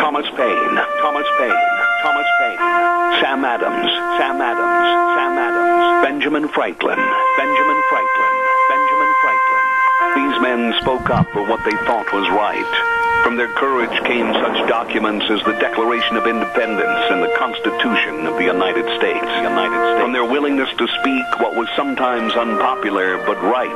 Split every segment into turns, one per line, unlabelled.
Thomas Paine, Thomas Paine, Thomas Paine, Sam Adams, Sam Adams, Sam Adams, Benjamin Franklin, Benjamin Franklin, Benjamin Franklin. These men spoke up for what they thought was right. From their courage came such documents as the Declaration of Independence and the Constitution of the United States. From their willingness to speak what was sometimes unpopular but right,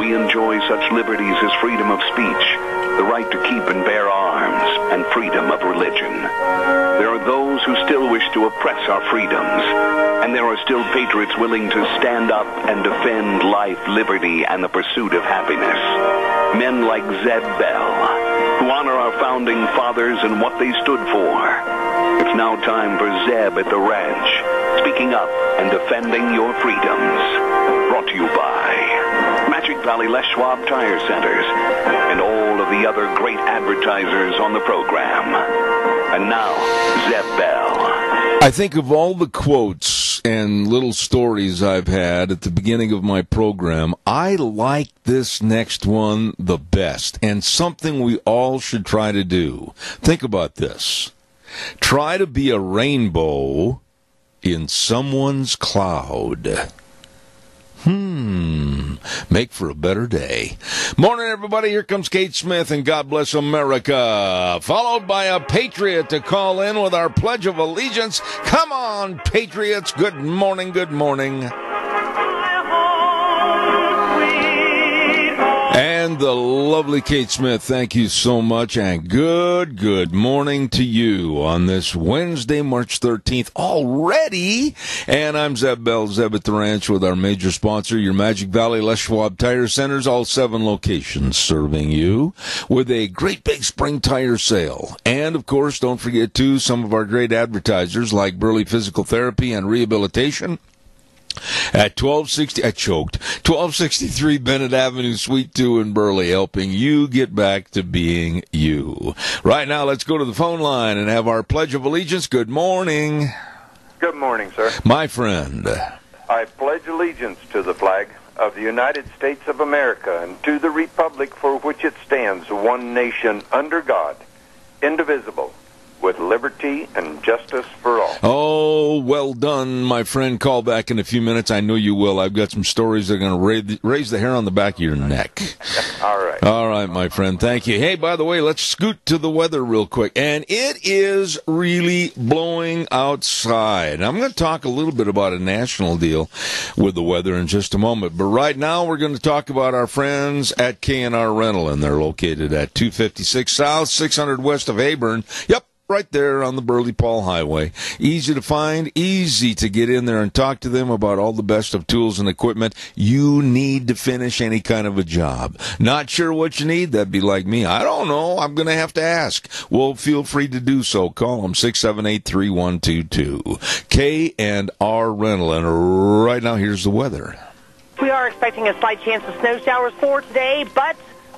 we enjoy such liberties as freedom of speech, the right to keep and bear arms, and freedom of religion. There are those who still wish to oppress our freedoms, and there are still patriots willing to stand up and defend life, liberty, and the pursuit of happiness. Men like Zeb Bell, who honor our founding fathers and what they stood for. It's now time for Zeb at the ranch, speaking up and defending your freedoms. Brought to you by Magic Valley Les Schwab Tire Centers and all of the other great advertisers on the program. And now, Zeb Bell.
I think of all the quotes and little stories I've had at the beginning of my program, I like this next one the best, and something we all should try to do. Think about this. Try to be a rainbow in someone's cloud. Make for a better day. Morning, everybody. Here comes Kate Smith and God Bless America, followed by a Patriot to call in with our Pledge of Allegiance. Come on, Patriots. Good morning, good morning. And the lovely Kate Smith, thank you so much, and good morning to you on this Wednesday, March 13th already. And I'm Zeb Bell, Zeb at the Ranch, with our major sponsor, your Magic Valley Les Schwab Tire Centers, all 7 locations serving you with a great big spring tire sale. And, of course, don't forget, too, some of our great advertisers like Burley Physical Therapy and Rehabilitation at 1263 Bennett Avenue, Suite 2 in Burley, helping you get back to being you. Right now, let's go to the phone line and have our Pledge of Allegiance. Good morning.
Good morning, sir.
My friend.
I pledge allegiance to the flag of the United States of America and to the republic for which it stands, one nation under God, indivisible, with liberty and justice for all.
Oh, well done, my friend. Call back in a few minutes. I know you will. I've got some stories that are going to raise the hair on the back of your neck.
All right.
All right, my friend. Thank you. Hey, by the way, let's scoot to the weather real quick. And it is really blowing outside. I'm going to talk a little bit about a national deal with the weather in just a moment. But right now, we're going to talk about our friends at K&R Rental, and they're located at 256 South, 600 west of Heyburn. Yep. Right there on the Burley-Paul Highway. Easy to find, easy to get in there and talk to them about all the best of tools and equipment you need to finish any kind of a job. Not sure what you need? That'd be like me. I don't know. I'm going to have to ask. Well, feel free to do so. Call them 678-3122. K&R Rental. And right now, here's the weather.
We are expecting a slight chance of snow showers for today, but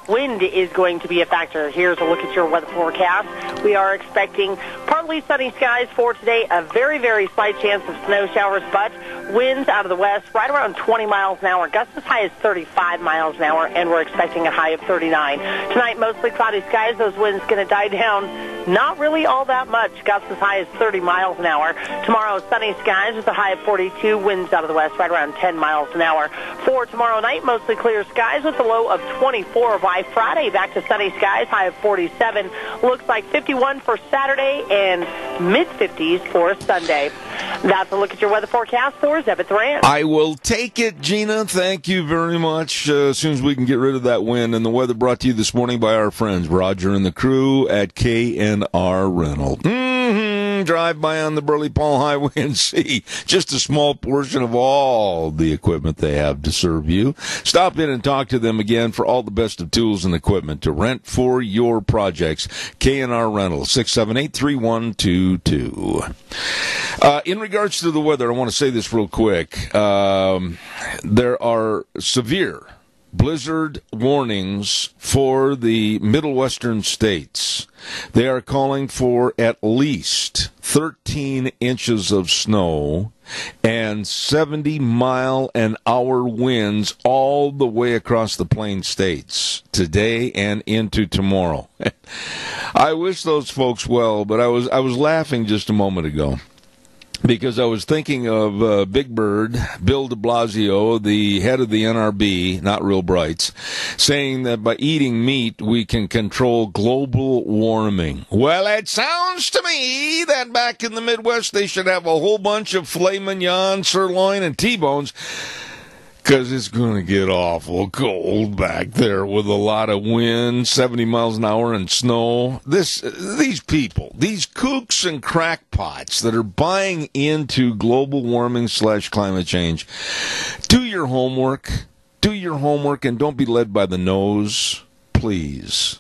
wind is going to be a factor. Here's a look at your weather forecast. We are expecting partly sunny skies for today, a very, very slight chance of snow showers, but winds out of the west right around 20 miles an hour, gusts as high as 35 miles an hour, and we're expecting a high of 39. Tonight, mostly cloudy skies. Those winds going to die down not really all that much, gusts as high as 30 miles an hour. Tomorrow, sunny skies with a high of 42, winds out of the west right around 10 miles an hour. For tomorrow night, mostly clear skies with a low of 24. By Friday, back to sunny skies, high of 47. Looks like 51 for Saturday and mid-50s for Sunday. That's a look at your weather forecast for Zeb at the Ranch.
I will take it, Gina. Thank you very much. As soon as we can get rid of that wind. And the weather brought to you this morning by our friends Roger and the crew at K&R Rental. Drive by on the Burley-Paul Highway and see just a small portion of all the equipment they have to serve you. Stop in and talk to them again for all the best of tools and equipment to rent for your projects. K&R Rental, 678-3122. In regards to the weather, I want to say this real quick. There are severe blizzard warnings for the Middle Western states. They are calling for at least 13 inches of snow and 70-mile-an-hour winds all the way across the Plain States today and into tomorrow. I wish those folks well, but I was laughing just a moment ago because I was thinking of Big Bird, Bill de Blasio, the head of the NRB, not real brights, saying that by eating meat we can control global warming. Well, it sounds to me that back in the Midwest they should have a whole bunch of filet mignon, sirloin, and T-bones, because it's going to get awful cold back there with a lot of wind, 70 miles an hour, and snow. These people, these kooks and crackpots that are buying into global warming / climate change, do your homework, and don't be led by the nose, please.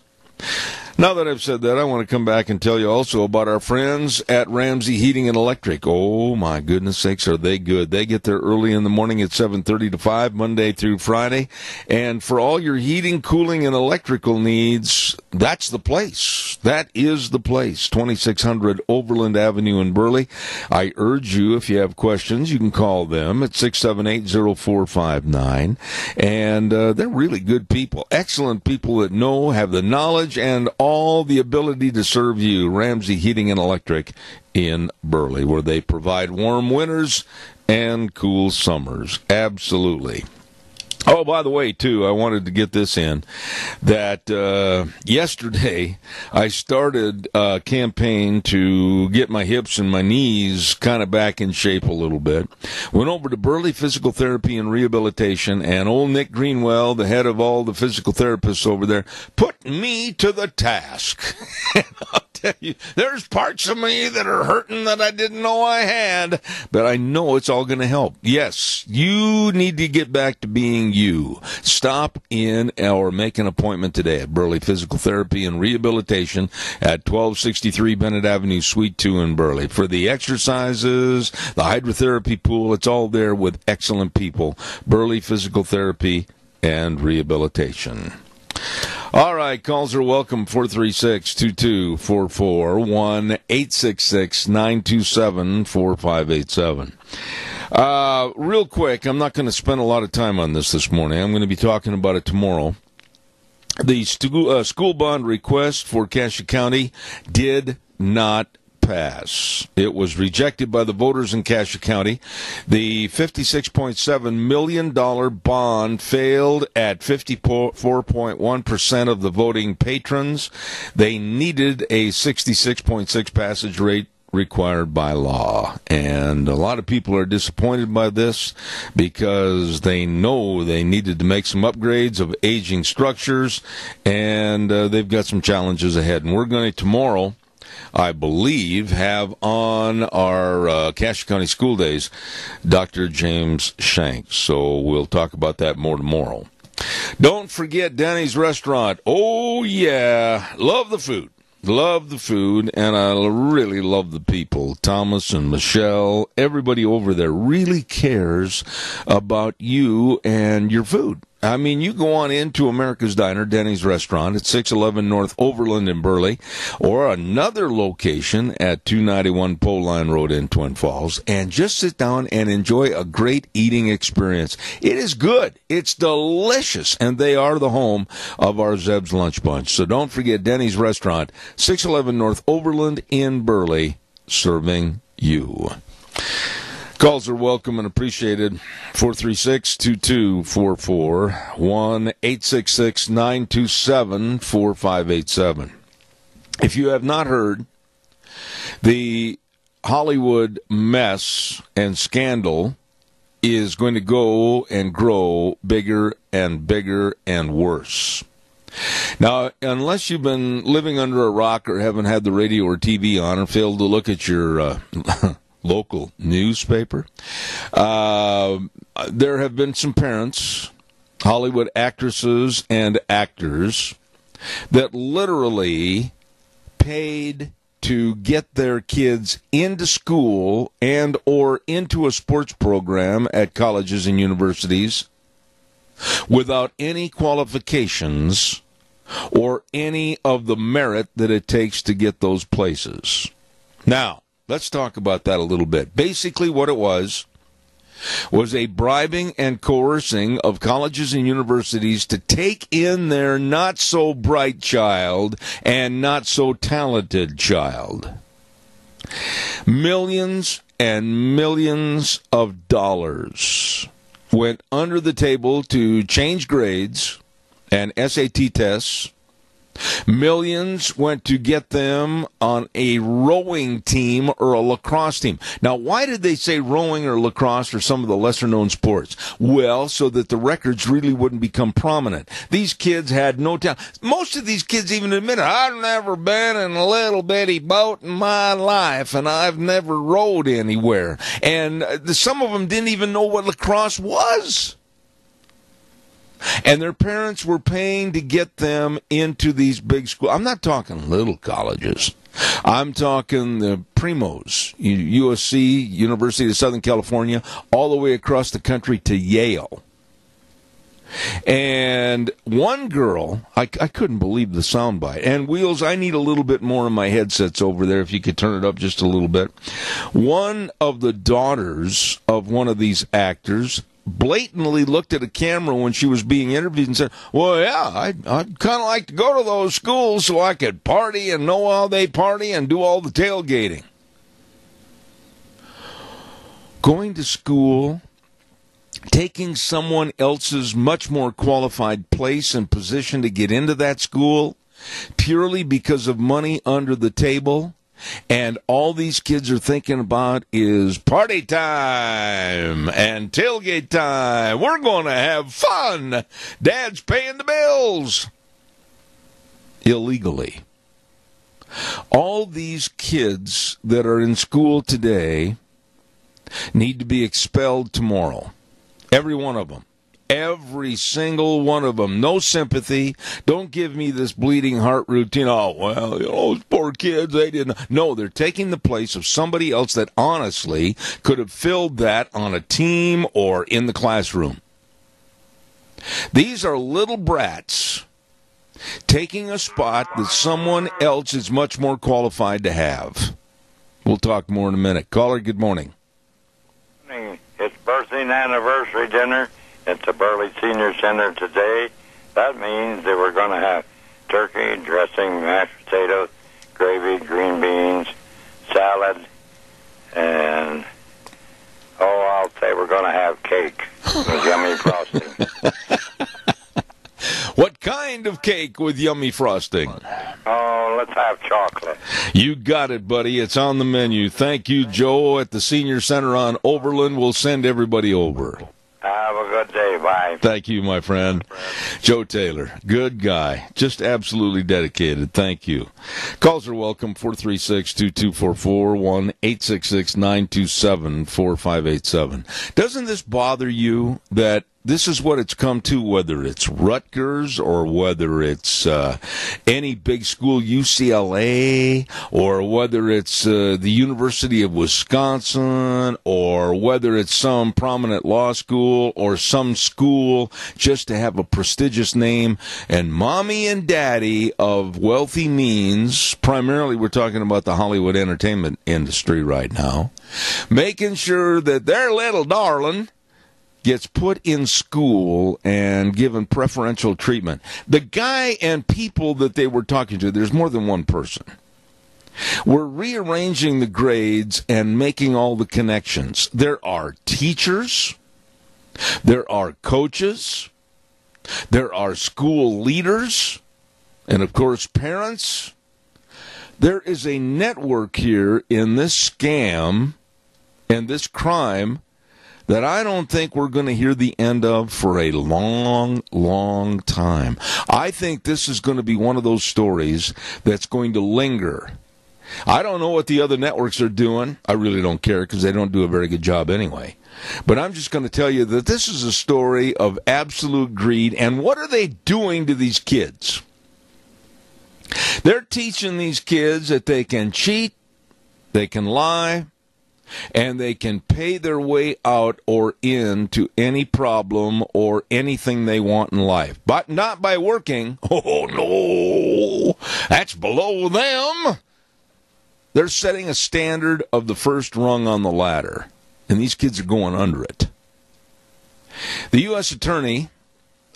Now that I've said that, I want to come back and tell you also about our friends at Ramsey Heating and Electric. Oh, my goodness sakes, are they good. They get there early in the morning at 7:30 to 5, Monday through Friday. And for all your heating, cooling, and electrical needs, that's the place. That is the place. 2600 Overland Avenue in Burley. I urge you, if you have questions, you can call them at 678-0459. And they're really good people, excellent people that have the knowledge and all the ability to serve you. Ramsey Heating and Electric in Burley, where they provide warm winters and cool summers. Absolutely. Oh, by the way, too, I wanted to get this in, that yesterday I started a campaign to get my hips and my knees kind of back in shape a little bit. Went over to Burley Physical Therapy and Rehabilitation, and old Nick Greenwell, the head of all the physical therapists over there, put me to the task. And I'll tell you, there's parts of me that are hurting that I didn't know I had, but I know it's all going to help. Yes, you need to get back to being you. Stop in or make an appointment today at Burley Physical Therapy and Rehabilitation at 1263 Bennett Avenue, Suite 2 in Burley. For the exercises, the hydrotherapy pool, it's all there with excellent people. Burley Physical Therapy and Rehabilitation. All right, calls are welcome, 436-2244, 1-866-927-4587. Real quick, I'm not going to spend a lot of time on this morning. I'm going to be talking about it tomorrow. The school bond request for Cassia County did not pass. It was rejected by the voters in Cassia County. The $56.7 million bond failed at 54.1% of the voting patrons. They needed a 66.6 passage rate required by law. And a lot of people are disappointed by this because they know they needed to make some upgrades of aging structures, and they've got some challenges ahead. And we're going to tomorrow, I believe, have on our Cassia County School Days Dr. James Shanks. So we'll talk about that more tomorrow. Don't forget Danny's Restaurant. Oh, yeah. Love the food. Love the food, and I really love the people. Thomas and Michelle, everybody over there really cares about you and your food. I mean, you go on into America's Diner, Denny's Restaurant, at 611 North Overland in Burley, or another location at 291 Pole Line Road in Twin Falls, and just sit down and enjoy a great eating experience. It is good. It's delicious, and they are the home of our Zeb's Lunch Bunch. So don't forget Denny's Restaurant, 611 North Overland in Burley, serving you. Calls are welcome and appreciated. 436-2244, 1-866-927-4587. If you have not heard, the Hollywood mess and scandal is going to go and grow bigger and bigger and worse. Now, unless you've been living under a rock or haven't had the radio or TV on or failed to look at your local newspaper, there have been some parents, Hollywood actresses and actors, that literally paid to get their kids into school and or into a sports program at colleges and universities without any qualifications or any of the merit that it takes to get those places. Now, let's talk about that a little bit. Basically what it was, was a bribing and coercing of colleges and universities to take in their not-so-bright child and not-so-talented child. Millions and millions of dollars went under the table to change grades and SAT tests. Millions went to get them on a rowing team or a lacrosse team. Now, why did they say rowing or lacrosse or some of the lesser-known sports? Well, so that the records really wouldn't become prominent. These kids had no talent. Most of these kids even admit it. I've never been in a little bitty boat in my life, and I've never rowed anywhere. And some of them didn't even know what lacrosse was. And their parents were paying to get them into these big schools. I'm not talking little colleges. I'm talking the primos, USC, University of Southern California, all the way across the country to Yale. And one girl, I couldn't believe the soundbite. And Wheels, I need a little bit more in my headsets over there, if you could turn it up just a little bit. One of the daughters of one of these actors blatantly looked at a camera when she was being interviewed and said, well, yeah, I'd kind of like to go to those schools so I could party and know how they party and do all the tailgating. Going to school, taking someone else's much more qualified place and position to get into that school purely because of money under the table. And all these kids are thinking about is party time and tailgate time. We're going to have fun. Dad's paying the bills. Illegally. All these kids that are in school today need to be expelled tomorrow. Every one of them. Every single one of them. No sympathy. Don't give me this bleeding heart routine. Oh, well, those poor kids, they didn't. No, they're taking the place of somebody else that honestly could have filled that on a team or in the classroom. These are little brats taking a spot that someone else is much more qualified to have. We'll talk more in a minute. Caller, good morning.
It's birthday and anniversary dinner at the Burley Senior Center today. That means that we're going to have turkey, dressing, mashed potatoes, gravy, green beans, salad, and, I'll say we're going to have cake with yummy frosting.
What kind of cake with yummy frosting?
Oh, let's have chocolate.
You got it, buddy. It's on the menu. Thank you, Joe, at the Senior Center on Overland. We'll send everybody over.
Have a good day. Bye.
Thank you, my friend. Joe Taylor, good guy. Just absolutely dedicated. Thank you. Calls are welcome, 436-2244, 1-866-927-4587. Doesn't this bother you that this is what it's come to, whether it's Rutgers or whether it's any big school, UCLA, or whether it's the University of Wisconsin, or whether it's some prominent law school or some school just to have a prestigious name. And mommy and daddy of wealthy means, primarily we're talking about the Hollywood entertainment industry right now, making sure that their little darling gets put in school and given preferential treatment. The guy and people that they were talking to, there's more than one person, were rearranging the grades and making all the connections. There are teachers, there are coaches, there are school leaders, and of course parents. There is a network here in this scam and this crime that I don't think we're going to hear the end of for a long, long time. I think this is going to be one of those stories that's going to linger. I don't know what the other networks are doing. I really don't care because they don't do a very good job anyway. But I'm just going to tell you that this is a story of absolute greed. And what are they doing to these kids? They're teaching these kids that they can cheat, they can lie, and they can pay their way out or into any problem or anything they want in life. But not by working. Oh, no. That's below them. They're setting a standard of the first rung on the ladder. And these kids are going under it. The U.S. attorney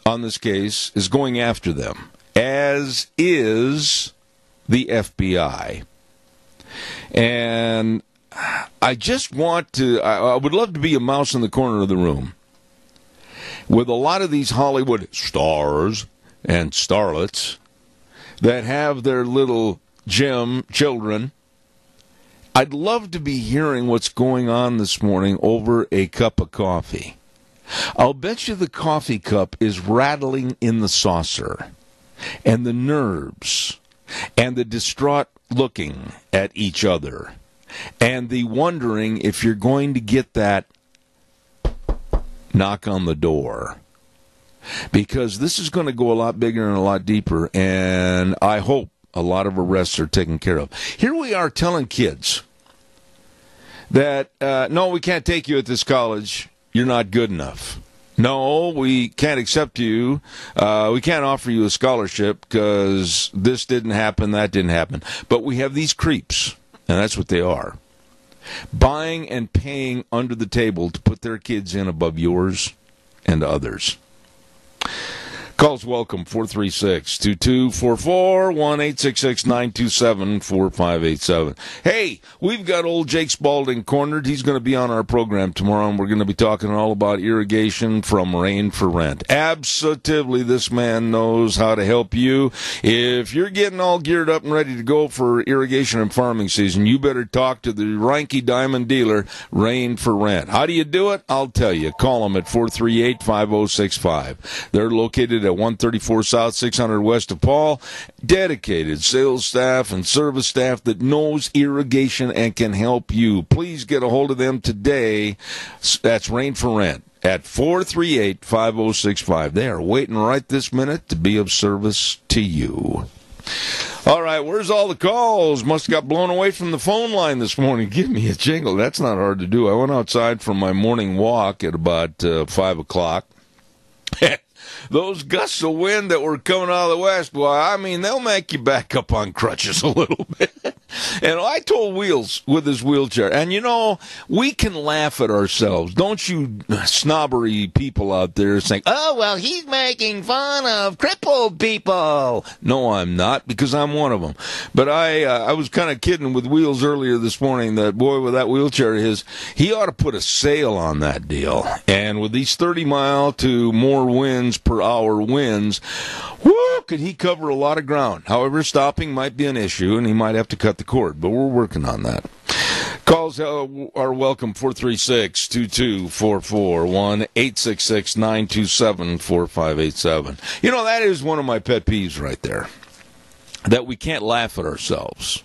on this case is going after them, as is the FBI. And I just want to, I would love to be a mouse in the corner of the room with a lot of these Hollywood stars and starlets that have their little children. I'd love to be hearing what's going on this morning over a cup of coffee. I'll bet you the coffee cup is rattling in the saucer, and the nerves, and the distraught looking at each other, and the wondering if you're going to get that knock on the door. Because this is going to go a lot bigger and a lot deeper, and I hope a lot of arrests are taken care of. Here we are telling kids that, no, we can't take you at this college. You're not good enough. No, we can't accept you. We can't offer you a scholarship because this didn't happen, that didn't happen. But we have these creeps, and that's what they are, buying and paying under the table to put their kids in above yours and others. Calls welcome, 436-2244, 1-866-927-4587. Hey, we've got old Jake Spalding cornered. He's going to be on our program tomorrow, and we're going to be talking all about irrigation from rain for rent. Absolutely, this man knows how to help you. If you're getting all geared up and ready to go for irrigation and farming season, you better talk to the Reinke Diamond dealer, Rain for Rent. How do you do it? I'll tell you. Call them at 438-5065. They're located at 134 South, 600 West of Paul. Dedicated sales staff and service staff that knows irrigation and can help you. Please get a hold of them today. That's Rain for Rent at 438-5065. They are waiting right this minute to be of service to you. All right, where's all the calls? Must have got blown away from the phone line this morning. Give me a jingle. That's not hard to do. I went outside for my morning walk at about 5 o'clock. Those gusts of wind that were coming out of the west, boy, I mean, they'll make you back up on crutches a little bit. And I told Wheels with his wheelchair, and you know, we can laugh at ourselves. Don't you snobbery people out there saying, oh, well, he's making fun of crippled people. No, I'm not, because I'm one of them. But I was kind of kidding with Wheels earlier this morning that boy with that wheelchair of his, he ought to put a sail on that deal. And with these 30-mile to more winds per hour winds, whoo, could he cover a lot of ground. However, stopping might be an issue, and he might have to cut the cord, but we're working on that. Calls are welcome, 436-2244, 1-866-927-4587. You know, that is one of my pet peeves right there, that we can't laugh at ourselves.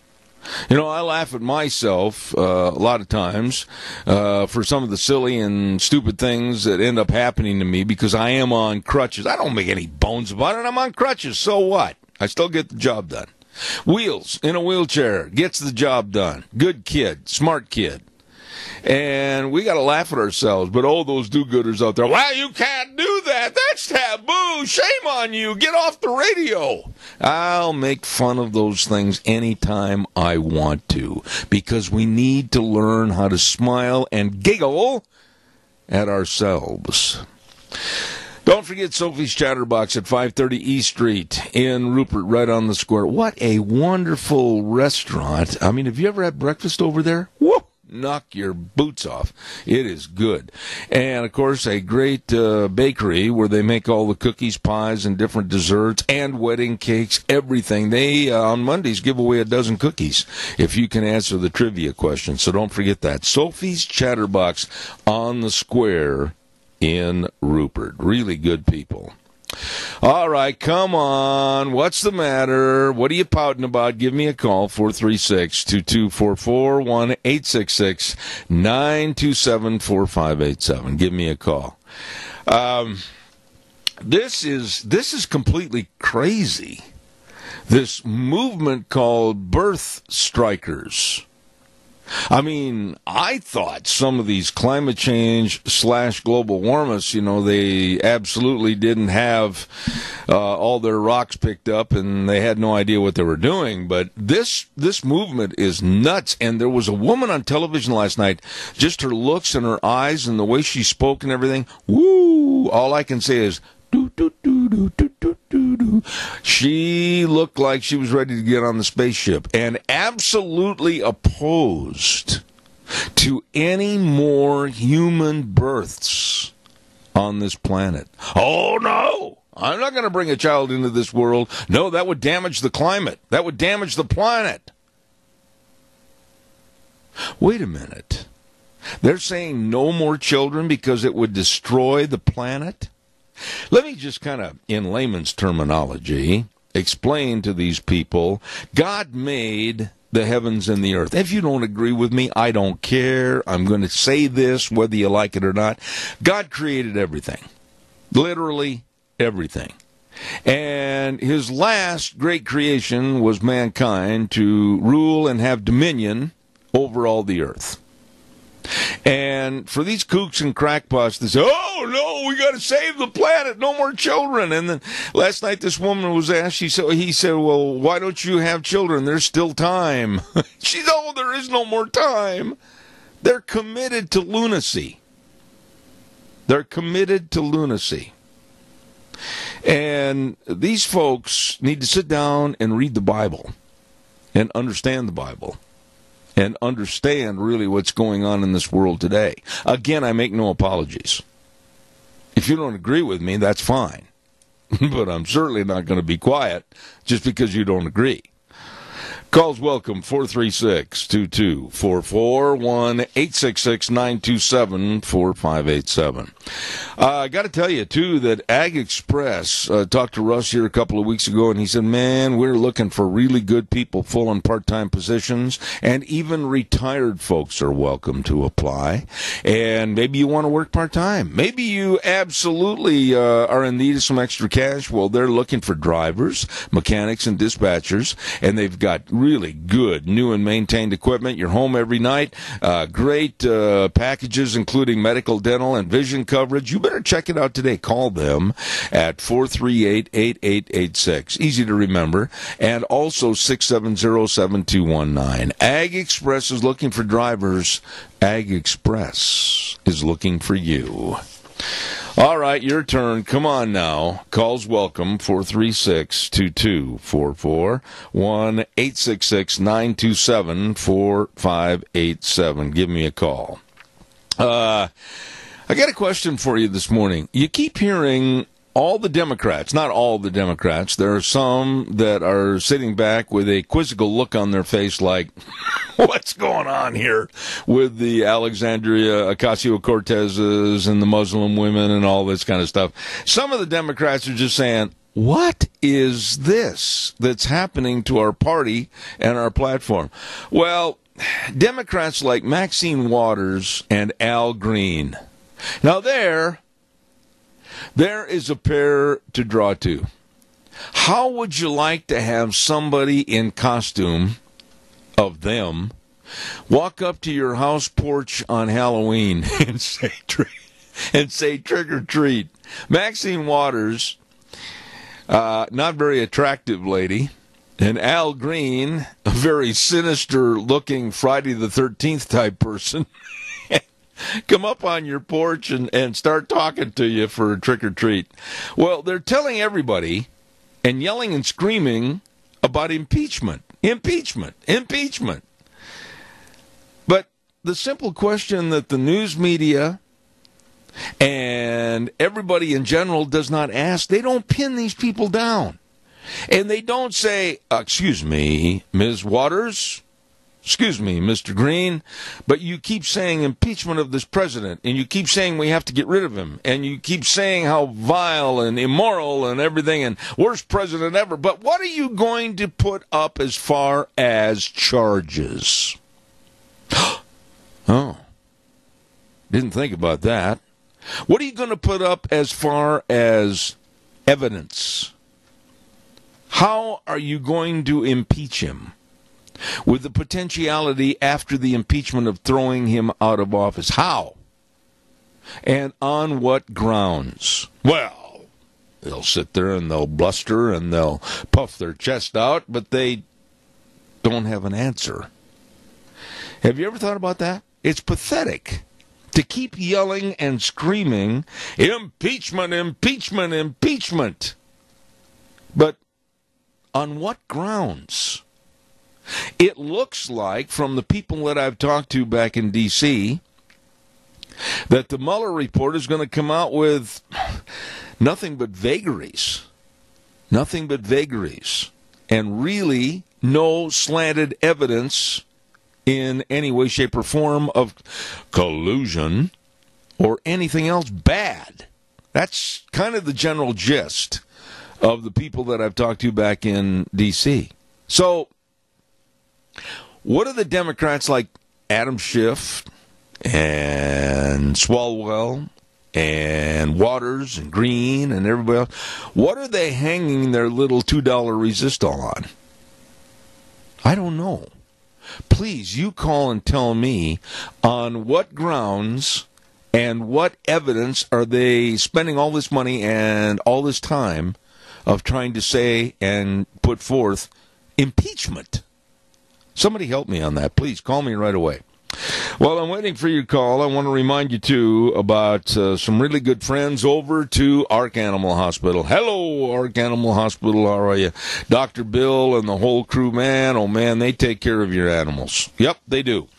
You know, I laugh at myself a lot of times for some of the silly and stupid things that end up happening to me because I am on crutches. I don't make any bones about it. I'm on crutches. So what? I still get the job done. Wheels in a wheelchair gets the job done. Good kid, smart kid. And we got to laugh at ourselves. But, oh, those do-gooders out there, well, you can't do that. That's taboo. Shame on you. Get off the radio. I'll make fun of those things anytime I want to, because we need to learn how to smile and giggle at ourselves. Don't forget Sophie's Chatterbox at 530 East Street in Rupert, right on the square. What a wonderful restaurant. I mean, have you ever had breakfast over there? Whoa! Knock your boots off. It is good. And, of course, a great bakery where they make all the cookies, pies, and different desserts and wedding cakes, everything. They, on Mondays, give away a dozen cookies if you can answer the trivia question. So don't forget that. Sophie's Chatterbox on the square in Rupert. Really good people. All right, come on. What's the matter? What are you pouting about? Give me a call, 436-2244, 1-866-927-4587. Give me a call. This is completely crazy. This movement called birth strikers. I mean, I thought some of these climate change / global warmists, you know, they absolutely didn't have all their rocks picked up and they had no idea what they were doing. But this movement is nuts. And there was a woman on television last night, just her looks and her eyes and the way she spoke and everything. Woo! All I can say is, do. She looked like she was ready to get on the spaceship and absolutely opposed to any more human births on this planet. Oh, no! I'm not going to bring a child into this world. No, that would damage the climate. That would damage the planet. Wait a minute. They're saying no more children because it would destroy the planet? Let me just kind of, in layman's terminology, explain to these people, God made the heavens and the earth. If you don't agree with me, I don't care. I'm going to say this whether you like it or not. God created everything. Literally everything. And his last great creation was mankind to rule and have dominion over all the earth. And for these kooks and crackpots to say, oh, no, we got to save the planet, no more children. And then last night this woman was asked, he said, well, why don't you have children? There's still time. She said, oh, there is no more time. They're committed to lunacy. They're committed to lunacy. And these folks need to sit down and read the Bible and understand the Bible. And understand really what's going on in this world today. Again, I make no apologies. If you don't agree with me, that's fine. But I'm certainly not going to be quiet just because you don't agree. Calls welcome, 436-2244, 1-866-927-4587. I got to tell you, too, that Ag Express talked to Russ here a couple of weeks ago, and he said, man, we're looking for really good people, full and part-time positions, and even retired folks are welcome to apply. And maybe you want to work part-time. Maybe you absolutely are in need of some extra cash. Well, they're looking for drivers, mechanics, and dispatchers, and they've got really good new and maintained equipment. You're home every night. Great packages, including medical, dental, and vision coverage. You better check it out today. Call them at 438-8886. Easy to remember. And also 670-7219. Ag Express is looking for drivers. Ag Express is looking for you. All right, your turn. Come on now. Calls welcome, 436-2244, 1-866-927-4587. Give me a call. I got a question for you this morning. You keep hearing all the Democrats, not all the Democrats, there are some that are sitting back with a quizzical look on their face like, what's going on here with the Alexandria Ocasio-Cortezes and the Muslim women and all this kind of stuff. Some of the Democrats are just saying, what is this that's happening to our party and our platform? Well, Democrats like Maxine Waters and Al Green. Now there is a pair to draw to. How would you like to have somebody in costume of them walk up to your house porch on Halloween and say trick or treat? Maxine Waters, not very attractive lady, and Al Green, a very sinister looking Friday the 13th type person, come up on your porch and start talking to you for a trick or treat. Well, they're telling everybody and yelling and screaming about impeachment. But the simple question that the news media and everybody in general does not ask, they don't pin these people down. And they don't say, excuse me, Ms. Waters, excuse me, Mr. Green, but you keep saying impeachment of this president, and you keep saying we have to get rid of him, and you keep saying how vile and immoral and everything, and worst president ever. But what are you going to put up as far as charges? Oh, didn't think about that. What are you going to put up as far as evidence? How are you going to impeach him? With the potentiality after the impeachment of throwing him out of office. How? And on what grounds? Well, they'll sit there and they'll bluster and they'll puff their chest out, but they don't have an answer. Have you ever thought about that? It's pathetic. to keep yelling and screaming, impeachment, impeachment, impeachment. But on what grounds? It looks like, from the people that I've talked to back in D.C., that the Mueller report is going to come out with nothing but vagaries. Nothing but vagaries. And really no slanted evidence in any way, shape, or form of collusion or anything else bad. That's kind of the general gist of the people that I've talked to back in D.C. So, what are the Democrats like Adam Schiff and Swalwell and Waters and Green and everybody else, what are they hanging their little $2 resistol on? I don't know. Please, you call and tell me on what grounds and what evidence are they spending all this money and all this time of trying to say and put forth impeachment. Somebody help me on that. Please call me right away. While I'm waiting for your call, I want to remind you, too, about some really good friends over to Ark Animal Hospital. Hello, Ark Animal Hospital. How are you? Dr. Bill and the whole crew, man, oh, man, they take care of your animals. Yep, they do.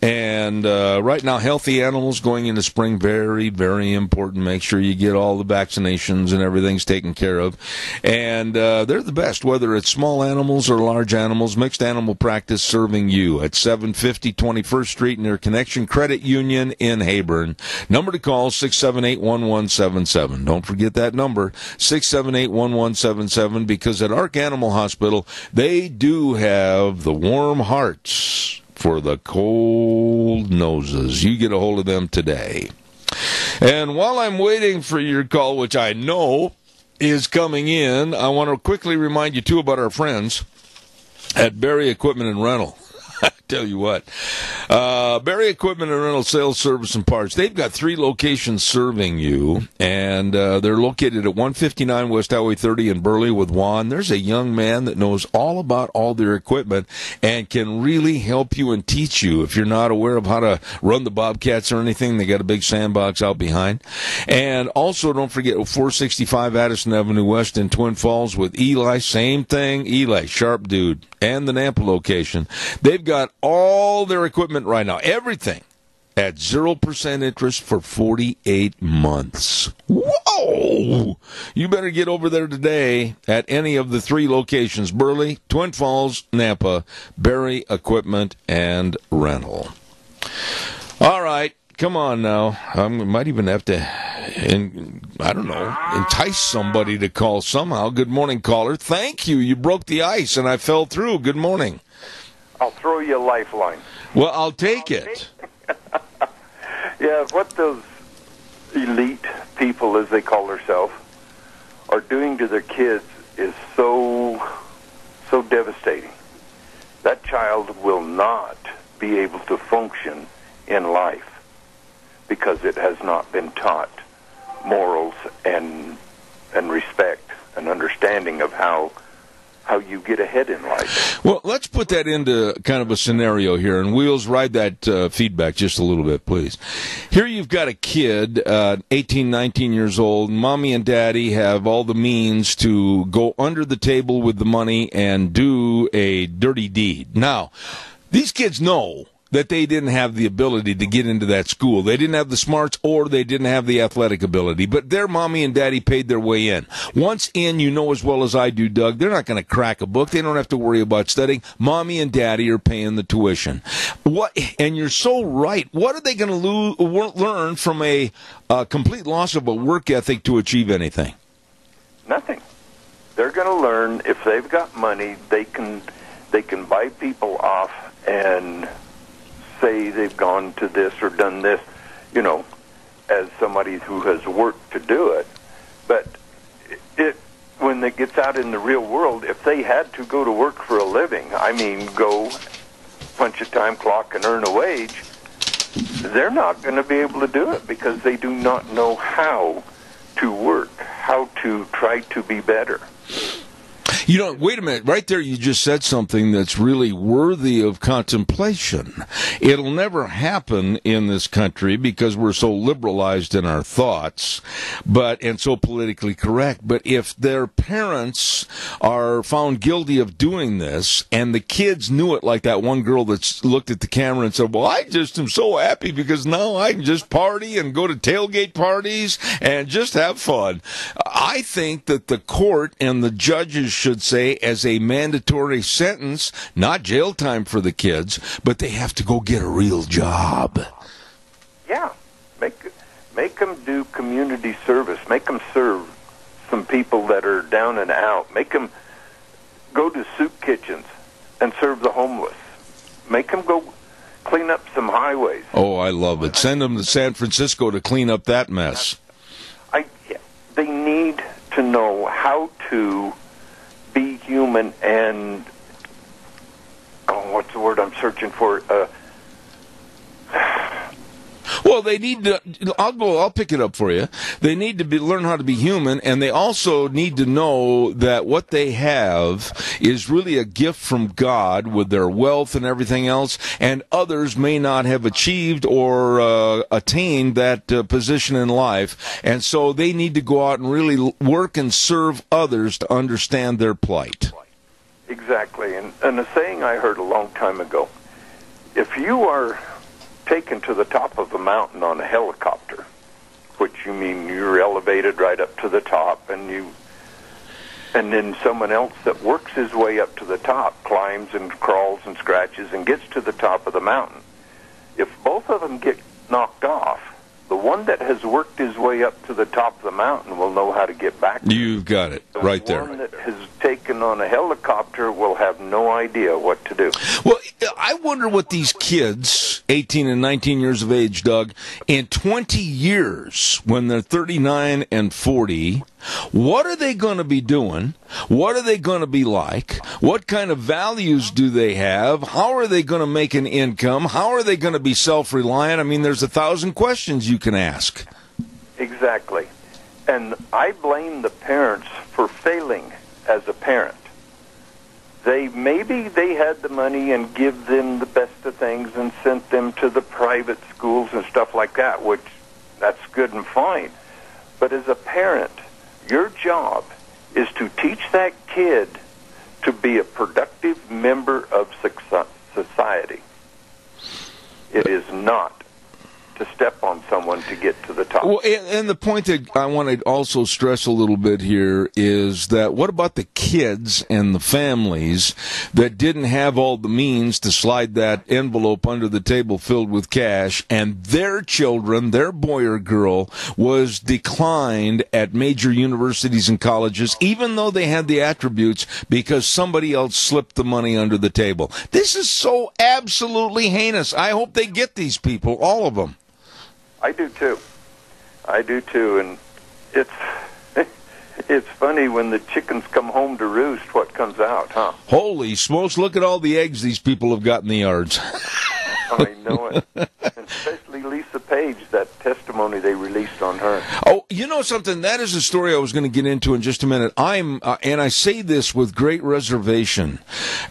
And right now, healthy animals going into spring, very, very important. Make sure you get all the vaccinations and everything's taken care of. And they're the best, whether it's small animals or large animals. Mixed Animal Practice serving you at 750 21st Street near Connection Credit Union in Heyburn. Number to call, 678-1177. Don't forget that number, 678-1177, because at Ark Animal Hospital, they do have the warm hearts for the cold noses. You get a hold of them today. And while I'm waiting for your call, which I know is coming in, I want to quickly remind you, too, about our friends at Barry Equipment and Rental. I tell you what, Barry Equipment and Rental Sales, Service, and Parts, they've got 3 locations serving you, and they're located at 159 West Highway 30 in Burley with Juan. There's a young man that knows all about all their equipment and can really help you and teach you. If you're not aware of how to run the Bobcats or anything, they got a big sandbox out behind. And also, don't forget 465 Addison Avenue West in Twin Falls with Eli. Same thing, Eli, sharp dude. And the Nampa location. They've got all their equipment right now, everything, at 0% interest for 48 months. Whoa! You better get over there today at any of the 3 locations, Burley, Twin Falls, Nampa, Barry Equipment and Rental. All right, come on now. I might even have to, entice somebody to call somehow. Good morning, caller. Thank you. You broke the ice, and I fell through. Good morning.
I'll throw you a lifeline.
Well, I'll take it.
Yeah, what those elite people, as they call themselves, are doing to their kids is so devastating. That child will not be able to function in life because it has not been taught morals and respect and understanding of how you get ahead in life.
Well, let's put that into kind of a scenario here, and Wheels, ride that feedback just a little bit, please. Here you've got a kid, 18, 19 years old. Mommy and daddy have all the means to go under the table with the money and do a dirty deed. Now, these kids know that they didn't have the ability to get into that school. They didn't have the smarts or they didn't have the athletic ability. But their mommy and daddy paid their way in. Once in, you know as well as I do, Doug, they're not going to crack a book. They don't have to worry about studying. Mommy and daddy are paying the tuition. And you're so right. What are they going to learn from a complete loss of a work ethic to achieve anything?
Nothing. They're going to learn if they've got money, they can buy people off and say they've gone to this or done this, as somebody who has worked to do it. But when it gets out in the real world, if they had to go to work for a living, go punch a time clock and earn a wage, they're not going to be able to do it because they do not know how to work, how to try to be better.
You know, wait a minute. Right there, you just said something that's really worthy of contemplation. It'll never happen in this country because we're so liberalized in our thoughts, and so politically correct. But if their parents are found guilty of doing this, and the kids knew it, like that one girl that looked at the camera and said, well, I just am so happy because now I can just party and go to tailgate parties and just have fun. I think that the court and the judges should say, as a mandatory sentence, not jail time for the kids, but they have to go get a real job.
Yeah, make them do community service. Make them serve some people that are down and out. Make them go to soup kitchens and serve the homeless. Make them go clean up some highways.
Oh, I love it. Send them to San Francisco to clean up that mess.
They need to know how to be human and, what's the word I'm searching for?
Well, they need to. I'll pick it up for you. They need to learn how to be human, and they also need to know that what they have is really a gift from God with their wealth and everything else, and others may not have achieved or attained that position in life, and so they need to go out and really work and serve others to understand their plight.
Exactly, and a saying I heard a long time ago: if you are taken to the top of a mountain on a helicopter, which you mean you're elevated right up to the top, and then someone else that works his way up to the top climbs and crawls and scratches and gets to the top of the mountain. If both of them get knocked off, the one that has worked his way up to the top of the mountain will know how to get back.
You've got it right there.
The one that has taken on a helicopter will have no idea what to do.
Well, I wonder what these kids, 18 and 19 years of age, Doug, in 20 years, when they're 39 and 40, what are they going to be doing? What are they going to be like? What kind of values do they have? How are they going to make an income? How are they going to be self-reliant? I mean, there's 1,000 questions you can ask.
Exactly. And I blame the parents for failing as a parent. Maybe they had the money and give them the best of things and sent them to the private schools and stuff like that, which that's good and fine. But as a parent, your job is to teach that kid to be a productive member of society. It is not to step on someone to get to the top.
Well, and the point that I want to also stress a little bit here is that what about the kids and the families that didn't have all the means to slide that envelope under the table filled with cash, and their children, their boy or girl, was declined at major universities and colleges, even though they had the attributes, because somebody else slipped the money under the table? This is so absolutely heinous. I hope they get these people, all of them.
I do too, and it's funny when the chickens come home to roost, what comes out, huh?
Holy smokes, look at all the eggs these people have got in the yards.
I know it. And especially Lisa Page, that testimony they released on her.
Oh, you know something? That is a story I was going to get into in just a minute. And I say this with great reservation,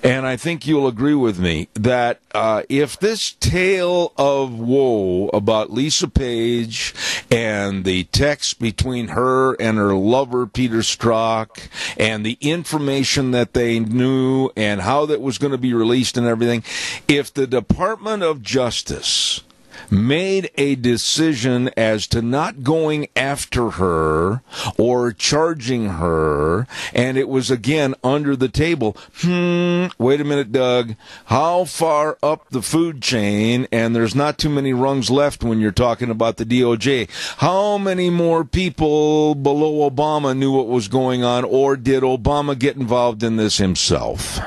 and I think you'll agree with me, that if this tale of woe about Lisa Page and the text between her and her lover, Peter Strzok, and the information that they knew and how that was going to be released and everything, if the Department of Justice made a decision as to not going after her or charging her, and it was again under the table. Wait a minute, Doug. How far up the food chain, and there's not too many rungs left when you're talking about the DOJ, how many more people below Obama knew what was going on, or did Obama get involved in this himself?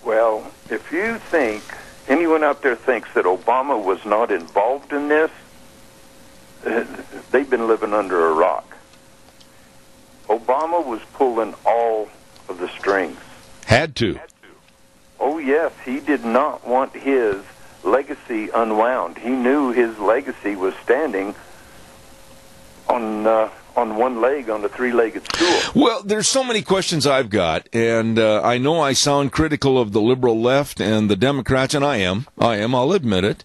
Well, if you think anyone out there thinks that Obama was not involved in this, they've been living under a rock. Obama was pulling all of the strings.
Had to.
Oh, yes, he did not want his legacy unwound. He knew his legacy was standing on on one leg on a three-legged stool?
Well, there's so many questions I've got, and I know I sound critical of the liberal left and the Democrats, and I am, I'll admit it.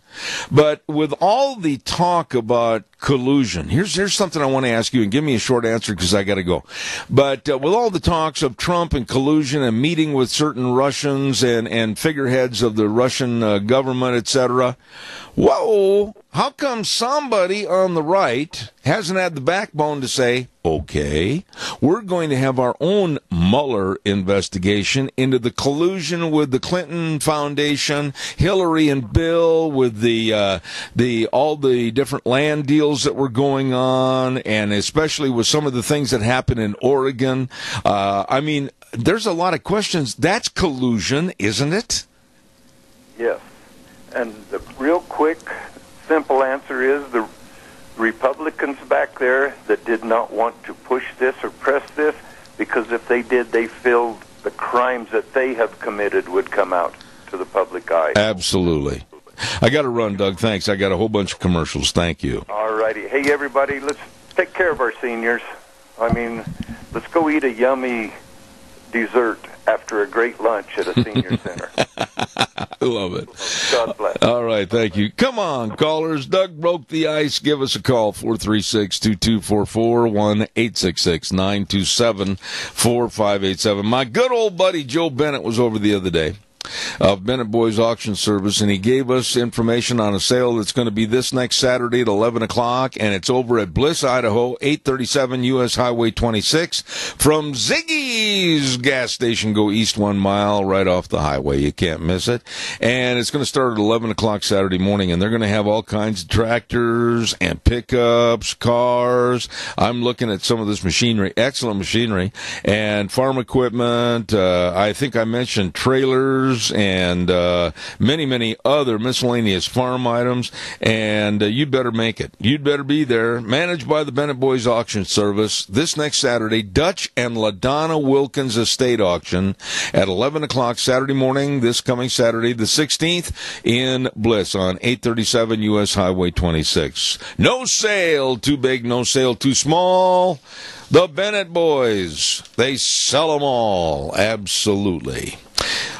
But with all the talk about collusion, here's something I want to ask you, and give me a short answer because I got to go. But with all the talks of Trump and collusion and meeting with certain Russians and figureheads of the Russian government, etc., whoa, how come somebody on the right hasn't had the backbone to say, okay, we're going to have our own Mueller investigation into the collusion with the Clinton Foundation, Hillary and Bill, with all the different land deals that were going on, and especially with some of the things that happened in Oregon. I mean, there's a lot of questions. That's collusion, isn't it?
Yes. And the real quick, simple answer is the Republicans back there that did not want to push this or press this, because if they did, they feel the crimes that they have committed would come out to the public eye.
Absolutely. I got to run, Doug. Thanks. I got a whole bunch of commercials. Thank you.
All righty. Hey, everybody, let's take care of our seniors. I mean, let's go eat a yummy dessert after a great lunch at a senior center.
I love it.
God bless.
All right, thank you. Come on, callers. Doug broke the ice. Give us a call, 436-2244, 1-866-927-4587. My good old buddy Joe Bennett was over the other day of Bennett Boys Auction Service, and he gave us information on a sale that's going to be this next Saturday at 11 o'clock, and it's over at Bliss, Idaho, 837 U.S. Highway 26. From Ziggy's gas station, go east 1 mile right off the highway. You can't miss it. And it's going to start at 11 o'clock Saturday morning, and they're going to have all kinds of tractors and pickups, cars. I'm looking at some of this machinery, excellent machinery, and farm equipment. I think I mentioned trailers and many, many other miscellaneous farm items, and you'd better make it. You'd better be there. Managed by the Bennett Boys Auction Service this next Saturday, Dutch and LaDonna Wilkins Estate Auction at 11 o'clock Saturday morning, this coming Saturday, the 16th, in Bliss on 837 U.S. Highway 26. No sale too big, no sale too small. The Bennett Boys, they sell them all. Absolutely.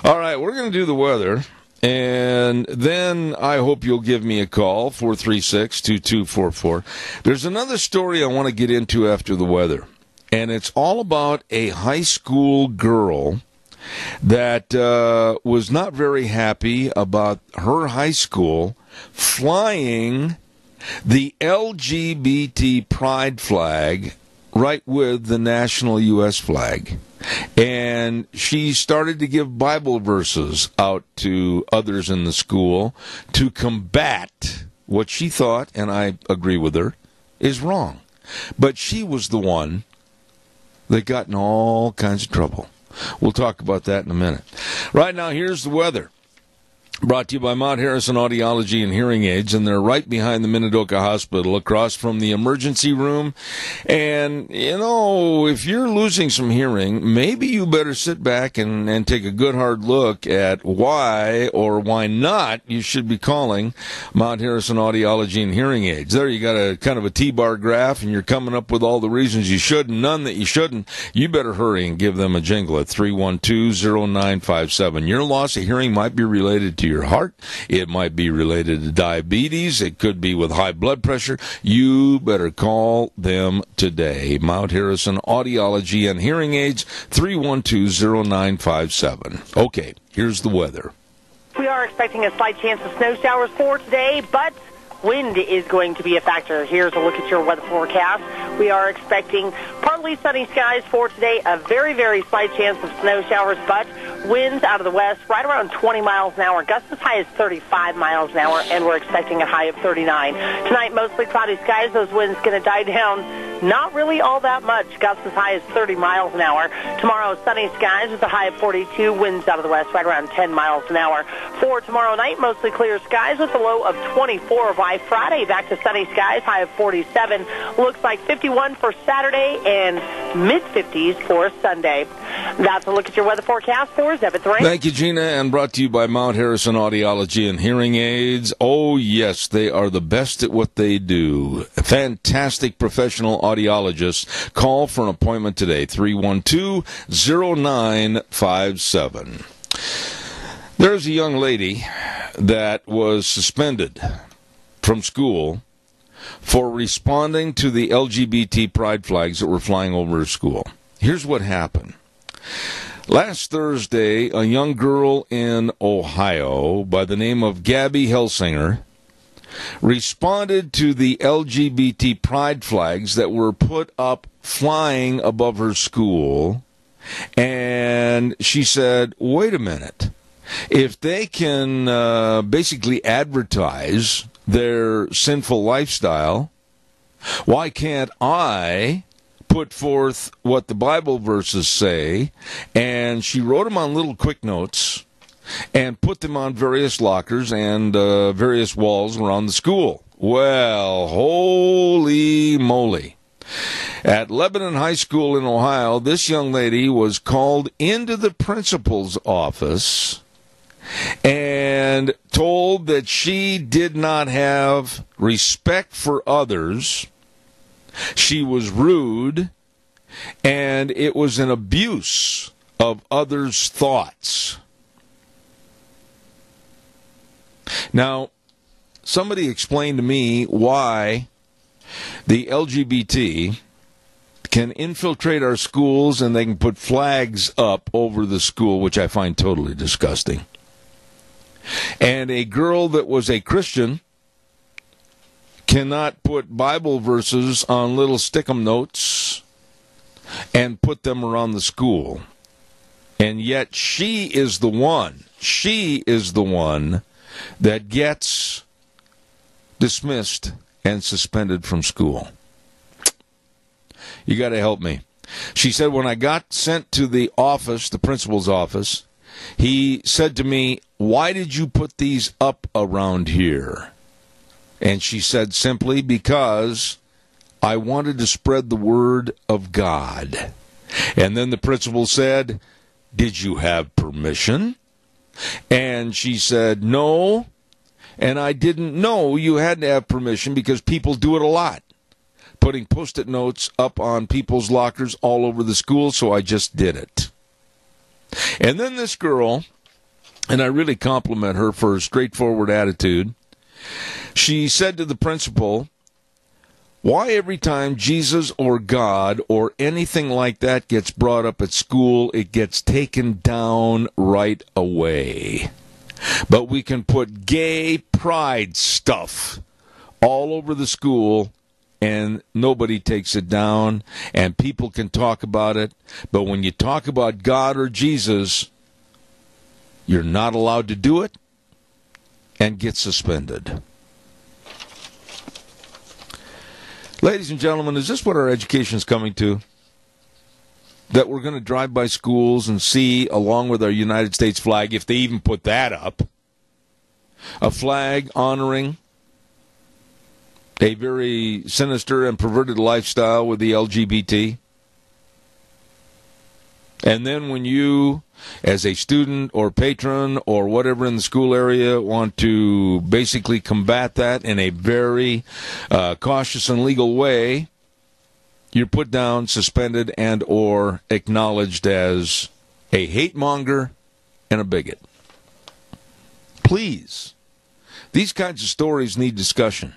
All right, we're going to do the weather, and then I hope you'll give me a call, 436-2244. There's another story I want to get into after the weather, and it's all about a high school girl that was not very happy about her high school flying the LGBT pride flag right with the national U.S. flag. And she started to give Bible verses out to others in the school to combat what she thought, and I agree with her, is wrong. But she was the one that got in all kinds of trouble. We'll talk about that in a minute. Right now, here's the weather. Brought to you by Mount Harrison Audiology and Hearing Aids, and they're right behind the Minidoka Hospital, across from the emergency room. And, you know, if you're losing some hearing, maybe you better sit back and take a good hard look at why or why not you should be calling Mount Harrison Audiology and Hearing Aids. There you got a kind of a T-bar graph, and you're coming up with all the reasons you should and none that you shouldn't. You better hurry and give them a jingle at 312-0957. Your loss of hearing might be related to your heart. It might be related to diabetes. It could be with high blood pressure. You better call them today. Mount Harrison Audiology and Hearing Aids, 312-0957. Okay, here's the weather.
We are expecting a slight chance of snow showers for today, but wind is going to be a factor. Here's a look at your weather forecast. We are expecting partly sunny skies for today, a very, very slight chance of snow showers, but winds out of the west right around 20 miles an hour, gusts as high as 35 miles an hour, and we're expecting a high of 39. Tonight, mostly cloudy skies. Those winds going to die down not really all that much, gusts as high as 30 miles an hour. Tomorrow, sunny skies with a high of 42, winds out of the west right around 10 miles an hour. For tomorrow night, mostly clear skies with a low of 24. By Friday, back to sunny skies, high of 47. Looks like 51 for Saturday and mid-50s for Sunday. That's a look at your weather forecast for 7-3.
Thank you, Gina, and brought to you by Mount Harrison Audiology and Hearing Aids. Oh, yes, they are the best at what they do. Fantastic professional audiologists. Call for an appointment today, 312-0957. There's a young lady that was suspended from school for responding to the LGBT pride flags that were flying over her school. Here's what happened. Last Thursday, a young girl in Ohio by the name of Gabby Helsinger responded to the LGBT pride flags that were put up flying above her school, and she said, wait a minute. If they can basically advertise their sinful lifestyle, why can't I put forth what the Bible verses say? And she wrote them on little quick notes and put them on various lockers and various walls around the school. Well, holy moly. At Lebanon High School in Ohio, this young lady was called into the principal's office and told that she did not have respect for others, she was rude, and it was an abuse of others' thoughts. Now, somebody explained to me why the LGBT can infiltrate our schools and they can put flags up over the school, which I find totally disgusting. And a girl that was a Christian cannot put Bible verses on little stick-em notes and put them around the school. And yet she is the one that gets dismissed and suspended from school. You got to help me. She said, when I got sent to the office, the principal's office, he said to me, why did you put these up around here? And she said simply, because I wanted to spread the word of God. And then the principal said, did you have permission? And she said, no. And I didn't know you had to have permission because people do it a lot, putting Post-it notes up on people's lockers all over the school, so I just did it. And then this girl, and I really compliment her for her straightforward attitude, she said to the principal, why every time Jesus or God or anything like that gets brought up at school, it gets taken down right away? But we can put gay pride stuff all over the school and nobody takes it down, and people can talk about it. But when you talk about God or Jesus, you're not allowed to do it and get suspended. Ladies and gentlemen, is this what our education is coming to? That we're going to drive by schools and see, along with our United States flag, if they even put that up, a flag honoring a very sinister and perverted lifestyle with the LGBT. And then when you, as a student or patron or whatever in the school area, want to basically combat that in a very cautious and legal way, you're put down, suspended, and or acknowledged as a hate monger and a bigot. Please, these kinds of stories need discussion.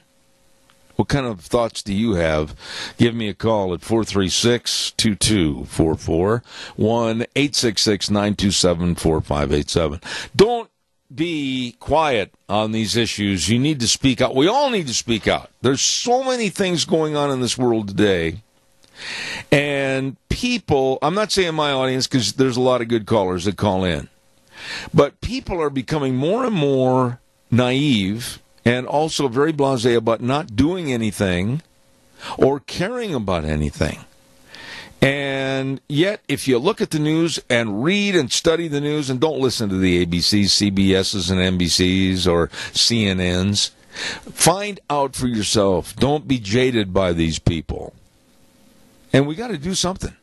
What kind of thoughts do you have? Give me a call at 436-2244, 1-866-927-4587. Don't be quiet on these issues. You need to speak out. We all need to speak out. There's so many things going on in this world today. And people, I'm not saying my audience because there's a lot of good callers that call in, but people are becoming more and more naive and also very blasé about not doing anything or caring about anything. And yet, if you look at the news and read and study the news, and don't listen to the ABCs, CBSs, and NBCs or CNNs, find out for yourself. Don't be jaded by these people. And we got to do something.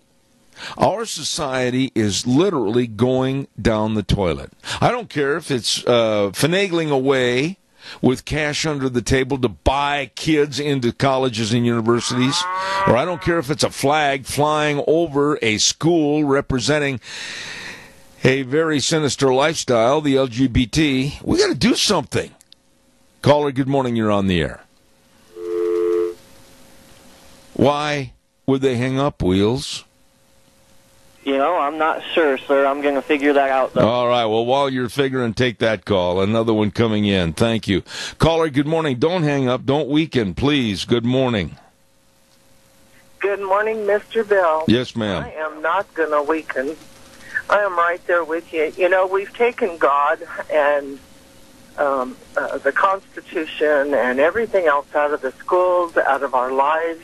Our society is literally going down the toilet. I don't care if it's finagling away with cash under the table to buy kids into colleges and universities, or I don't care if it's a flag flying over a school representing a very sinister lifestyle, the LGBT. We got to do something. Caller, good morning. You're on the air. Why would they hang up, Wheels?
You know, I'm not sure, sir. I'm going to figure that out, though.
All right. Well, while you're figuring, take that call. Another one coming in. Thank you. Caller, good morning. Don't hang up. Don't weaken, please. Good morning.
Good morning, Mr. Bell.
Yes, ma'am.
I am not going to weaken. I am right there with you. You know, we've taken God and the Constitution and everything else out of the schools, out of our lives.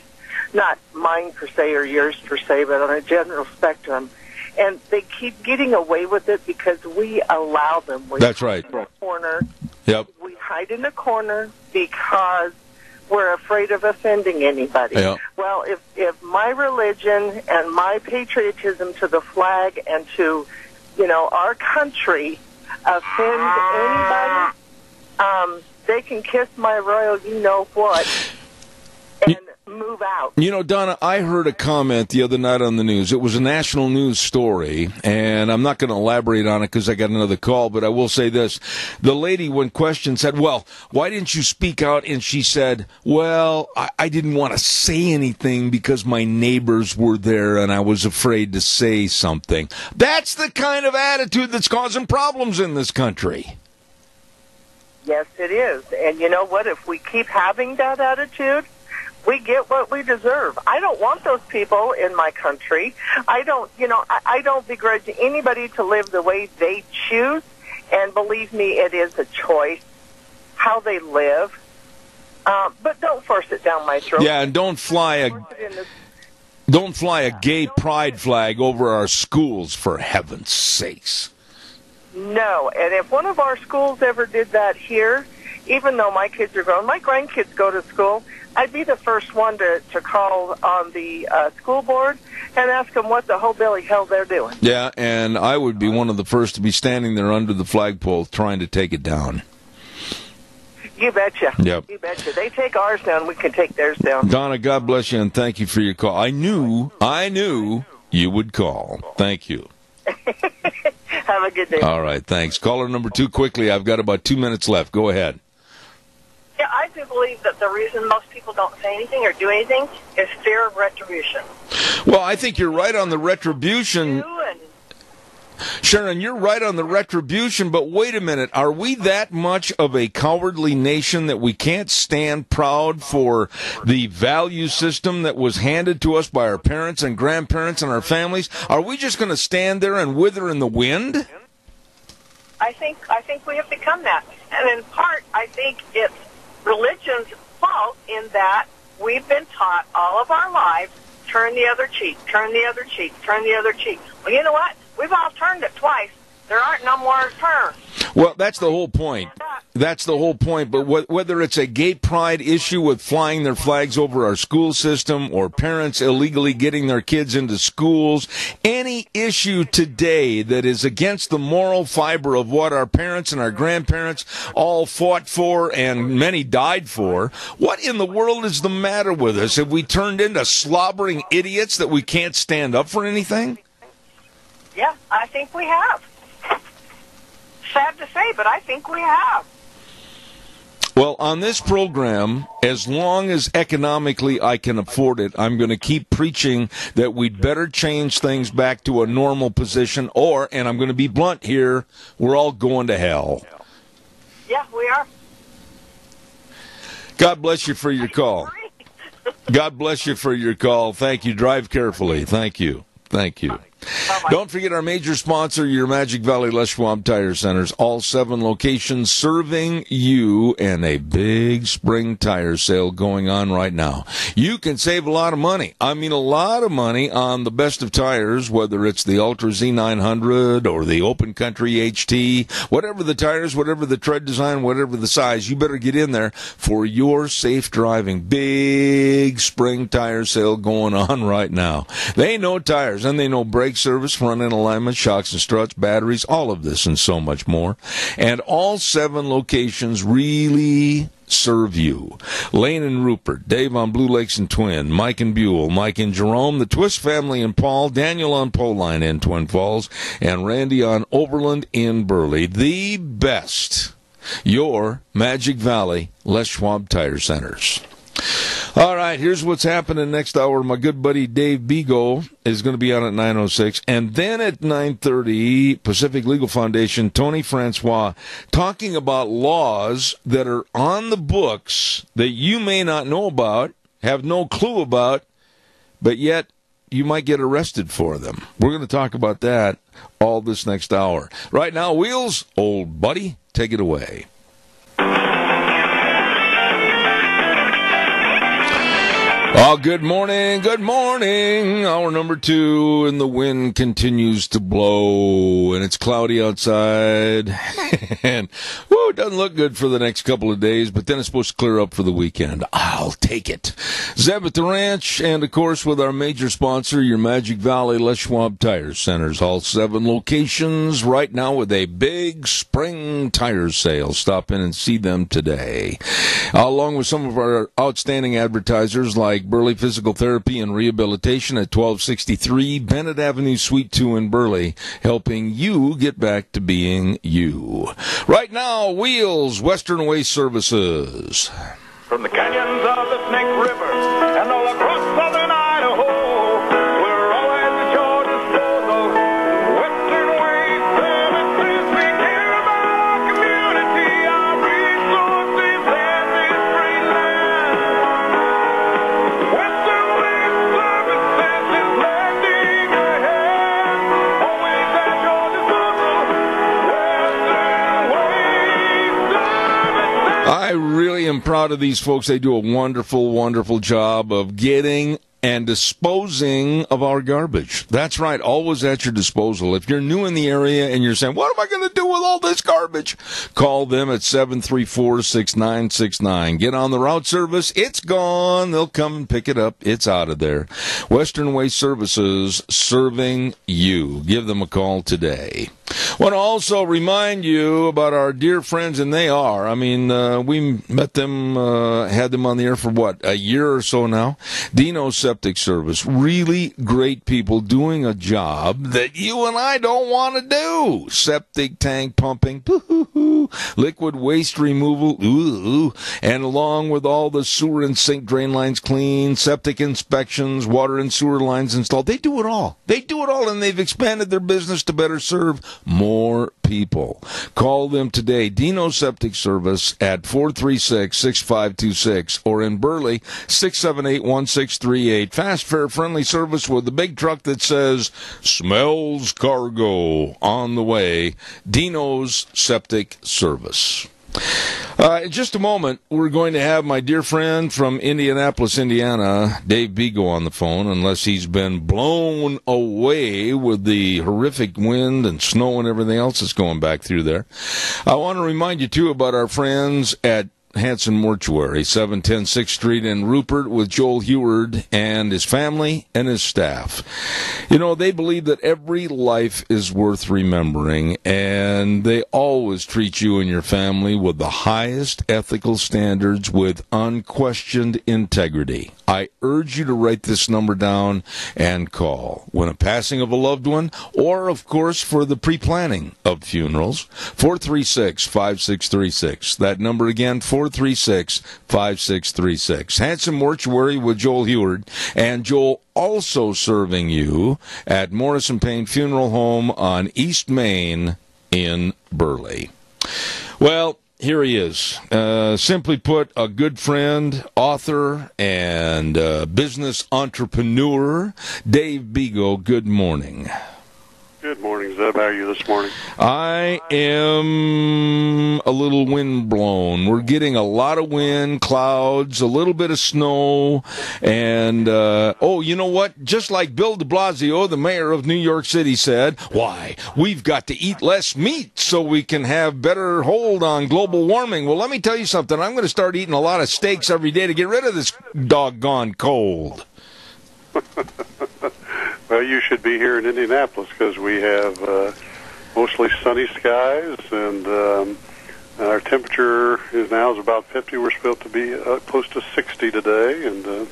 Not mine per se or yours per se, but on a general spectrum. And they keep getting away with it because we allow them.
That's right.
In a corner.
Yep.
We hide in a corner because we're afraid of offending anybody.
Yep.
Well, if my religion and my patriotism to the flag and to, you know, our country offend anybody, they can kiss my royal you-know-what and move out.
You know, Donna, I heard a comment the other night on the news. It was a national news story, and I'm not going to elaborate on it because I got another call, but I will say this. The lady, when questioned, said, well, why didn't you speak out? And she said, well, I didn't want to say anything because my neighbors were there and I was afraid to say something. That's the kind of attitude that's causing problems in this country.
Yes, it is. And you know what? If we keep having that attitude, we get what we deserve. I don't want those people in my country. I don't begrudge anybody to live the way they choose. And believe me, it is a choice how they live. But don't force it down my throat.
Yeah, and don't fly a gay pride flag over our schools, for heaven's sakes.
No, and if one of our schools ever did that here, even though my kids are grown, my grandkids go to school, I'd be the first one to call on the school board and ask them what the whole billy hell they're doing.
Yeah, and I would be one of the first to be standing there under the flagpole trying to take it down.
You betcha.
Yep.
You betcha. They take ours down, we can take theirs down.
Donna, God bless you, and thank you for your call. I knew you would call. Thank you.
Have a good day.
All right, thanks. Caller number 2 quickly. I've got about 2 minutes left. Go ahead.
Yeah, I do believe that the reason most people don't say anything or do anything is fear of retribution.
Well, I think you're right on the retribution. Sharon, you're right on the retribution, but wait a minute. Are we that much of a cowardly nation that we can't stand proud for the value system that was handed to us by our parents and grandparents and our families? Are we just going to stand there and wither in the wind?
I think we have become that. And in part, I think it's religion's fault in that we've been taught all of our lives, turn the other cheek, turn the other cheek, turn the other cheek. Well, you know what? We've all turned it twice. There aren't no more turns.
Well, that's the whole point. That's the whole point. But whether it's a gay pride issue with flying their flags over our school system or parents illegally getting their kids into schools, any issue today that is against the moral fiber of what our parents and our grandparents all fought for and many died for, what in the world is the matter with us? Have we turned into slobbering idiots that we can't stand up for anything?
Yeah, I think we have. Sad to say, but I think we have.
Well, on this program, as long as economically I can afford it, I'm going to keep preaching that we'd better change things back to a normal position, or, and I'm going to be blunt here, we're all going to hell.
Yeah, we are.
God bless you for your call. God bless you for your call. Thank you. Drive carefully. Thank you. Thank you.
Bye-bye.
Don't forget our major sponsor, your Magic Valley Les Schwab Tire Centers. All 7 locations serving you, and a big spring tire sale going on right now. You can save a lot of money. I mean, a lot of money on the best of tires, whether it's the Ultra Z900 or the Open Country HT, whatever the tires, whatever the tread design, whatever the size, you better get in there for your safe driving. Big spring tire sale going on right now. They know tires, and they know brake service, front end alignment, shocks and struts, batteries, all of this and so much more. And all 7 locations really serve you. Lane and Rupert, Dave on Blue Lakes and Twin, Mike and Buell, Mike and Jerome, the Twist family in Paul, Daniel on Poline in Twin Falls, and Randy on Overland in Burley. The best. Your Magic Valley Les Schwab Tire Centers. All right, here's what's happening next hour. My good buddy Dave Bigo is going to be on at 9:06. And then at 9:30, Pacific Legal Foundation, Tony Francois, talking about laws that are on the books that you may not know about, have no clue about, but yet you might get arrested for them. We're going to talk about that all this next hour. Right now, Wheels, old buddy, take it away. Oh, good morning, good morning. Hour number 2, and the wind continues to blow, and it's cloudy outside, and it doesn't look good for the next couple of days, but then it's supposed to clear up for the weekend. I'll take it. Zeb at the Ranch, and, of course, with our major sponsor, your Magic Valley Les Schwab Tire Centers, all 7 locations right now with a big spring tire sale. Stop in and see them today, along with some of our outstanding advertisers like Burley Physical Therapy and Rehabilitation at 1263 Bennett Avenue, Suite 2 in Burley, helping you get back to being you. Right now, Wheels, Western Waste Services.
From the canyons of the Snake River and all across southern Idaho, we're always at your disposal. Western Waste Services, we care about our community, our resources, and this great land. Western Waste Services is lending a hand, always at your disposal. Western Waste Services.
I really am proud of these folks. They do a wonderful, wonderful job of getting and disposing of our garbage. That's right, always at your disposal. If you're new in the area and you're saying, what am I going to do with all this garbage? Call them at 734-6969. Get on the route service. It's gone. They'll come and pick it up. It's out of there. Western Waste Services, serving you. Give them a call today. I want to also remind you about our dear friends, and they are. I mean, we met them, had them on the air for, a year or so now. Dino Septic Service. Really great people doing a job that you and I don't want to do. Septic tank pumping, liquid waste removal, and along with all the sewer and sink drain lines cleaned, septic inspections, water and sewer lines installed. They do it all. They do it all, and they've expanded their business to better serve more people. Call them today. Dino Septic Service at 436-6526 or in Burley, 678-1638. Fast, fare, friendly service with the big truck that says, smells cargo on the way. Dino's Septic Service. In just a moment, we're going to have my dear friend from Indianapolis, Indiana, Dave Bigo, on the phone, unless he's been blown away with the horrific wind and snow and everything else that's going back through there. I want to remind you, too, about our friends at Hanson Mortuary, 710 6th Street in Rupert, with Joel Heward and his family and his staff. You know, they believe that every life is worth remembering, and they always treat you and your family with the highest ethical standards with unquestioned integrity. I urge you to write this number down and call when a passing of a loved one, or, of course, for the pre-planning of funerals, 436-5636. That number again, 436-5636. Hanson Mortuary with Joel Heward, and Joel also serving you at Morrison Payne Funeral Home on East Main in Burley. Well, here he is. Simply put, a good friend, author, and business entrepreneur, Dave Bigo. Good morning.
Good morning, Zeb. How are you this morning?
I am a little windblown. We're getting a lot of wind, clouds, a little bit of snow, and, you know what? Just like Bill de Blasio, the mayor of New York City, said, why, we've got to eat less meat so we can have better hold on global warming. Well, let me tell you something. I'm going to start eating a lot of steaks every day to get rid of this doggone cold.
Well, you should be here in Indianapolis because we have mostly sunny skies, and our temperature is about 50. We're supposed to be close to 60 today, and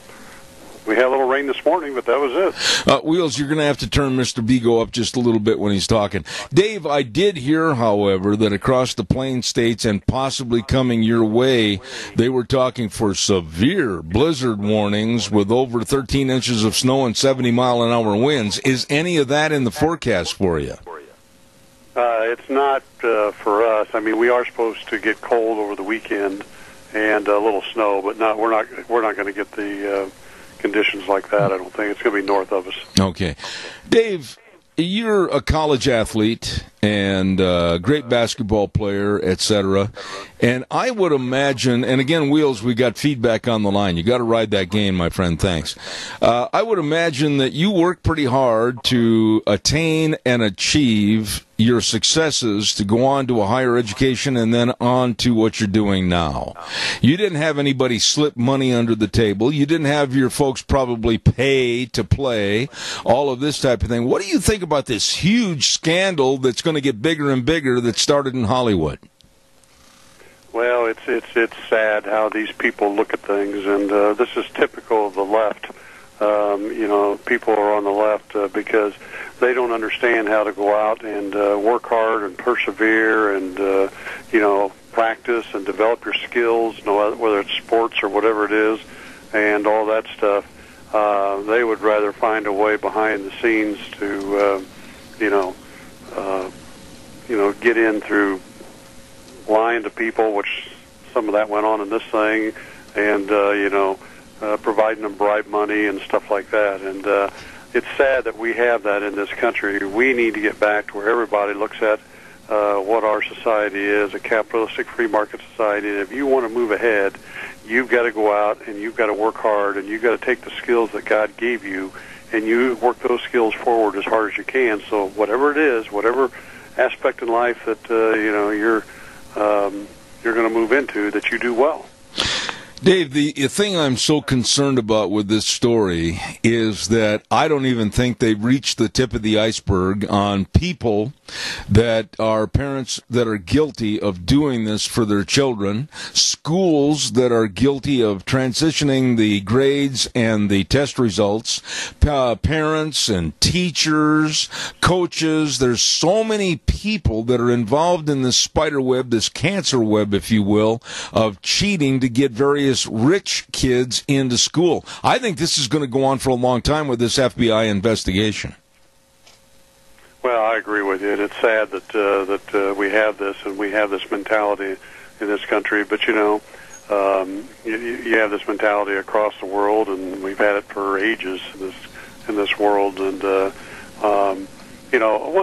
we had a little rain this morning, but that was it.
Wheels, you're going to have to turn Mr. Beagle up just a little bit when he's talking. Dave, I did hear, however, that across the Plain States and possibly coming your way, they were talking for severe blizzard warnings with over 13 inches of snow and 70-mile-an-hour winds. Is any of that in the forecast for you?
It's not for us. I mean, we are supposed to get cold over the weekend and a little snow, but we're not going to get the conditions like that. I don't think it's going to be north of us.
Okay. Dave, you're a college athlete and a great basketball player, etc. And I would imagine, and again, Wheels, we got feedback on the line. You got to ride that game, my friend. Thanks. I would imagine that you work pretty hard to attain and achieve your successes to go on to a higher education and then on to what you're doing now. You didn't have anybody slip money under the table. You didn't have your folks probably pay to play, all of this type of thing. What do you think about this huge scandal that's going to get bigger and bigger that started in Hollywood?
Well, it's sad how these people look at things, and this is typical of the left. People are on the left because they don't understand how to go out and work hard and persevere and, practice and develop your skills, whether it's sports or whatever it is, and all that stuff. They would rather find a way behind the scenes to, get in through lying to people, which some of that went on in this thing, and, providing them bribe money and stuff like that. And it's sad that we have that in this country. We need to get back to where everybody looks at what our society is, a capitalistic free market society. And if you want to move ahead, you've got to go out and you've got to work hard, and you've got to take the skills that God gave you, and you work those skills forward as hard as you can. So whatever it is, whatever aspect in life that you're going to move into, that you do well.
Dave, the thing I'm so concerned about with this story is that I don't even think they've reached the tip of the iceberg on people that are parents that are guilty of doing this for their children, schools that are guilty of transitioning the grades and the test results, parents and teachers, coaches. There's so many people that are involved in this spider web, this cancer web, if you will, of cheating to get various rich kids into school. I think this is going to go on for a long time with this FBI investigation.
Well, I agree with you. And it's sad that we have this, and we have this mentality in this country. But you have this mentality across the world, and we've had it for ages in this world. And one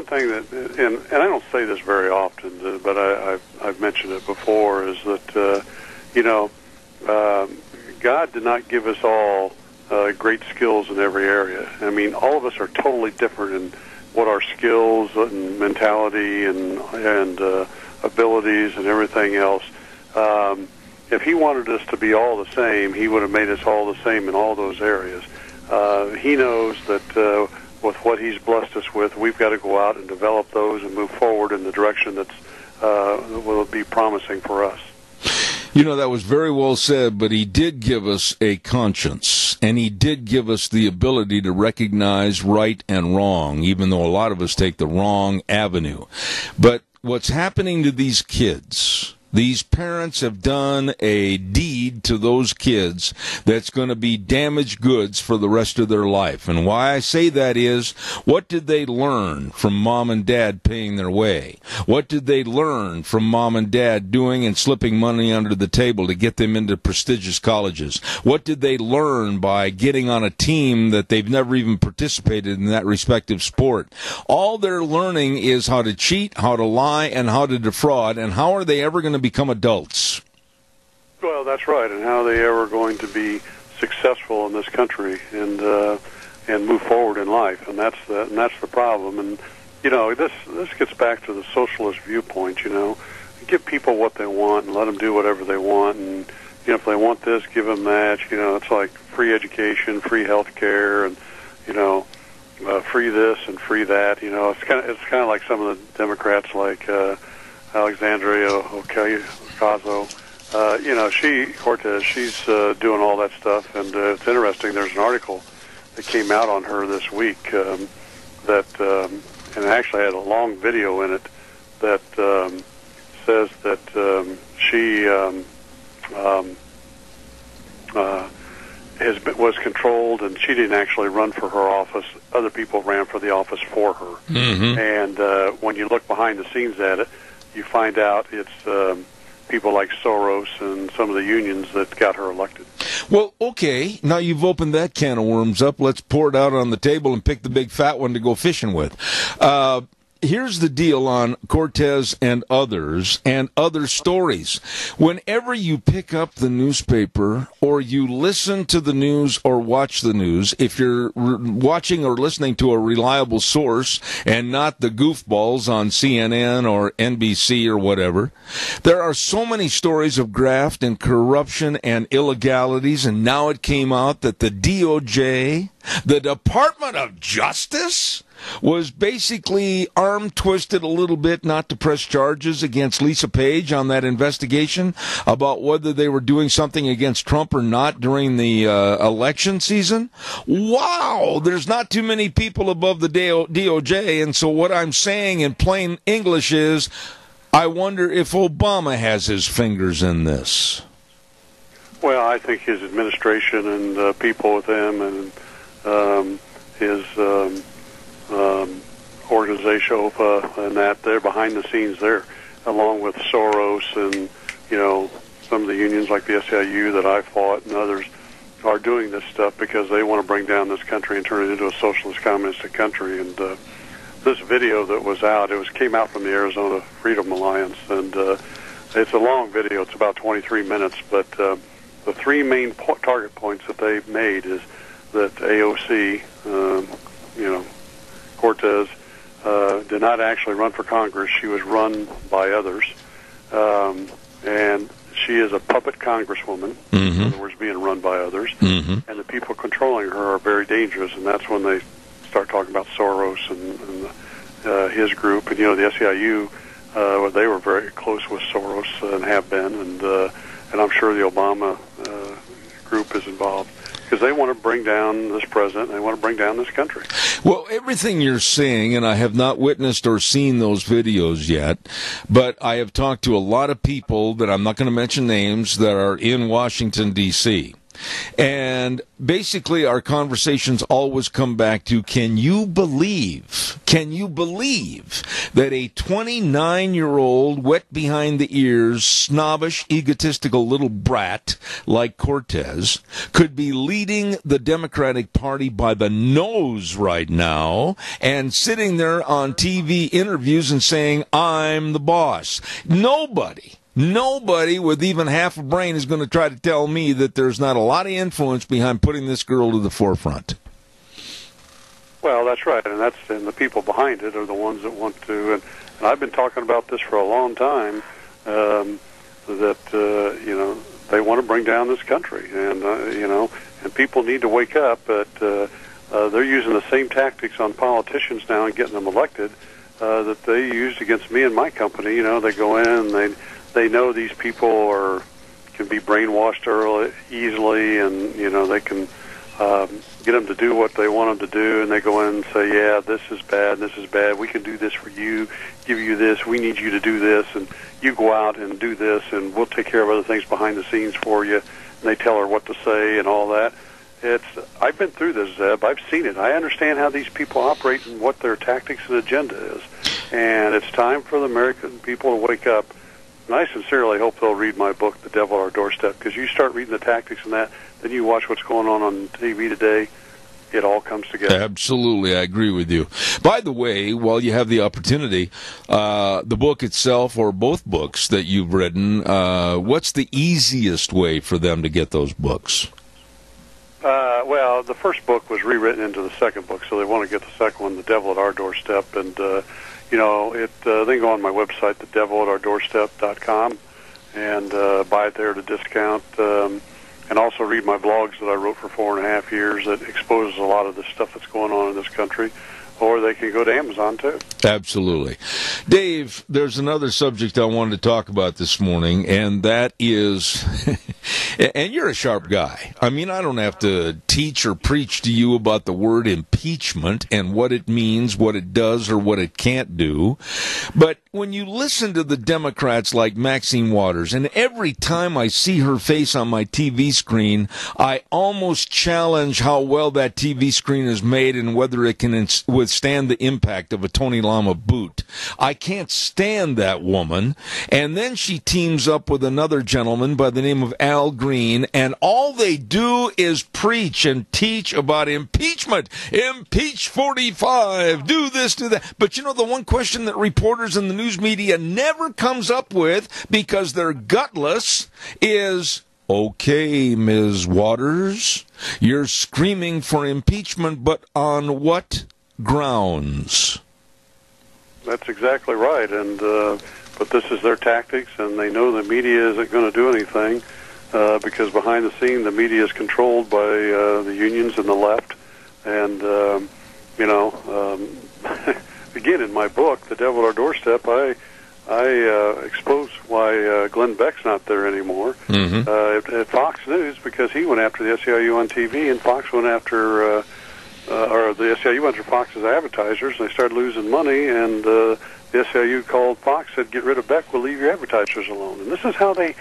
thing that, and I don't say this very often, but I've mentioned it before, is that God did not give us all great skills in every area. I mean, all of us are totally different in what our skills and mentality and abilities and everything else. If He wanted us to be all the same, He would have made us all the same in all those areas. He knows that with what He's blessed us with, we've got to go out and develop those and move forward in the direction that will be promising for us.
That was very well said, but He did give us a conscience, and He did give us the ability to recognize right and wrong, even though a lot of us take the wrong avenue. But what's happening to these kids These parents have done a deed to those kids that's going to be damaged goods for the rest of their life. And why I say that is, what did they learn from mom and dad paying their way? What did they learn from mom and dad doing and slipping money under the table to get them into prestigious colleges? What did they learn by getting on a team that they've never even participated in that respective sport? All they're learning is how to cheat, how to lie, and how to defraud, and how are they ever going to become adults?
Well, that's right, and how are they ever going to be successful in this country and move forward in life? And that's the problem. And you know, this gets back to the socialist viewpoint. You know, give people what they want and let them do whatever they want. And you know, if they want this, give them that. You know, it's like free education, free health care, and you know, free this and free that. You know, it's kind of like some of the Democrats, like Alexandria Ocasio. You know, Cortez, she's doing all that stuff, and it's interesting. There's an article that came out on her this week that, and it actually had a long video in it that says that she was controlled, and she didn't actually run for her office. Other people ran for the office for her.
Mm-hmm.
And when you look behind the scenes at it, you find out it's people like Soros and some of the unions that got her elected.
Well, okay, now you've opened that can of worms up. Let's pour it out on the table and pick the big fat one to go fishing with. Here's the deal on Cortez and others and other stories. Whenever you pick up the newspaper or you listen to the news or watch the news, if you're watching or listening to a reliable source and not the goofballs on CNN or NBC or whatever, there are so many stories of graft and corruption and illegalities, and now it came out that the DOJ, the Department of Justice, was basically arm twisted a little bit not to press charges against Lisa Page on that investigation about whether they were doing something against Trump or not during the election season. Wow, there's not too many people above the DOJ, and so what I'm saying in plain English is, I wonder if Obama has his fingers in this.
Well, I think his administration and people with him and his organization, OPA, and that, they're behind the scenes there, along with Soros and, you know, some of the unions like the SEIU that I fought and others are doing this stuff because they want to bring down this country and turn it into a socialist, communistic country. And this video that was out, came out from the Arizona Freedom Alliance, and it's a long video. It's about 23 minutes, but the three main target points that they made is that AOC, you know, Cortez, did not actually run for Congress. She was run by others. And she is a puppet congresswoman, in other words, being run by others. And the people controlling her are very dangerous, and that's when they start talking about Soros and his group. And, you know, the SEIU, they were very close with Soros and have been, and I'm sure the Obama group is involved. Because they want to bring down this president, and they want to bring down this country.
Well, everything you're saying, and I have not witnessed or seen those videos yet, but I have talked to a lot of people that I'm not going to mention names that are in Washington, D.C., and basically our conversations always come back to, can you believe that a 29-year-old, wet behind the ears, snobbish, egotistical little brat like Cortez could be leading the Democratic Party by the nose right now and sitting there on TV interviews and saying, I'm the boss? Nobody with even half a brain is going to try to tell me that there's not a lot of influence behind putting this girl to the forefront.
Well, that's right, and the people behind it are the ones that want to. And I've been talking about this for a long time. That you know, they want to bring down this country, and you know, and people need to wake up. But they're using the same tactics on politicians now and getting them elected that they used against me and my company. You know, they go in and they know these people can be brainwashed easily, and you know, they can get them to do what they want them to do, and they go in and say, yeah, this is bad, we can do this for you, give you this, we need you to do this, and you go out and do this, and we'll take care of other things behind the scenes for you. And they tell her what to say and all that. I've been through this, Zeb. I've seen it. I understand how these people operate and what their tactics and agenda is. And it's time for the American people to wake up. And I sincerely hope they'll read my book, The Devil at Our Doorstep, because you start reading the tactics and that, then you watch what's going on TV today, it all comes together.
Absolutely, I agree with you. By the way, while you have the opportunity, the book itself, or both books that you've written, what's the easiest way for them to get those books?
Well, the first book was rewritten into the second book, so they want to get the second one, The Devil at Our Doorstep, and they can go on my website, thedevilatourdoorstep.com, and buy it there at a discount, and also read my blogs that I wrote for 4.5 years that exposes a lot of the stuff that's going on in this country, or they can go to Amazon, too.
Absolutely. Dave, there's another subject I wanted to talk about this morning, and that is, and you're a sharp guy. I mean, I don't have to teach or preach to you about the word impeachment and what it means, what it does, or what it can't do. But when you listen to the Democrats like Maxine Waters, and every time I see her face on my TV screen, I almost challenge how well that TV screen is made and whether it can withstand the impact of a Tony Lama boot. I can't stand that woman. And then she teams up with another gentleman by the name of Al Green, and all they do is preach and teach about impeachment. Impeach 45, do this, do that. But you know, the one question that reporters in the news media never comes up with, because they're gutless, is, okay, Ms. Waters, you're screaming for impeachment, but on what grounds?
That's exactly right, and but this is their tactics, and they know the media isn't going to do anything because behind the scene, the media is controlled by the unions and the left, and again, in my book, The Devil at Our Doorstep, I expose why Glenn Beck's not there anymore at Fox News, because he went after the SEIU on TV, and Fox went after, or the SEIU went after Fox's advertisers, and they started losing money, and the SEIU called Fox, said, get rid of Beck, we'll leave your advertisers alone. And this is how they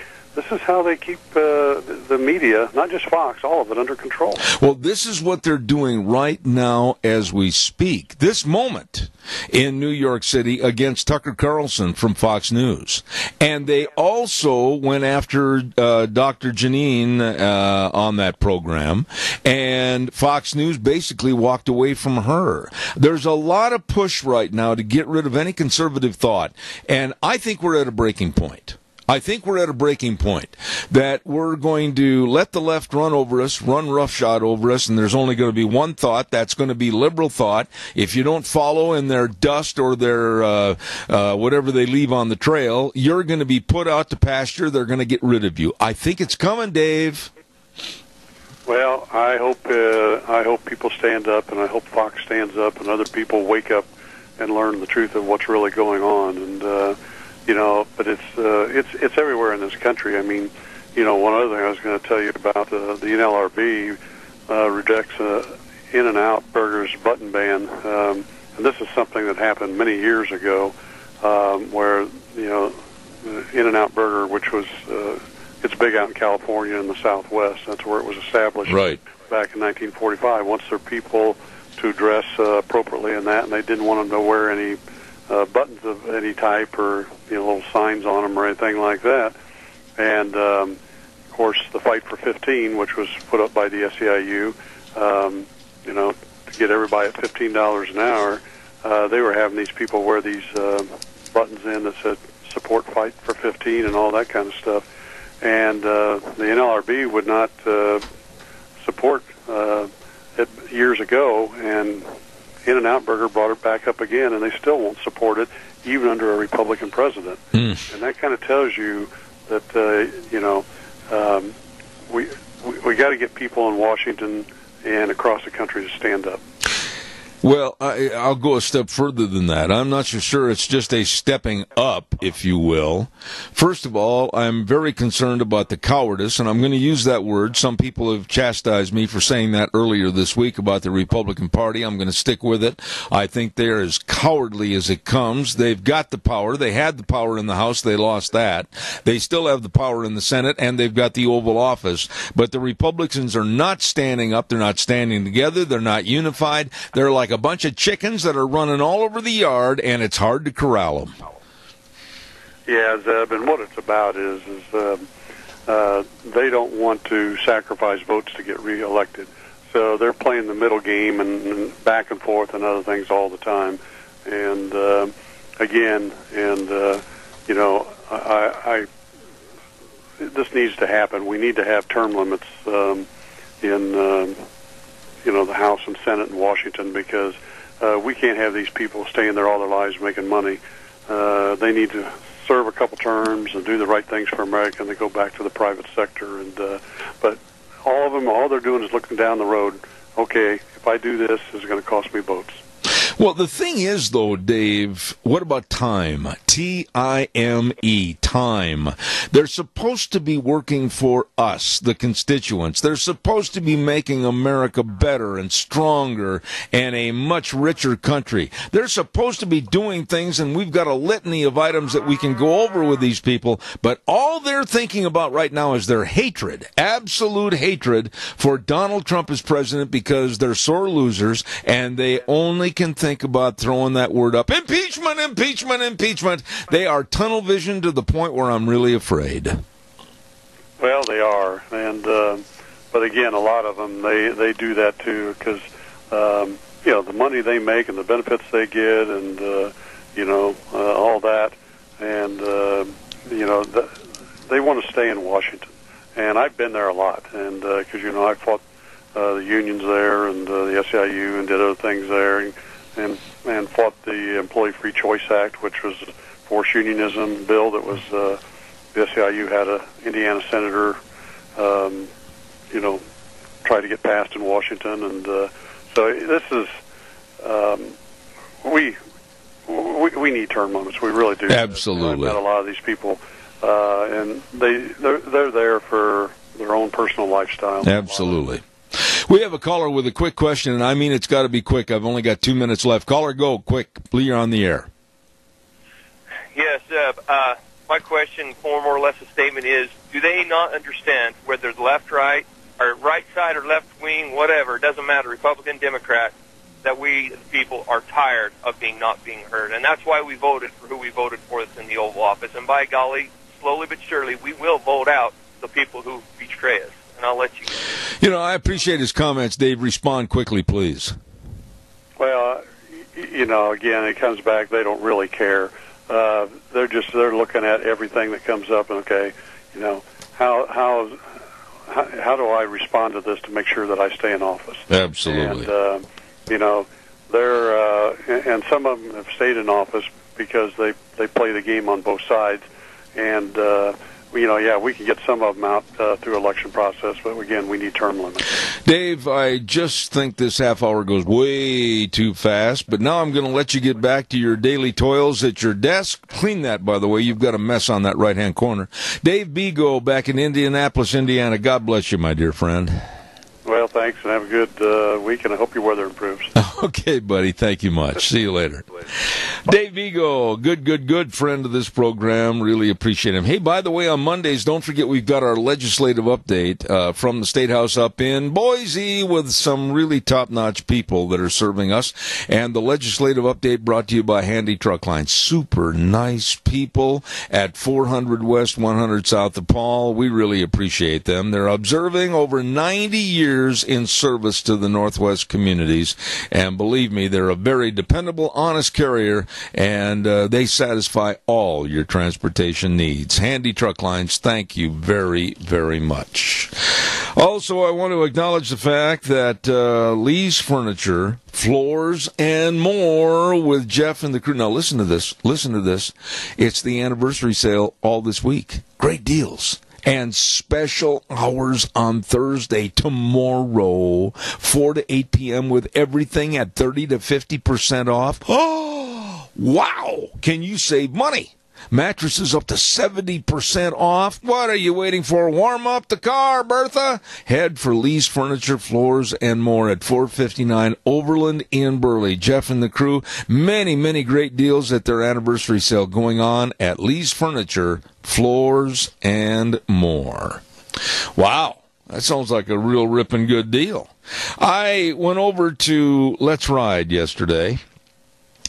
keep the media, not just Fox, all of it under control.
Well, this is what they're doing right now as we speak. This moment in New York City against Tucker Carlson from Fox News. And they also went after Dr. Janine on that program, and Fox News basically walked away from her. There's a lot of push right now to get rid of any conservative thought, and I think we're at a breaking point. I think we're at a breaking point that we're going to let the left run over us, run roughshod over us, and there's only going to be one thought. That's going to be liberal thought. If you don't follow in their dust or their whatever they leave on the trail, you're going to be put out to pasture. They're going to get rid of you. I think it's coming, Dave.
Well, I hope people stand up, and I hope Fox stands up, and other people wake up and learn the truth of what's really going on. And but it's everywhere in this country. I mean, one other thing I was going to tell you about, the NLRB rejects In-N-Out Burger's button ban, and this is something that happened many years ago, where In-N-Out Burger, which was it's big out in California in the Southwest. That's where it was established back in 1945. Wants their people to dress appropriately in that, and they didn't want them to wear any buttons of any type, or little signs on them or anything like that. And of course, the Fight for 15, which was put up by the SEIU, to get everybody at $15 an hour, they were having these people wear these buttons in that said "Support Fight for 15" and all that kind of stuff. And the NLRB would not support it years ago, and In-N-Out Burger brought it back up again, and they still won't support it, even under a Republican president. And that kind of tells you that we got to get people in Washington and across the country to stand up.
Well, I'll go a step further than that. I'm not so sure it's just a stepping up, if you will. First of all, I'm very concerned about the cowardice, and I'm going to use that word. Some people have chastised me for saying that earlier this week about the Republican Party. I'm going to stick with it. I think they're as cowardly as it comes. They've got the power. They had the power in the House. They lost that. They still have the power in the Senate, and they've got the Oval Office. But the Republicans are not standing up. They're not standing together. They're not unified. They're like a bunch of chickens that are running all over the yard, and it's hard to corral them.
Yeah, Zeb, and what it's about is they don't want to sacrifice votes to get reelected. So they're playing the middle game and back and forth and other things all the time. And this needs to happen. We need to have term limits in the House and Senate in Washington, because we can't have these people staying there all their lives making money. They need to serve a couple terms and do the right things for America, and they go back to the private sector. But all of them, all they're doing is looking down the road. Okay, if I do this, it's going to cost me votes.
Well, the thing is, though, Dave, what about time? T-I-M-E, time. They're supposed to be working for us, the constituents. They're supposed to be making America better and stronger and a much richer country. They're supposed to be doing things, and we've got a litany of items that we can go over with these people, but all they're thinking about right now is their hatred, absolute hatred for Donald Trump as president, because they're sore losers, and they only can think about throwing that word up. Impeachment, impeachment, impeachment. They are tunnel vision to the point where I'm really afraid.
Well, they are. And but again, a lot of them, they do that too, because the money they make and the benefits they get, and all that, and they want to stay in Washington. And I've been there a lot, and because I fought the unions there, and the SEIU, and did other things there, and fought the Employee Free Choice Act, which was a forced unionism bill that was the SEIU had a Indiana senator try to get passed in Washington, and so this is we need term limits. We really do.
Absolutely.
I've met a lot of these people, and they're there for their own personal lifestyle.
Absolutely. We have a caller with a quick question, and I mean it's got to be quick. I've only got 2 minutes left. Caller, go quick. Please, you're on the air.
Yes, my question, more or less a statement, is: do they not understand whether the left, right, or right side or left wing, whatever, it doesn't matter, Republican, Democrat, that we, the people, are tired of not being heard? And that's why we voted for who we voted for that's in the Oval Office. And by golly, slowly but surely, we will vote out the people who betray us. And I'll let you.
I appreciate his comments, Dave. Respond quickly, please.
Well, again, it comes back. They don't really care. They're looking at everything that comes up, and how do I respond to this to make sure that I stay in office?
Absolutely.
And they're and some of them have stayed in office because they play the game on both sides, and. We can get some of them out through election process, but again, we need term limits.
Dave, I just think this half hour goes way too fast, but now I'm going to let you get back to your daily toils at your desk. Clean that, by the way. You've got a mess on that right-hand corner. Dave Bego back in Indianapolis, Indiana. God bless you, my dear friend.
Well, thanks, and have a good week, and I hope your weather improves.
Okay, buddy. Thank you much. See you later. Dave Vigo, good friend of this program. Really appreciate him. Hey, by the way, on Mondays, don't forget we've got our legislative update from the State House up in Boise with some really top-notch people that are serving us. And the legislative update brought to you by Handy Truck Line. Super nice people at 400 West, 100 South of Paul. We really appreciate them. They're observing over 90 years in service to the Northwest communities, and believe me, they're a very dependable, honest carrier, and they satisfy all your transportation needs. Handy Truck Lines, thank you very, very much. Also, I want to acknowledge the fact that Lee's Furniture, Floors, and more with Jeff and the crew. Now, listen to this. It's the anniversary sale all this week. Great deals. And special hours on Thursday, tomorrow, 4 to 8 p.m. with everything at 30 to 50% off. Oh, wow! Can you save money? Mattresses up to 70% off. What are you waiting for? Warm up the car, Bertha. Head for Lee's Furniture, Floors, and more at 459 Overland in Burley. Jeff and the crew, many great deals at their anniversary sale going on at Lee's Furniture, Floors, and more. Wow, that sounds like a real ripping good deal. I went over to Let's Ride yesterday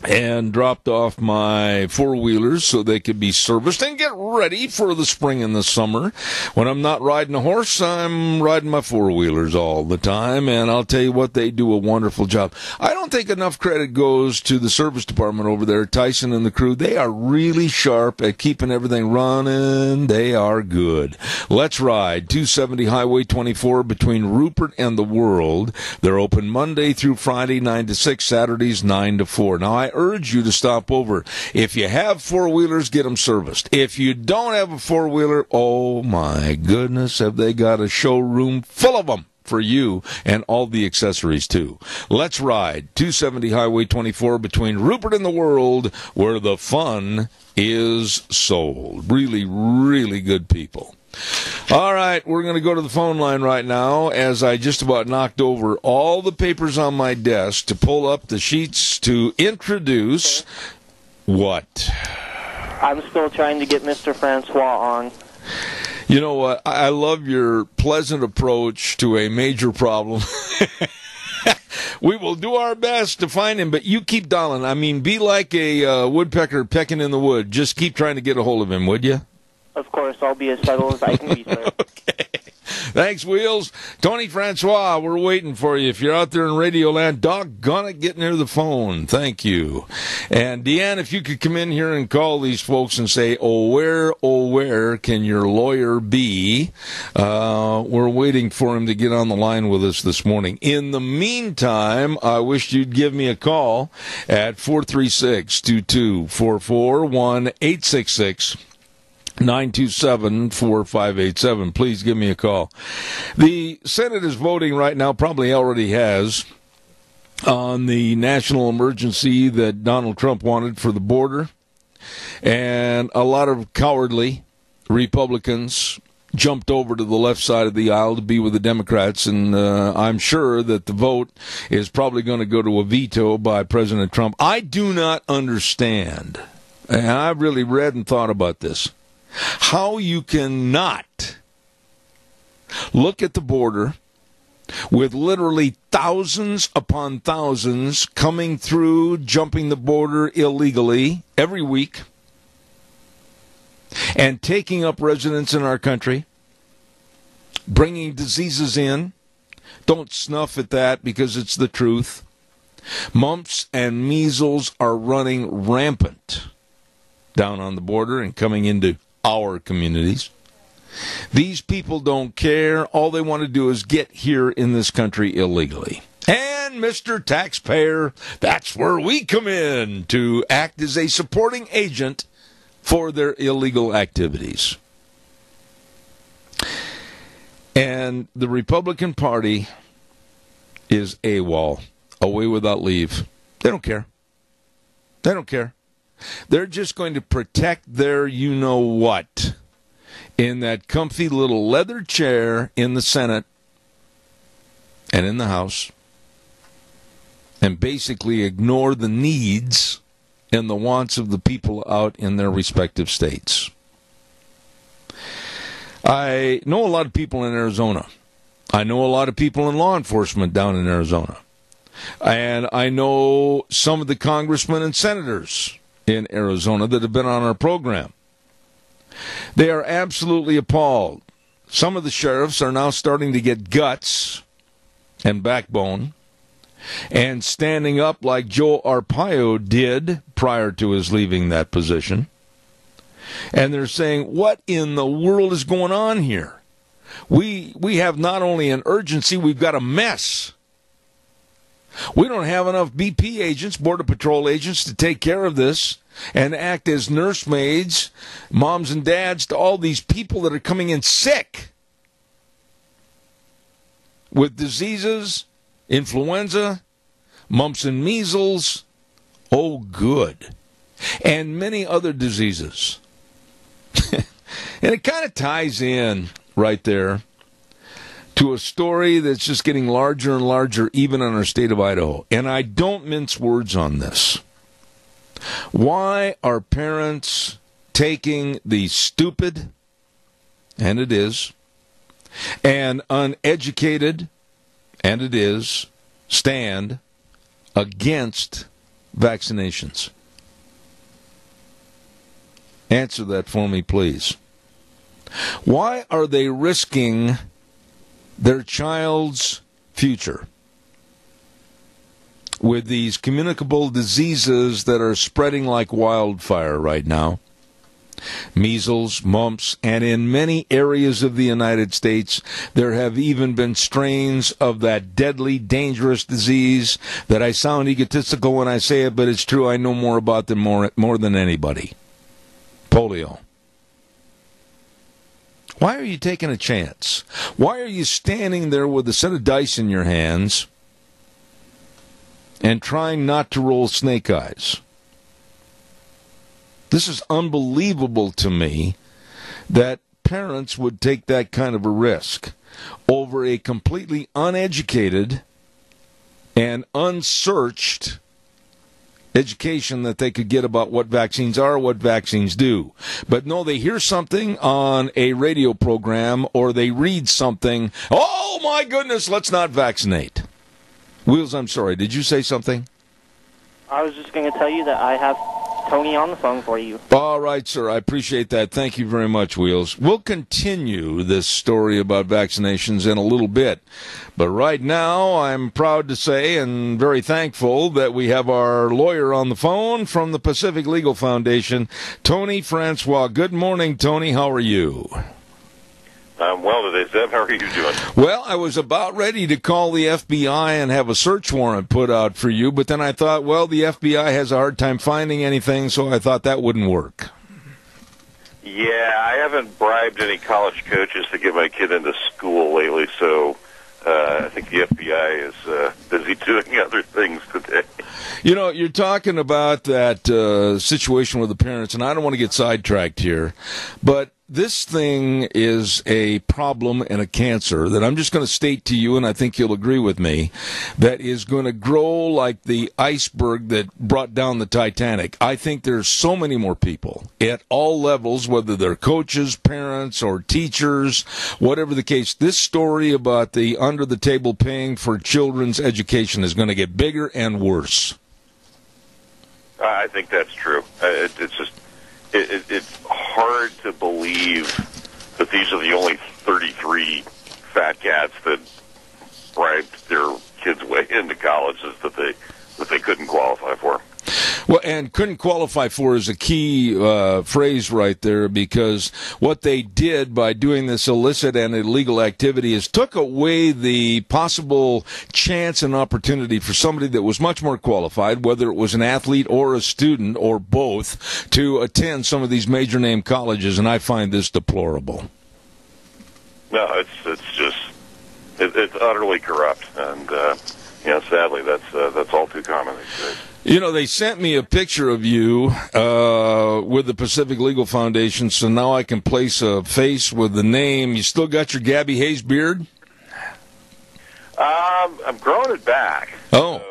and dropped off my four-wheelers so they could be serviced and get ready for the spring and the summer. When I'm not riding a horse, I'm riding my four-wheelers all the time, and I'll tell you what, they do a wonderful job. I don't think enough credit goes to the service department over there, Tyson and the crew. They are really sharp at keeping everything running. They are good. Let's Ride, 270 Highway 24 between Rupert and the World. They're open Monday through Friday, 9 to 6, Saturdays, 9 to 4. Now, I urge you to stop over. If you have four-wheelers, get them serviced. If you don't have a four-wheeler, oh my goodness, have they got a showroom full of them for you and all the accessories too. Let's Ride, 270 Highway 24 between Rupert and the World, where the fun is sold. Really good people. All right, we're going to go to the phone line right now as I just about knocked over all the papers on my desk to pull up the sheets to introduce what?
I'm still trying to get Mr. Francois on.
You know what? I love your pleasant approach to a major problem. We will do our best to find him, but you keep dialing. I mean, be like a woodpecker pecking in the wood. Just keep trying to get a hold of him, would you?
Of course, I'll be as subtle as I can be, sir.
Okay. Thanks, Wheels. Tony Francois, we're waiting for you. If you're out there in Radio Land, doggone it, get near the phone. Thank you. And Deanne, if you could come in here and call these folks and say, oh, where can your lawyer be? We're waiting for him to get on the line with us this morning. In the meantime, I wish you'd give me a call at 436-2244, 1-866 927-4587. Please give me a call. The Senate is voting right now, probably already has, on the national emergency that Donald Trump wanted for the border. And a lot of cowardly Republicans jumped over to the left side of the aisle to be with the Democrats, and I'm sure that the vote is probably going to go to a veto by President Trump. I do not understand, and I've really read and thought about this, how you cannot look at the border with literally thousands upon thousands coming through, jumping the border illegally every week, and taking up residence in our country, bringing diseases in. Don't snuff at that because it's the truth. Mumps and measles are running rampant down on the border and coming into our communities. These people don't care. All they want to do is get here in this country illegally. And Mr. Taxpayer, that's where we come in to act as a supporting agent for their illegal activities. And the Republican Party is AWOL, away without leave. They don't care. They don't care. They're just going to protect their you-know-what in that comfy little leather chair in the Senate and in the House, and basically ignore the needs and the wants of the people out in their respective states. I know a lot of people in Arizona. I know a lot of people in law enforcement down in Arizona. And I know some of the congressmen and senators in Arizona that have been on our program. They are absolutely appalled. Some of the sheriffs are now starting to get guts and backbone and standing up like Joe Arpaio did prior to his leaving that position. And they're saying, what in the world is going on here? We have not only an urgency, we've got a mess. We don't have enough BP agents, Border Patrol agents, to take care of this and act as nursemaids, moms and dads to all these people that are coming in sick with diseases, influenza, mumps and measles, oh good, and many other diseases. And it kind of ties in right there to a story that's just getting larger and larger even in our state of Idaho. And I don't mince words on this. Why are parents taking the stupid, and it is, and uneducated, and it is, stand against vaccinations? Answer that for me, please. Why are they risking their child's future with these communicable diseases that are spreading like wildfire right now? Measles, mumps, and in many areas of the United States, there have even been strains of that deadly, dangerous disease that I sound egotistical when I say it, but it's true. I know more about them more than anybody. Polio. Why are you taking a chance? Why are you standing there with a set of dice in your hands and trying not to roll snake eyes? This is unbelievable to me that parents would take that kind of a risk over a completely uneducated and unsearched education that they could get about what vaccines are, what vaccines do. But no, they hear something on a radio program or they read something, oh my goodness, let's not vaccinate. Wheels, I'm sorry, did you say something?
I was just going to tell you that I have Tony on the phone for you.
All right, sir. I appreciate that. Thank you very much, Wheels. We'll continue this story about vaccinations in a little bit. But right now, I'm proud to say and very thankful that we have our lawyer on the phone from the Pacific Legal Foundation, Tony Francois. Good morning, Tony. How are you?
I'm well today, Zeb. How are you doing?
Well, I was about ready to call the FBI and have a search warrant put out for you, but then I thought, well, the FBI has a hard time finding anything, so I thought that wouldn't work.
Yeah, I haven't bribed any college coaches to get my kid into school lately, so I think the FBI is busy doing other things today.
You know, you're talking about that situation with the parents, and I don't want to get sidetracked here, but this thing is a problem and a cancer that I'm just going to state to you, and I think you'll agree with me, that is going to grow like the iceberg that brought down the Titanic. I think there's so many more people at all levels, whether they're coaches, parents, or teachers, whatever the case. This story about the under-the-table paying for children's education is going to get bigger and worse.
I think that's true. It's hard to believe that these are the only 33 fat cats that bribed their kids' way into colleges that they couldn't qualify for.
Well, and couldn't qualify for is a key phrase right there, because what they did by doing this illicit and illegal activity is took away the possible chance and opportunity for somebody that was much more qualified, whether it was an athlete or a student or both, to attend some of these major name colleges, and I find this deplorable.
No, it's utterly corrupt, and sadly that's all too common these days.
You know, they sent me a picture of you with the Pacific Legal Foundation, so now I can place a face with the name. You still got your Gabby Hayes beard?
I'm growing it back.
Oh.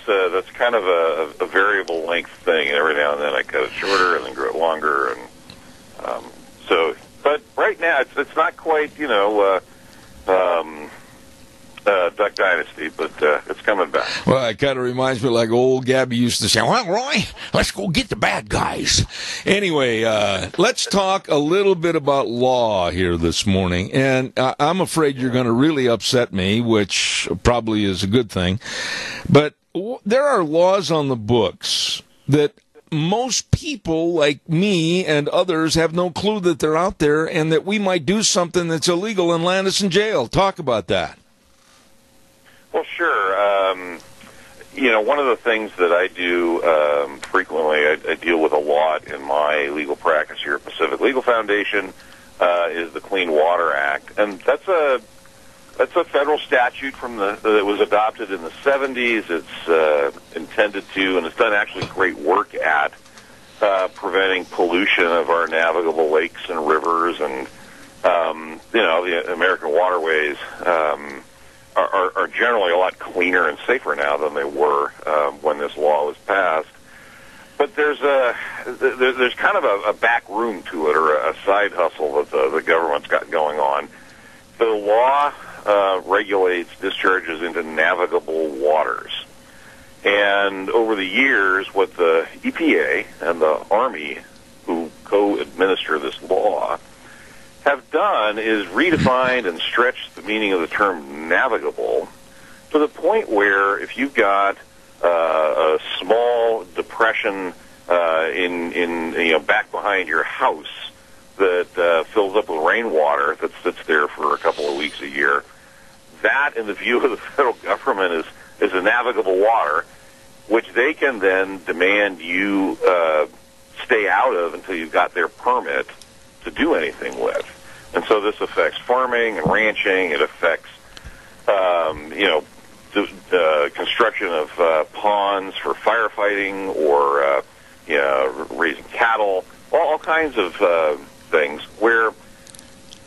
So, that's kind of a variable length thing. Every now and then I cut it shorter and then grow it longer. And but right now it's not quite, Duck Dynasty, but it's coming back.
Well, it kind of reminds me like old Gabby used to say, well, Roy, let's go get the bad guys. Anyway, let's talk a little bit about law here this morning. And I'm afraid you're going to really upset me, which probably is a good thing. But there are laws on the books that most people like me and others have no clue that they're out there and that we might do something that's illegal and land us in jail. Talk about that.
Well, sure. One of the things that I do frequently, I deal with a lot in my legal practice here at Pacific Legal Foundation, is the Clean Water Act, and that's a federal statute that was adopted in the 70s. It's intended to, and it's done actually great work at preventing pollution of our navigable lakes and rivers, and the American waterways are generally a lot cleaner and safer now than they were when this law was passed. But there's kind of a back room to it, or a side hustle that the government's got going on. The law regulates discharges into navigable waters. And over the years, what the EPA and the Army, who co-administer this law, have done is redefined and stretched the meaning of the term navigable to the point where if you've got a small depression in back behind your house that fills up with rainwater that sits there for a couple of weeks a year, that, in the view of the federal government, is a navigable water, which they can then demand you stay out of until you've got their permit to do anything with. And so this affects farming and ranching. It affects, the construction of ponds for firefighting or, raising cattle, all kinds of things where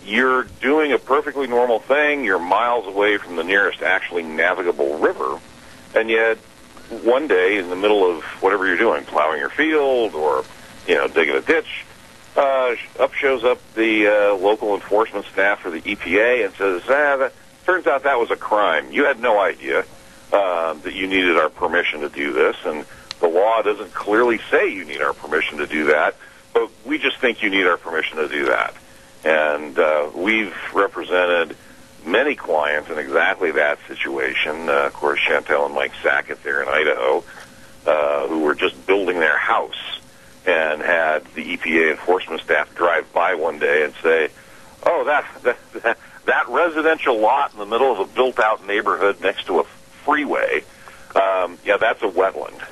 you're doing a perfectly normal thing. You're miles away from the nearest actually navigable river, and yet one day in the middle of whatever you're doing, plowing your field or, digging a ditch, up shows up the local enforcement staff for the EPA and says, turns out that was a crime. You had no idea that you needed our permission to do this, and the law doesn't clearly say you need our permission to do that, but we just think you need our permission to do that. And we've represented many clients in exactly that situation. Of course, Chantel and Mike Sackett there in Idaho, who were just building their house and had the EPA enforcement staff drive by one day and say, oh, that residential lot in the middle of a built-out neighborhood next to a freeway, that's a wetland,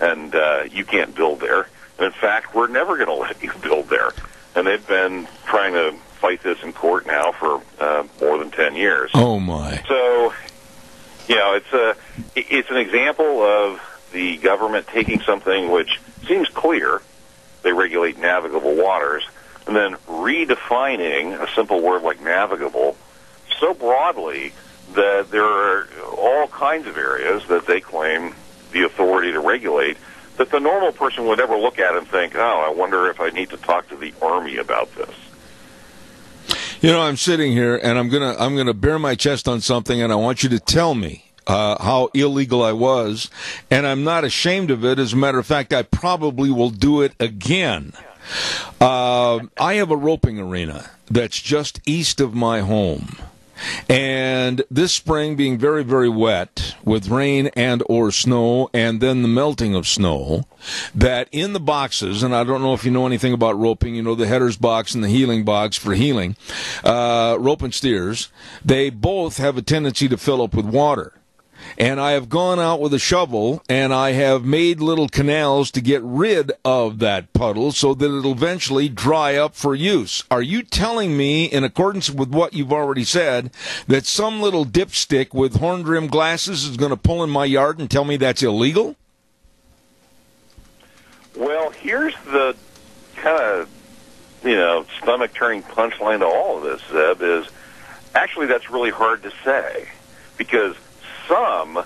and you can't build there. And in fact, we're never going to let you build there. And they've been trying to fight this in court now for more than 10 years.
Oh, my.
So, it's an example of the government taking something which seems clear, they regulate navigable waters, and then redefining a simple word like navigable so broadly that there are all kinds of areas that they claim the authority to regulate that the normal person would never look at and think, oh, I wonder if I need to talk to the Army about this.
I'm sitting here and I'm gonna bare my chest on something, and I want you to tell me how illegal I was, and I'm not ashamed of it. As a matter of fact, I probably will do it again. I have a roping arena that's just east of my home. And this spring being very, very wet with rain and or snow and then the melting of snow, that in the boxes, and I don't know if you know anything about roping, the header's box and the heeling box for heeling, rope and steers, they both have a tendency to fill up with water. And I have gone out with a shovel, and I have made little canals to get rid of that puddle so that it'll eventually dry up for use. Are you telling me, in accordance with what you've already said, that some little dipstick with horn-rimmed glasses is going to pull in my yard and tell me that's illegal?
Well, here's the kind of, stomach-turning punchline to all of this, Zeb, is actually that's really hard to say, because some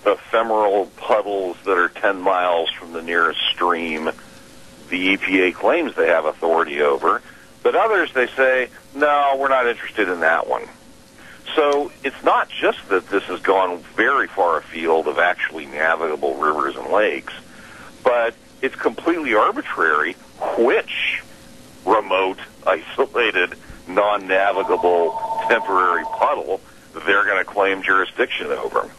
ephemeral puddles that are 10 miles from the nearest stream, the EPA claims they have authority over, but others they say, no, we're not interested in that one. So it's not just that this has gone very far afield of actually navigable rivers and lakes, but it's completely arbitrary which remote, isolated, non-navigable, temporary puddle they're going to claim jurisdiction over.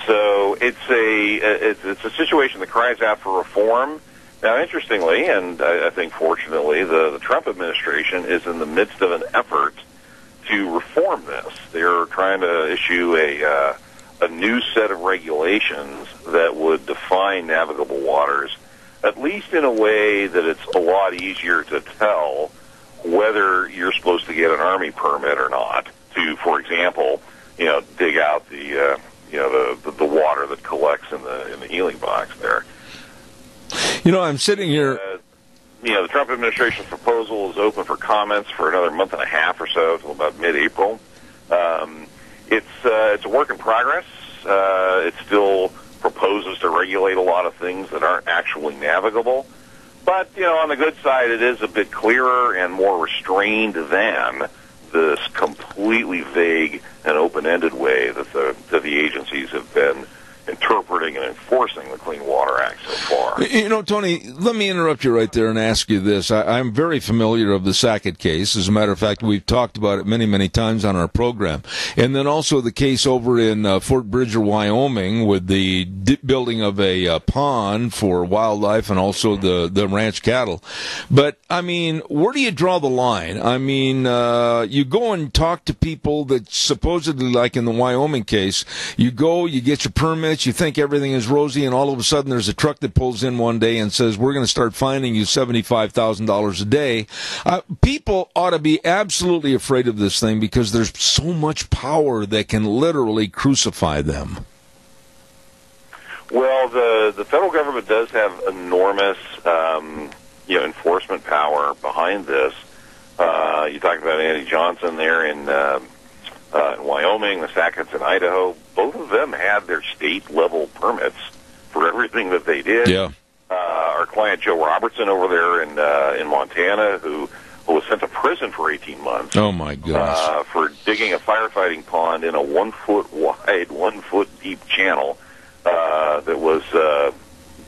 So it's a situation that cries out for reform. Now, interestingly, and I think fortunately, the Trump administration is in the midst of an effort to reform this. They're trying to issue a a new set of regulations that would define navigable waters, at least in a way that it's a lot easier to tell whether you're supposed to get an Army permit or not to, for example, dig out the water that collects in the healing box there.
I'm sitting here.
The Trump administration's proposal is open for comments for another month and a half or so, until about mid-April. It's a work in progress. It still proposes to regulate a lot of things that aren't actually navigable. But, on the good side, it is a bit clearer and more restrained than this completely vague and open-ended way that the agencies have been interpreting and enforcing the Clean Water Act so far.
Tony, let me interrupt you right there and ask you this. I'm very familiar of the Sackett case. As a matter of fact, we've talked about it many, many times on our program. And then also the case over in Fort Bridger, Wyoming, with the building of a pond for wildlife and also the ranch cattle. But, where do you draw the line? You go and talk to people that supposedly, like in the Wyoming case, you go, you get your permits, you think everything is rosy, and all of a sudden there's a truck that pulls in one day and says, we're going to start fining you $75,000 a day. People ought to be absolutely afraid of this thing because there's so much power that can literally crucify them.
Well, the federal government does have enormous enforcement power behind this. You talked about Andy Johnson there in Wyoming, the Sacketts in Idaho. Both of them had their state-level permits for everything that they did.
Yeah.
Our client Joe Robertson over there in Montana, who was sent to prison for 18 months.
Oh, my gosh.
For digging a firefighting pond in a 1-foot wide, 1-foot deep channel that was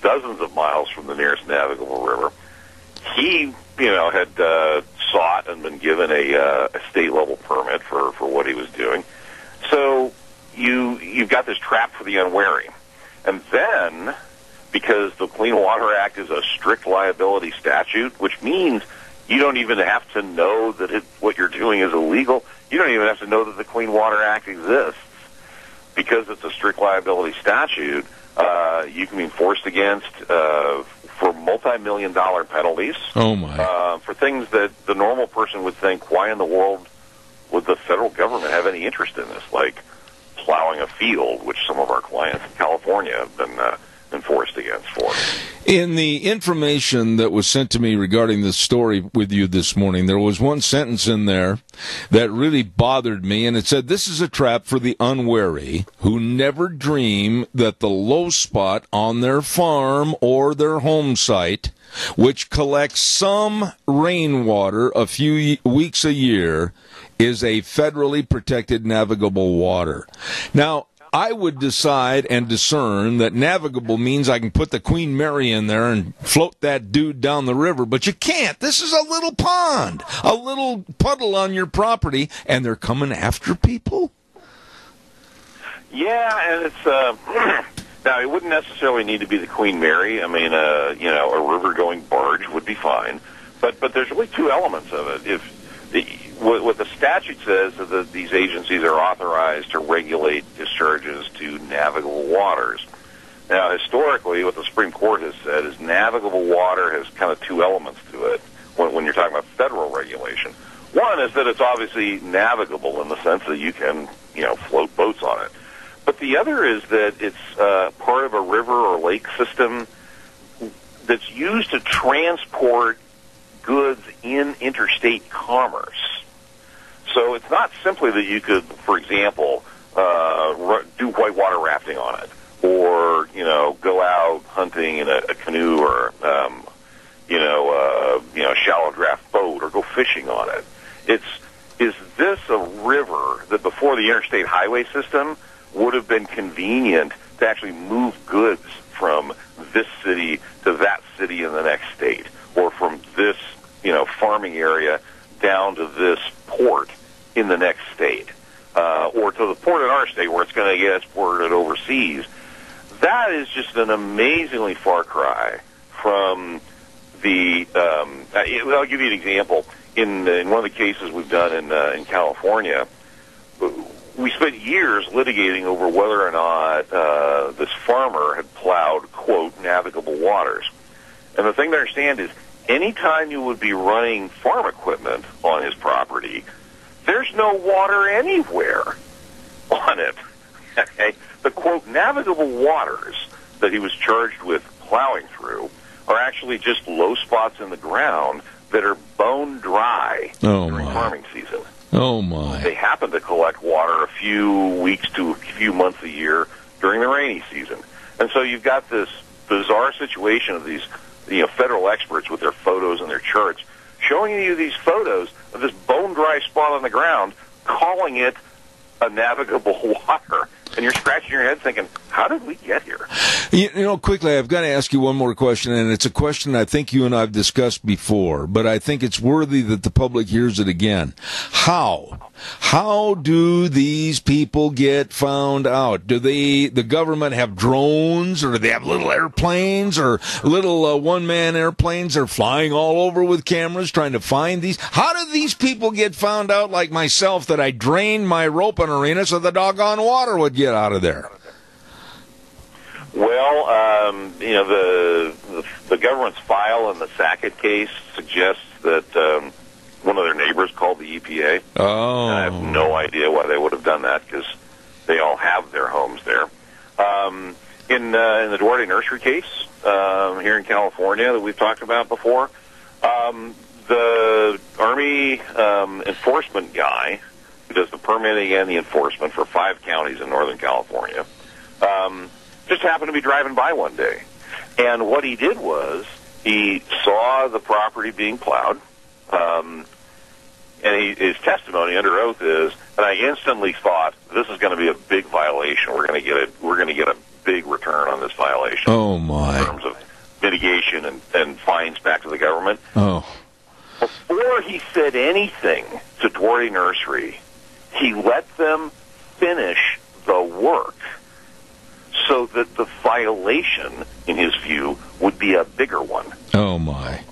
dozens of miles from the nearest navigable river. He, had sought and been given a state-level permit for what he was doing. So you've got this trap for the unwary. And then, because the Clean Water Act is a strict liability statute, which means you don't even have to know that what you're doing is illegal. You don't even have to know that the Clean Water Act exists. Because it's a strict liability statute, you can be enforced against for multi-million-dollar penalties.
Oh, my.
For things that the normal person would think, why in the world would the federal government have any interest in this? Like plowing a field, which some of our clients in California have been enforced against for.
In the information that was sent to me regarding this story with you this morning, there was one sentence in there that really bothered me, and it said, "This is a trap for the unwary who never dream that the low spot on their farm or their home site, which collects some rainwater a few weeks a year, is a federally protected navigable water." Now, I would decide and discern that navigable means I can put the Queen Mary in there and float that dude down the river, but you can't. This is a little pond, a little puddle on your property, and they're coming after people?
Yeah, and it's now it wouldn't necessarily need to be the Queen Mary. I mean, a river-going barge would be fine, but there's really two elements of it. What the statute says is that these agencies are authorized to regulate discharges to navigable waters. Now, historically, what the Supreme Court has said is navigable water has kind of two elements to it when you're talking about federal regulation. One is that it's obviously navigable in the sense that you can, float boats on it. But the other is that it's part of a river or lake system that's used to transport goods in interstate commerce. So it's not simply that you could, for example, do whitewater rafting on it, or go out hunting in a canoe or shallow draft boat, or go fishing on it. Is this a river that before the interstate highway system would have been convenient to actually move goods from this city to that city in the next state, or from this farming area down to this port in the next state, or to the port in our state where it's going to get exported overseas? That is just an amazingly far cry from the. I'll give you an example. In one of the cases we've done in California, we we spent years litigating over whether or not this farmer had plowed, quote, navigable waters. And the thing to understand is, anytime you would be running farm equipment on his property, there's no water anywhere on it. Okay? The, quote, navigable waters that he was charged with plowing through are actually just low spots in the ground that are bone dry during farming season.
Oh, my.
They happen to collect water a few weeks to a few months a year during the rainy season. And so you've got this bizarre situation of these federal experts with their photos and their charts showing you these photos of this bone-dry spot on the ground, calling it a navigable water. And you're scratching your head thinking, how did we get here?
Quickly, I've got to ask you one more question, and it's a question I think you and I have discussed before, but I think it's worthy that the public hears it again. How do these people get found out? Do the government have drones, or do they have little airplanes, or little one-man airplanes they're flying all over with cameras trying to find these? How do these people get found out, like myself, that I drained my roping arena so the doggone water would get out of there?
Well, the government's file in the Sackett case suggests that one of their neighbors called the EPA.
Oh.
I have no idea why they would have done that, because they all have their homes there. In the Duarte Nursery case here in California that we've talked about before, the Army enforcement guy who does the permitting and the enforcement for 5 counties in Northern California just happened to be driving by one day. And what he did was he saw the property being plowed, and his testimony under oath is, and I instantly thought, this is going to be a big violation. We're going to get a big return on this violation.
Oh, my.
In terms of mitigation and fines back to the government.
Oh.
Before he said anything to Duarte Nursery, he let them finish the work so that the violation, in his view, would be a bigger one.
Oh, my.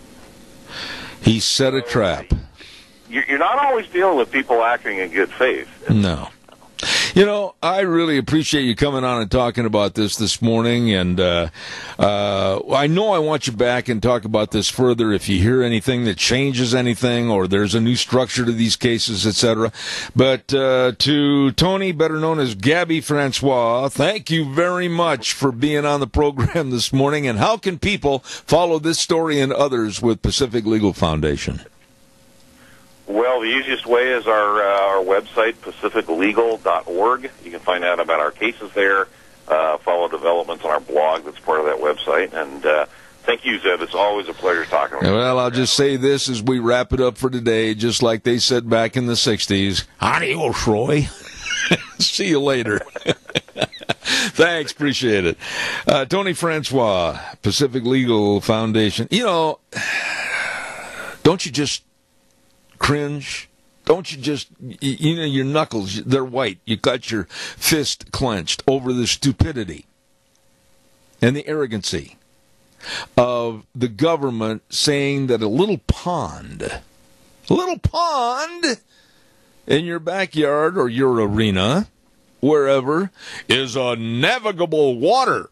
He set a trap.
You're not always dealing with people acting in good faith.
No. I really appreciate you coming on and talking about this morning, and I know I want you back and talk about this further if you hear anything that changes anything or there's a new structure to these cases, etc. But to Tony, better known as Gabby Francois, thank you very much for being on the program this morning. And how can people follow this story and others with Pacific Legal Foundation?
Well, the easiest way is our website, pacificlegal.org. You can find out about our cases there, follow developments on our blog that's part of that website. And thank you, Zeb. It's always a pleasure talking with you.
Well, I'll just say this as we wrap it up for today, just like they said back in the 60s. Adios, Roy. See you later. Thanks, appreciate it. Tony Francois, Pacific Legal Foundation. Don't you just cringe? Don't you just, your knuckles, they're white. You got your fist clenched over the stupidity and the arrogancy of the government saying that a little pond in your backyard or your arena, wherever, is a navigable water.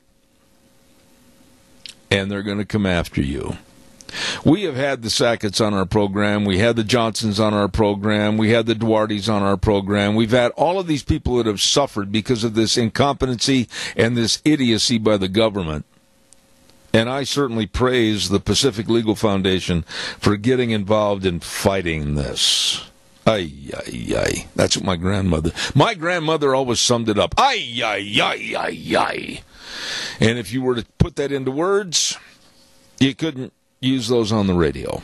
And they're going to come after you. We have had the Sacketts on our program. We had the Johnsons on our program. We had the Duartes on our program. We've had all of these people that have suffered because of this incompetency and this idiocy by the government. And I certainly praise the Pacific Legal Foundation for getting involved in fighting this. Ay, ay, ay. That's what my grandmother always summed it up. Ay, ay, ay, ay, ay. And if you were to put that into words, you couldn't use those on the radio.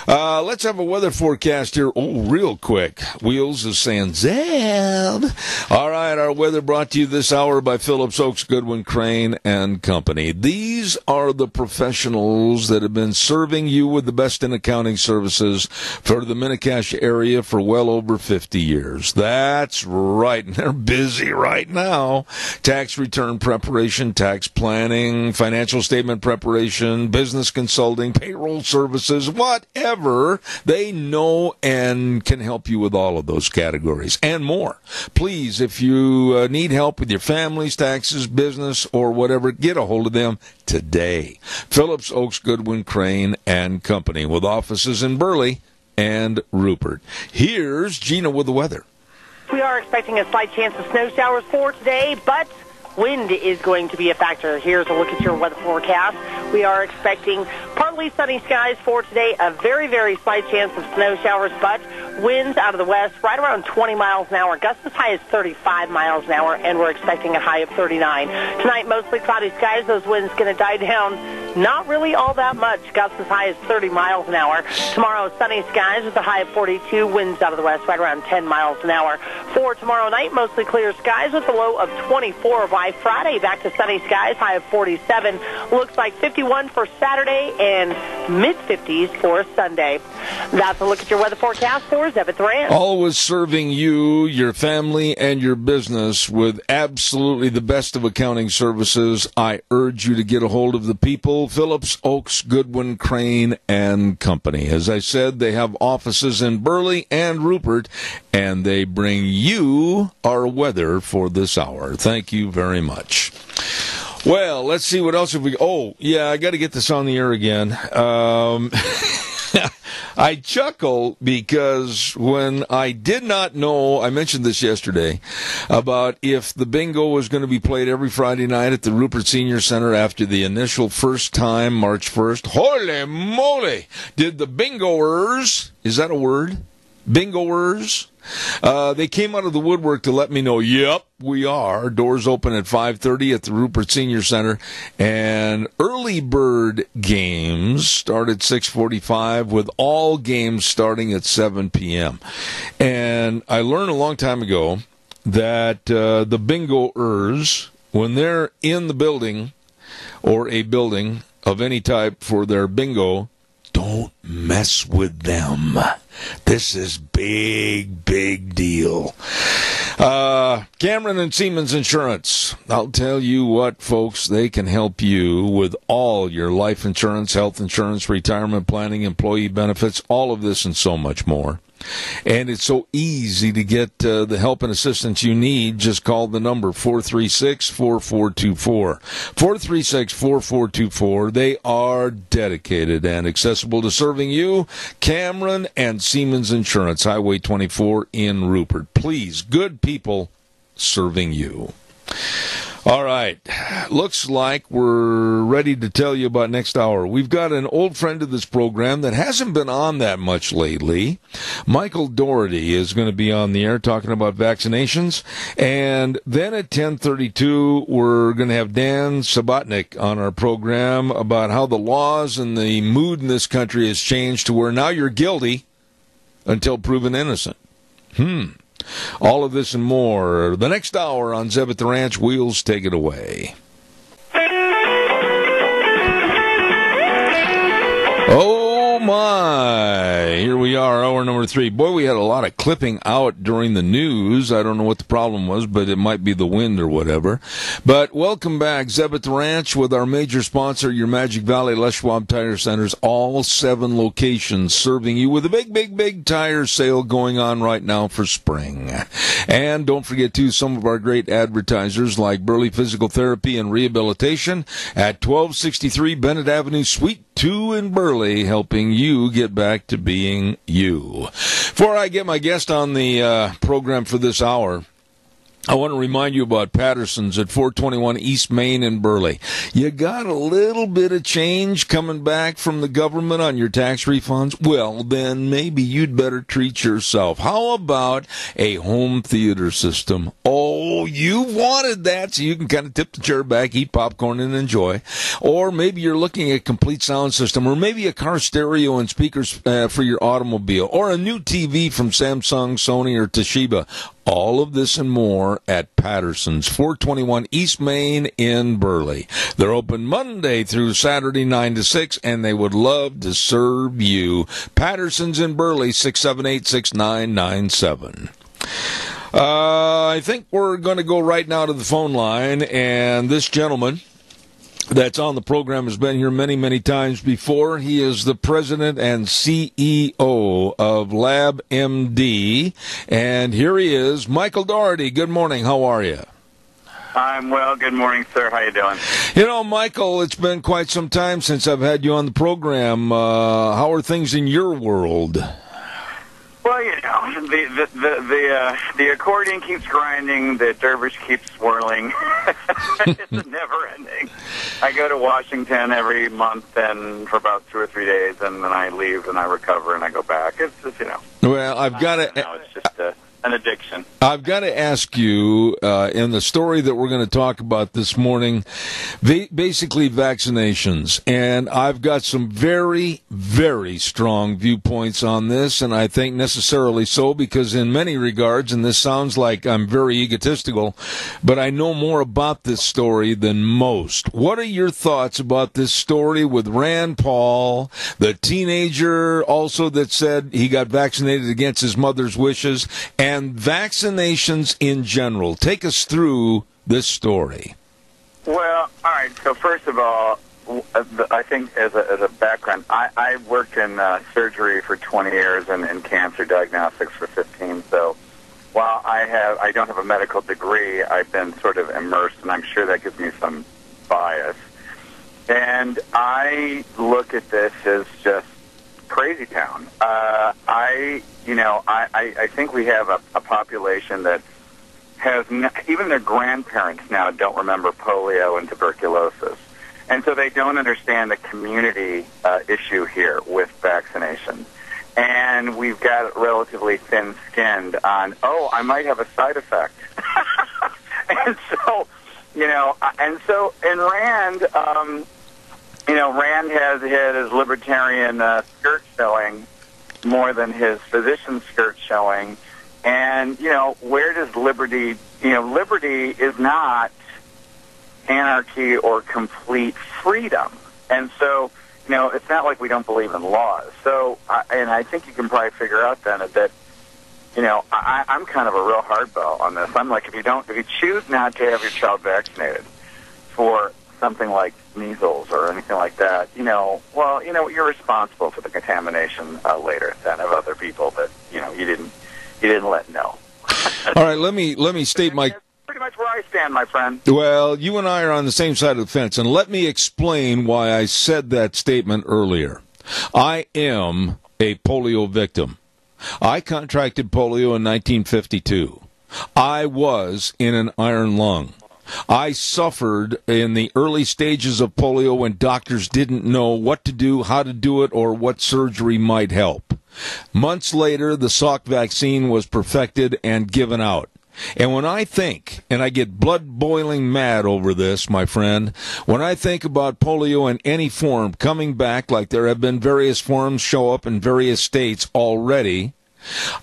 Let's have a weather forecast here. Oh, real quick. Wheels is saying, Zeb. All right, our weather brought to you this hour by Phillips Oaks, Goodwin, Crane, and Company. These are the professionals that have been serving you with the best in accounting services for the Mini-Cash area for well over 50 years. That's right, and they're busy right now. Tax return preparation, tax planning, financial statement preparation, business consulting, payroll services, whatever whatever. They know and can help you with all of those categories and more. Please, if you need help with your family's taxes, business, or whatever, get a hold of them today. Phillips, Oaks, Goodwin, Crane, and Company, with offices in Burley and Rupert. Here's Gina with the weather.
We are expecting a slight chance of snow showers for today, but wind is going to be a factor. Here's a look at your weather forecast. We are expecting partly sunny skies for today, a very, very slight chance of snow showers, but winds out of the west right around 20 miles an hour, gusts as high as 35 miles an hour, and we're expecting a high of 39. Tonight, mostly cloudy skies. Those winds going to die down not really all that much, gusts as high as 30 miles an hour. Tomorrow, sunny skies with a high of 42, winds out of the west right around 10 miles an hour. For tomorrow night, mostly clear skies with a low of 24. By Friday, back to sunny skies, high of 47. Looks like 51 for Saturday and mid-50s for Sunday. That's a look at your weather forecast for Zebeth Ranch.
Always serving you, your family, and your business with absolutely the best of accounting services. I urge you to get a hold of the people, Phillips, Oaks, Goodwin, Crane, and Company. As I said, they have offices in Burley and Rupert, and they bring you our weather for this hour. Thank you very much. Well, let's see what else have we... Oh, yeah, I got to get this on the air again. I chuckle because when I did not know, I mentioned this yesterday, about if the bingo was going to be played every Friday night at the Rupert Senior Center after the initial first time, March 1st. Holy moly! Did the bingoers, is that a word? Bingoers? They came out of the woodwork to let me know, yep, we are. Doors open at 5:30 at the Rupert Senior Center. And early bird games start at 6:45 with all games starting at 7 p.m. And I learned a long time ago that the bingoers, when they're in the building or a building of any type for their bingo, don't mess with them. This is big, big deal. Cameron and Siemens Insurance. I'll tell you what, folks, they can help you with all your life insurance, health insurance, retirement planning, employee benefits, all of this and so much more. And it's so easy to get the help and assistance you need. Just call the number 436-4424. 436-4424. They are dedicated and accessible to serving you. Cameron and Siemens Insurance, Highway 24 in Rupert. Please, good people serving you. All right. Looks like we're ready to tell you about next hour. We've got an old friend of this program that hasn't been on that much lately. Michael Doherty is going to be on the air talking about vaccinations. And then at 10:32, we're going to have Dan Sabatnik on our program about how the laws and the mood in this country has changed to where now you're guilty until proven innocent. All of this and more. The next hour on Zeb at the Ranch. Wheels, take it away. Oh, my. Here we are, hour number 3. Boy, we had a lot of clipping out during the news. I don't know what the problem was, but it might be the wind or whatever. But welcome back, Zeb at the Ranch, with our major sponsor, your Magic Valley Les Schwab Tire Centers, all 7 locations serving you with a big, big, big tire sale going on right now for spring. And don't forget, too, some of our great advertisers like Burley Physical Therapy and Rehabilitation at 1263 Bennett Avenue, Suite 2 in Burley, helping you get back to being you. Before I get my guest on the program for this hour, I want to remind you about Patterson's at 421 East Main in Burley. You got a little bit of change coming back from the government on your tax refunds? Well, then maybe you'd better treat yourself. How about a home theater system? Oh, you wanted that, so you can kind of tip the chair back, eat popcorn, and enjoy. Or maybe you're looking at a complete sound system, or maybe a car stereo and speakers for your automobile, or a new TV from Samsung, Sony, or Toshiba. All of this and more at Patterson's, 421 East Main in Burley. They're open Monday through Saturday, 9 to 6, and they would love to serve you. Patterson's in Burley, 678-6997. I think we're going to go right now to the phone line, and this gentleman that's on the program has been here many, many times before. He is the president and CEO of LabMD. And here he is, Michael Doherty. Good morning. How are you?
I'm well. Good morning, sir. How you doing?
You know, Michael, it's been quite some time since I've had you on the program. How are things in your world?
Well, you know, the accordion keeps grinding, the dervish keeps swirling. It's never ending. I go to Washington every month and for about 2 or 3 days, and then I leave and I recover and I go back. It's just, you know.
Well, I've got to.
It's just an addiction.
I've got to ask you, in the story that we're going to talk about this morning, basically vaccinations. And I've got some very, very strong viewpoints on this, and I think necessarily so because in many regards, and this sounds like I'm very egotistical, but I know more about this story than most. What are your thoughts about this story with Rand Paul, the teenager also that said he got vaccinated against his mother's wishes, and vaccinations in general? Take us through this story.
Well, all right. So first of all, I think as a background, I worked in surgery for 20 years and in cancer diagnostics for 15. So while I don't have a medical degree, I've been sort of immersed, and I'm sure that gives me some bias. And I look at this as just crazy town. I think we have a population that has even their grandparents now don't remember polio and tuberculosis, and so they don't understand the community issue here with vaccination. And we've got relatively thin-skinned on, I might have a side effect, and Rand. Rand has had his libertarian skirt showing more than his physician skirt showing. And, where does liberty, liberty is not anarchy or complete freedom. And so, it's not like we don't believe in laws. So, I think you can probably figure out then that, I'm kind of a real hardball on this. I'm like, if you choose not to have your child vaccinated for something like measles or anything like that, you're responsible for the contamination later then of other people that you didn't let know.
All right, let me state my.
That's pretty much where I stand, my friend.
Well, you and I are on the same side of the fence, and let me explain why I said that statement earlier. I am a polio victim. I contracted polio in 1952. I was in an iron lung. I suffered in the early stages of polio when doctors didn't know what to do, how to do it, or what surgery might help. Months later, the Salk vaccine was perfected and given out. And when I think, and I get blood-boiling mad over this, my friend, when I think about polio in any form coming back, like there have been various forms show up in various states already,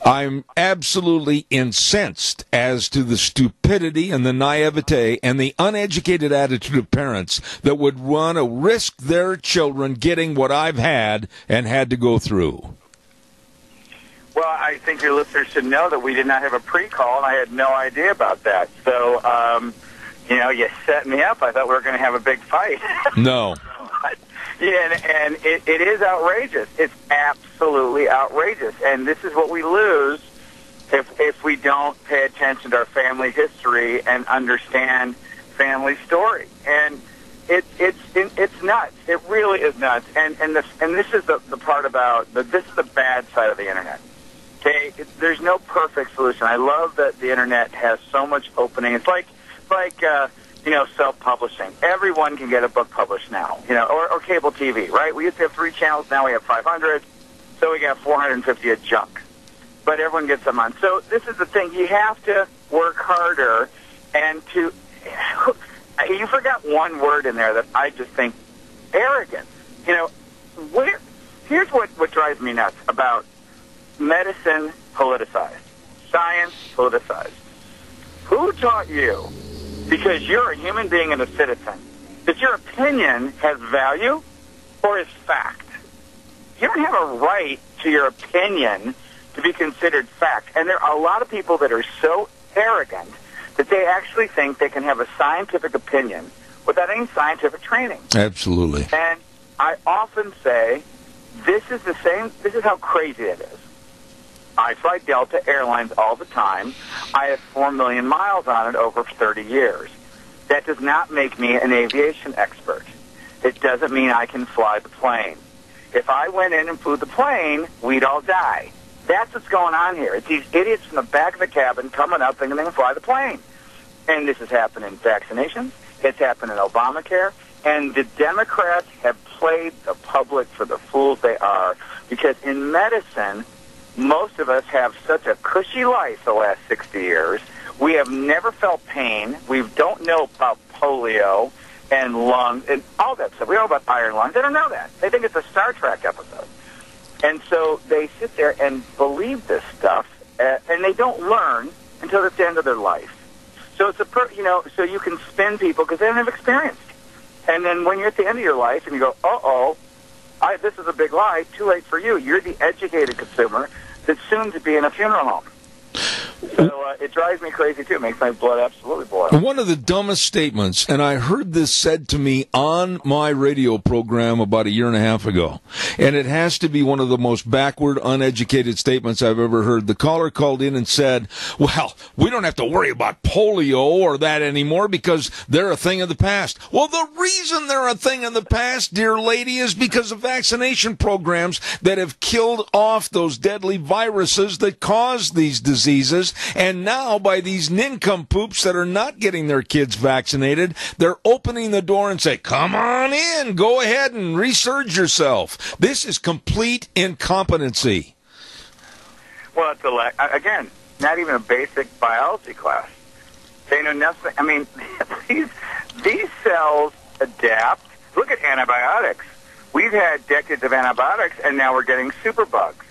I'm absolutely incensed as to the stupidity and the naivete and the uneducated attitude of parents that would want to risk their children getting what I've had and had to go through.
Well, I think your listeners should know that we did not have a pre-call, and I had no idea about that. So, you set me up. I thought we were going to have a big fight.
No.
And it is outrageous. It's absolutely outrageous. And this is what we lose if we don't pay attention to our family history and understand family story. And it's nuts. It really is nuts. And this is the part about this is the bad side of the internet. Okay, there's no perfect solution. I love that the internet has so much opening. It's like self-publishing. Everyone can get a book published now, or cable TV, right? We used to have 3 channels, now we have 500, so we got 450 of junk. But everyone gets them on. So this is the thing. You have to work harder and you forgot one word in there that I just think, arrogance. Here's what drives me nuts about medicine politicized, science politicized. Who taught you, because you're a human being and a citizen, that your opinion has value or is fact? You don't have a right to your opinion to be considered fact. And there are a lot of people that are so arrogant that they actually think they can have a scientific opinion without without any scientific training.
Absolutely.
And I often say, this is how crazy it is. I fly Delta Airlines all the time. I have 4 million miles on it over 30 years. That does not make me an aviation expert. It doesn't mean I can fly the plane. If I went in and flew the plane, we'd all die. That's what's going on here. It's these idiots in the back of the cabin coming up thinking they can fly the plane. And this has happened in vaccinations. It's happened in Obamacare. And the Democrats have played the public for the fools they are. Because in medicine, most of us have such a cushy life the last 60 years. We have never felt pain. We don't know about polio and lungs and all that stuff. We know about iron lungs. They don't know that. They think it's a Star Trek episode. And so they sit there and believe this stuff, and they don't learn until it's the end of their life. So it's so you can spin people because they don't have experience. And then when you're at the end of your life and you go, this is a big lie, too late for you. You're the educated consumer that's soon to be in a funeral home. So it drives me crazy, too. It makes my blood absolutely boil.
One of the dumbest statements, and I heard this said to me on my radio program about a year and a half ago, and it has to be one of the most backward, uneducated statements I've ever heard. The caller called in and said, well, we don't have to worry about polio or that anymore because they're a thing of the past. Well, the reason they're a thing of the past, dear lady, is because of vaccination programs that have killed off those deadly viruses that cause these diseases. And now, by these nincompoops that are not getting their kids vaccinated, they're opening the door and say, come on in, go ahead and resurge yourself. This is complete incompetency.
Well, it's again, not even a basic biology class. They know nothing. I mean, these cells adapt. Look at antibiotics. We've had decades of antibiotics, and now we're getting superbugs.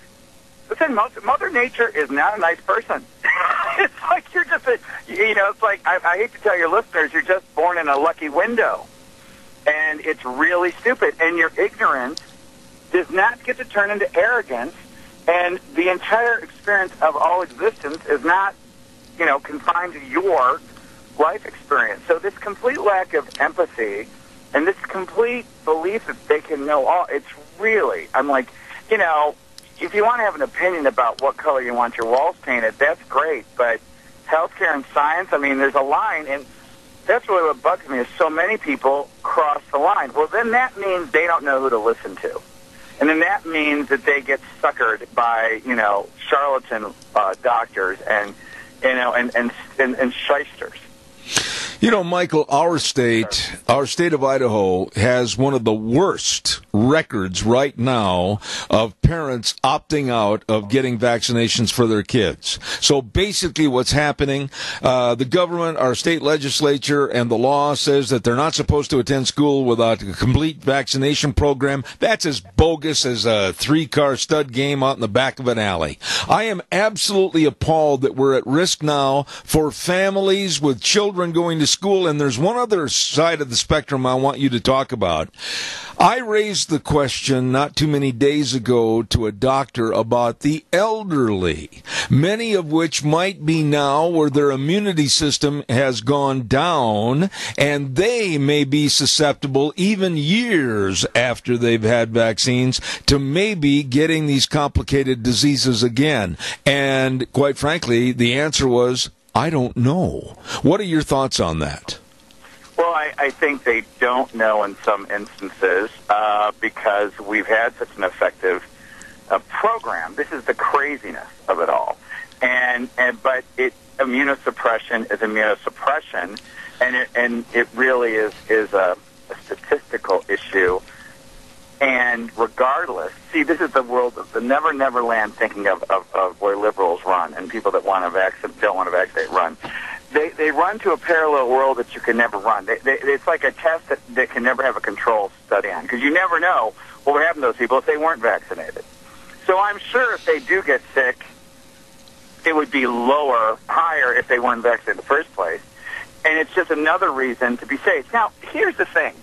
Listen, Mother Nature is not a nice person. It's like you're just it's like, I hate to tell your listeners, you're just born in a lucky window. And it's really stupid. And your ignorance does not get to turn into arrogance. And the entire experience of all existence is not, confined to your life experience. So this complete lack of empathy and this complete belief that they can know all, it's really, I'm like, if you want to have an opinion about what color you want your walls painted, that's great. But healthcare and science, I mean, there's a line, and that's really what bugs me is so many people cross the line. Well, then that means they don't know who to listen to. And then that means that they get suckered by, charlatan doctors and shysters.
Michael, our state of Idaho has one of the worst records right now of parents opting out of getting vaccinations for their kids. So basically what's happening, the government, our state legislature, and the law says that they're not supposed to attend school without a complete vaccination program. That's as bogus as a 3-car stud game out in the back of an alley. I am absolutely appalled that we're at risk now for families with children going to school, and there's one other side of the spectrum I want you to talk about. I raised the question not too many days ago to a doctor about the elderly, many of which might be now where their immunity system has gone down, and they may be susceptible even years after they've had vaccines to maybe getting these complicated diseases again. And quite frankly, the answer was, I don't know. What are your thoughts on that?
Well, I think they don't know in some instances because we've had such an effective program. This is the craziness of it all. But immunosuppression is immunosuppression, and it really is a statistical issue. And regardless, see, this is the world of the never, never land thinking of where liberals run and people that don't want to vaccinate run. They run to a parallel world that you can never run. It's like a test that can never have a control study on because you never know what would happen to those people if they weren't vaccinated. So I'm sure if they do get sick, it would be higher if they weren't vaccinated in the first place. And it's just another reason to be safe. Now, here's the thing.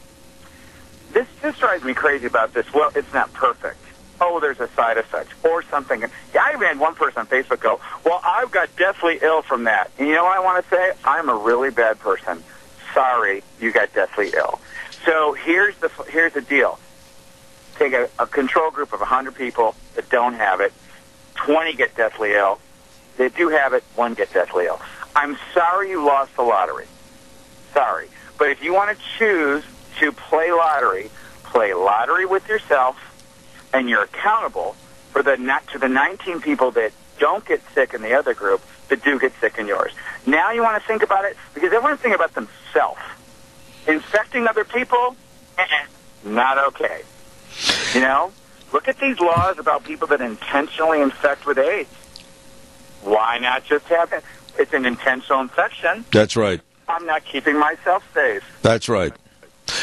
This drives me crazy about this. Well, it's not perfect. Oh, there's a side effect or something. I even had one person on Facebook go, well, I've got deathly ill from that. And you know what I want to say? I'm a really bad person. sorry, you got deathly ill. So here's the deal. Take a control group of 100 people that don't have it. 20 get deathly ill. They do have it. 1 get deathly ill. I'm sorry you lost the lottery. Sorry. But if you want to choose to play lottery with yourself, and you're accountable for the 19 people that don't get sick in the other group that do get sick in yours. Now you want to think about it, because they want to think about themselves. Infecting other people, not okay. You know, look at these laws about people that intentionally infect with AIDS. Why not just have it? It's an intentional infection.
That's right.
I'm not keeping myself safe.
That's right.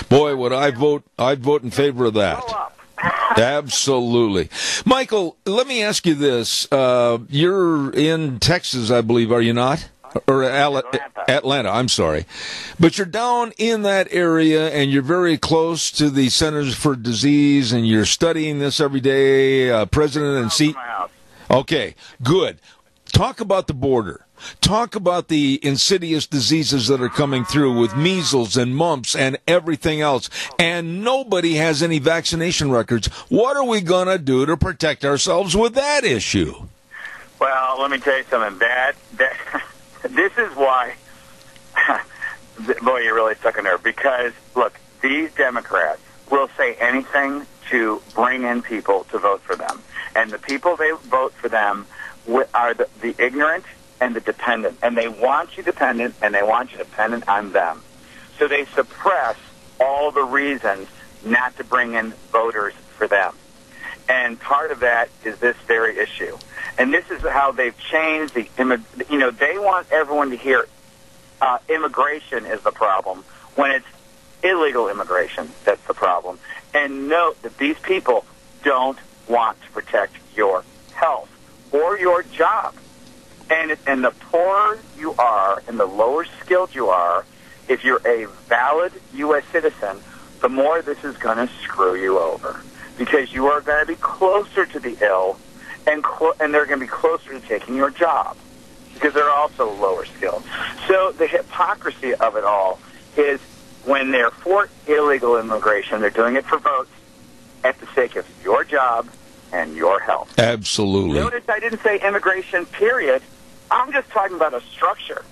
Boy, would I'd vote in favor of that. Absolutely. Michael, let me ask you this. You're in Texas, I believe, are you not? Or Atlanta, I'm sorry. But you're down in that area, and you're very close to the Centers for Disease, and you're studying this every day, President and CEO. Okay, good. Talk about the border. Talk about the insidious diseases that are coming through with measles and mumps and everything else. And nobody has any vaccination records. What are we going to do to protect ourselves with that issue?
Well, let me tell you something. This is why, boy, you're really stuck in there. Because, look, these Democrats will say anything to bring in people to vote for them. And the people they vote for them are the ignorant and the dependent. And they want you dependent, and they want you dependent on them. So they suppress all the reasons not to bring in voters for them. And part of that is this very issue. And this is how they've changed they want everyone to hear immigration is the problem when it's illegal immigration that's the problem. And note that these people don't want to protect your health or your job. And the poorer you are and the lower skilled you are, if you're a valid U.S. citizen, the more this is going to screw you over. Because you are going to be closer to the ill, and they're going to be closer to taking your job, because they're also lower skilled. So the hypocrisy of it all is when they're for illegal immigration, they're doing it for votes at the sake of your job and your health.
Absolutely.
Notice I didn't say immigration, period. I'm just talking about a structure.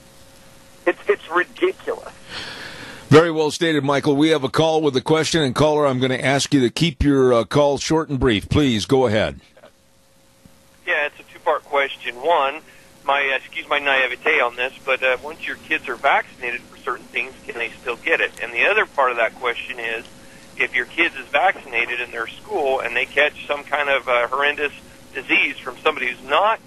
It's ridiculous.
Very well stated, Michael. We have a call with a question, and caller, I'm going to ask you to keep your call short and brief. Please, go ahead.
Yeah, it's a two-part question. One, excuse my naivete on this, but once your kids are vaccinated for certain things, can they still get it? And the other part of that question is, if your kid is vaccinated in their school and they catch some kind of horrendous disease from somebody who's not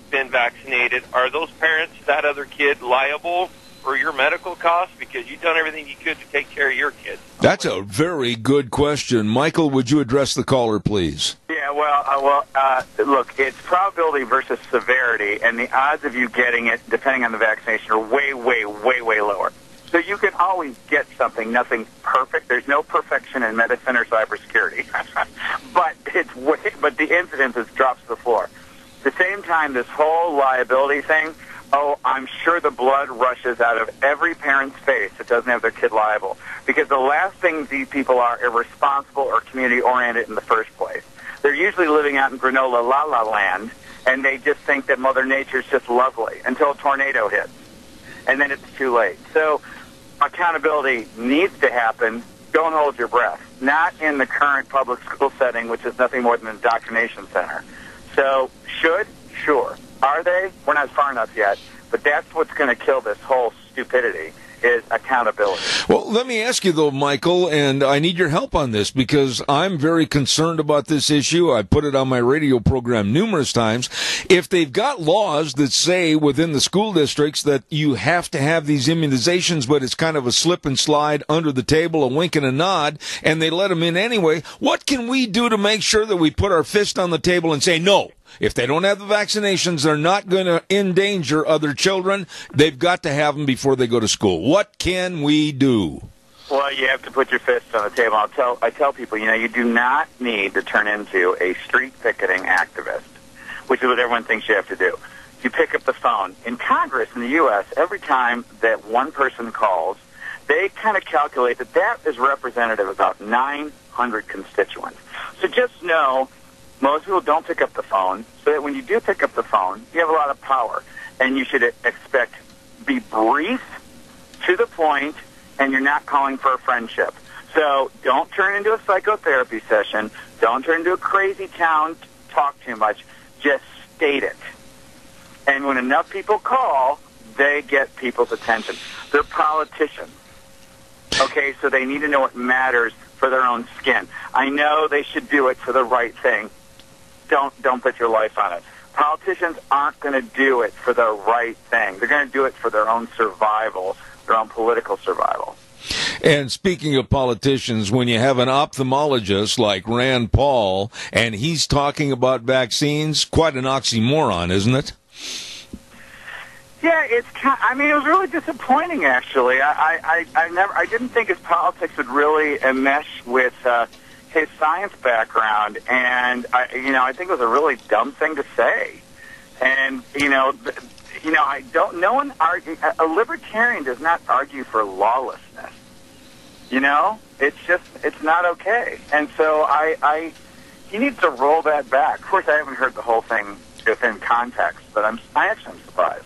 been vaccinated, are those parents, that other kid, liable for your medical costs because you've done everything you could to take care of your kids?
That's a very good question. Michael, would you address the caller, please?
Yeah, look, it's probability versus severity, and the odds of you getting it, depending on the vaccination, are way, way, way, way lower. So you can always get something. Nothing's perfect. There's no perfection in medicine or cybersecurity. but the incidence drops to the floor. At the same time, this whole liability thing, I'm sure the blood rushes out of every parent's face that doesn't have their kid liable. Because the last thing these people are irresponsible or community-oriented in the first place. They're usually living out in granola la-la land, and they just think that Mother Nature's just lovely until a tornado hits. And then it's too late. So accountability needs to happen. Don't hold your breath. Not in the current public school setting, which is nothing more than an indoctrination center. So sure. Are they? We're not far enough yet. But that's what's going to kill this whole stupidity, is accountability.
Well, let me ask you, though, Michael, and I need your help on this because I'm very concerned about this issue. I put it on my radio program numerous times. If they've got laws that say within the school districts that you have to have these immunizations, but it's kind of a slip and slide under the table, a wink and a nod, and they let them in anyway, what can we do to make sure that we put our fist on the table and say, no, if they don't have the vaccinations, they're not going to endanger other children. They've got to have them before they go to school. What can we do?
Well, you have to put your fist on the table. I tell people, you do not need to turn into a street picketing activist, which is what everyone thinks you have to do. You pick up the phone. In Congress in the U.S., every time that one person calls, they kind of calculate that is representative of about 900 constituents. So just know most people don't pick up the phone, so that when you do pick up the phone, you have a lot of power. And you should expect be brief, to the point, and you're not calling for a friendship. So don't turn into a psychotherapy session. Don't turn into a crazy town, talk too much. Just state it. And when enough people call, they get people's attention. They're politicians. Okay, so they need to know what matters for their own skin. I know they should do it for the right thing. Don't put your life on it. Politicians aren't going to do it for the right thing. They're going to do it for their own survival, their own political survival.
And speaking of politicians, when you have an ophthalmologist like Rand Paul and he's talking about vaccines, quite an oxymoron, isn't it?
Yeah, it was really disappointing, actually. I didn't think his politics would really mesh with his science background, and I think it was a really dumb thing to say. And I don't. No one a libertarian does not argue for lawlessness. It's not okay. And so he needs to roll that back. Of course, I haven't heard the whole thing within context, but I actually am surprised.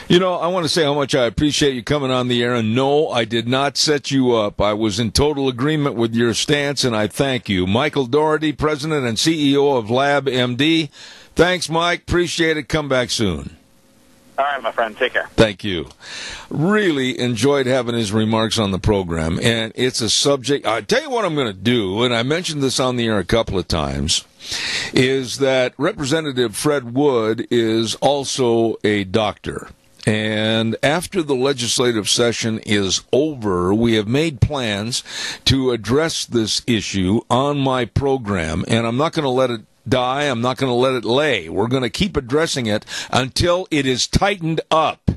I want to say how much I appreciate you coming on the air, and no, I did not set you up. I was in total agreement with your stance, and I thank you. Michael Doherty, President and CEO of LabMD. Thanks, Mike. Appreciate it. Come back soon.
All right, my friend. Take care.
Thank you. Really enjoyed having his remarks on the program, and it's a subject. I tell you what I'm going to do, and I mentioned this on the air a couple of times, is that Representative Fred Wood is also a doctor. And after the legislative session is over, we have made plans to address this issue on my program, and I'm not going to let it die. I'm not going to let it lay. We're going to keep addressing it until it is tightened up.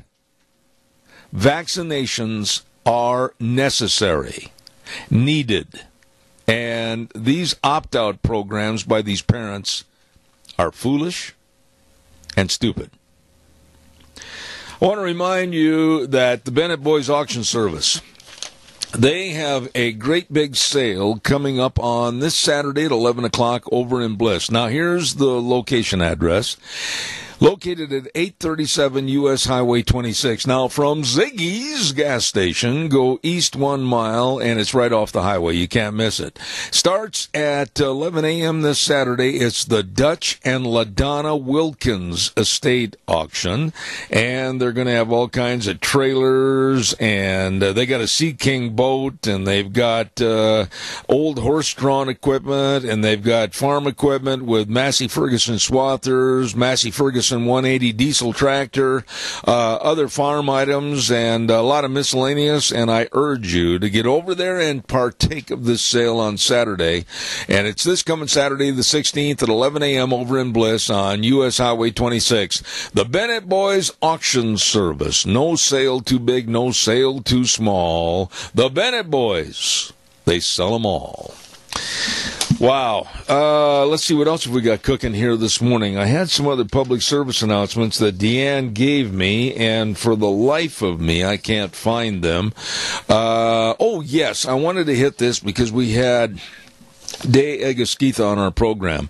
Vaccinations are necessary, needed, and these opt-out programs by these parents are foolish and stupid. I want to remind you that the Bennett Boys Auction Service, they have a great big sale coming up on this Saturday at 11 o'clock over in Bliss. Now, here's the location address. Located at 837 U.S. Highway 26. Now, from Ziggy's gas station, go east 1 mile, and it's right off the highway. You can't miss it. Starts at 11 a.m. this Saturday. It's the Dutch and LaDonna Wilkins Estate Auction, and they're going to have all kinds of trailers, and they got a Sea King boat, and they've got old horse-drawn equipment, and they've got farm equipment with Massey Ferguson swathers, Massey Ferguson 180 diesel tractor, other farm items, and a lot of miscellaneous, and I urge you to get over there and partake of this sale on Saturday. And it's this coming Saturday the 16th at 11 a.m. over in Bliss on U.S. Highway 26. The Bennett Boys Auction Service. No sale too big, no sale too small. The Bennett Boys, they sell them all. Wow. Let's see, what else have we got cooking here this morning? I had some other public service announcements that Deanne gave me, and for the life of me, I can't find them. Oh, yes, I wanted to hit this because we had Day Egeskitha on our program.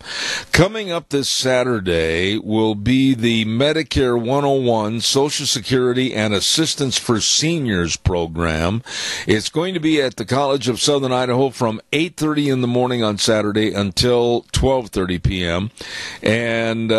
Coming up this Saturday will be the Medicare 101 Social Security and Assistance for Seniors program. It's going to be at the College of Southern Idaho from 8:30 in the morning on Saturday until 12:30 p.m. And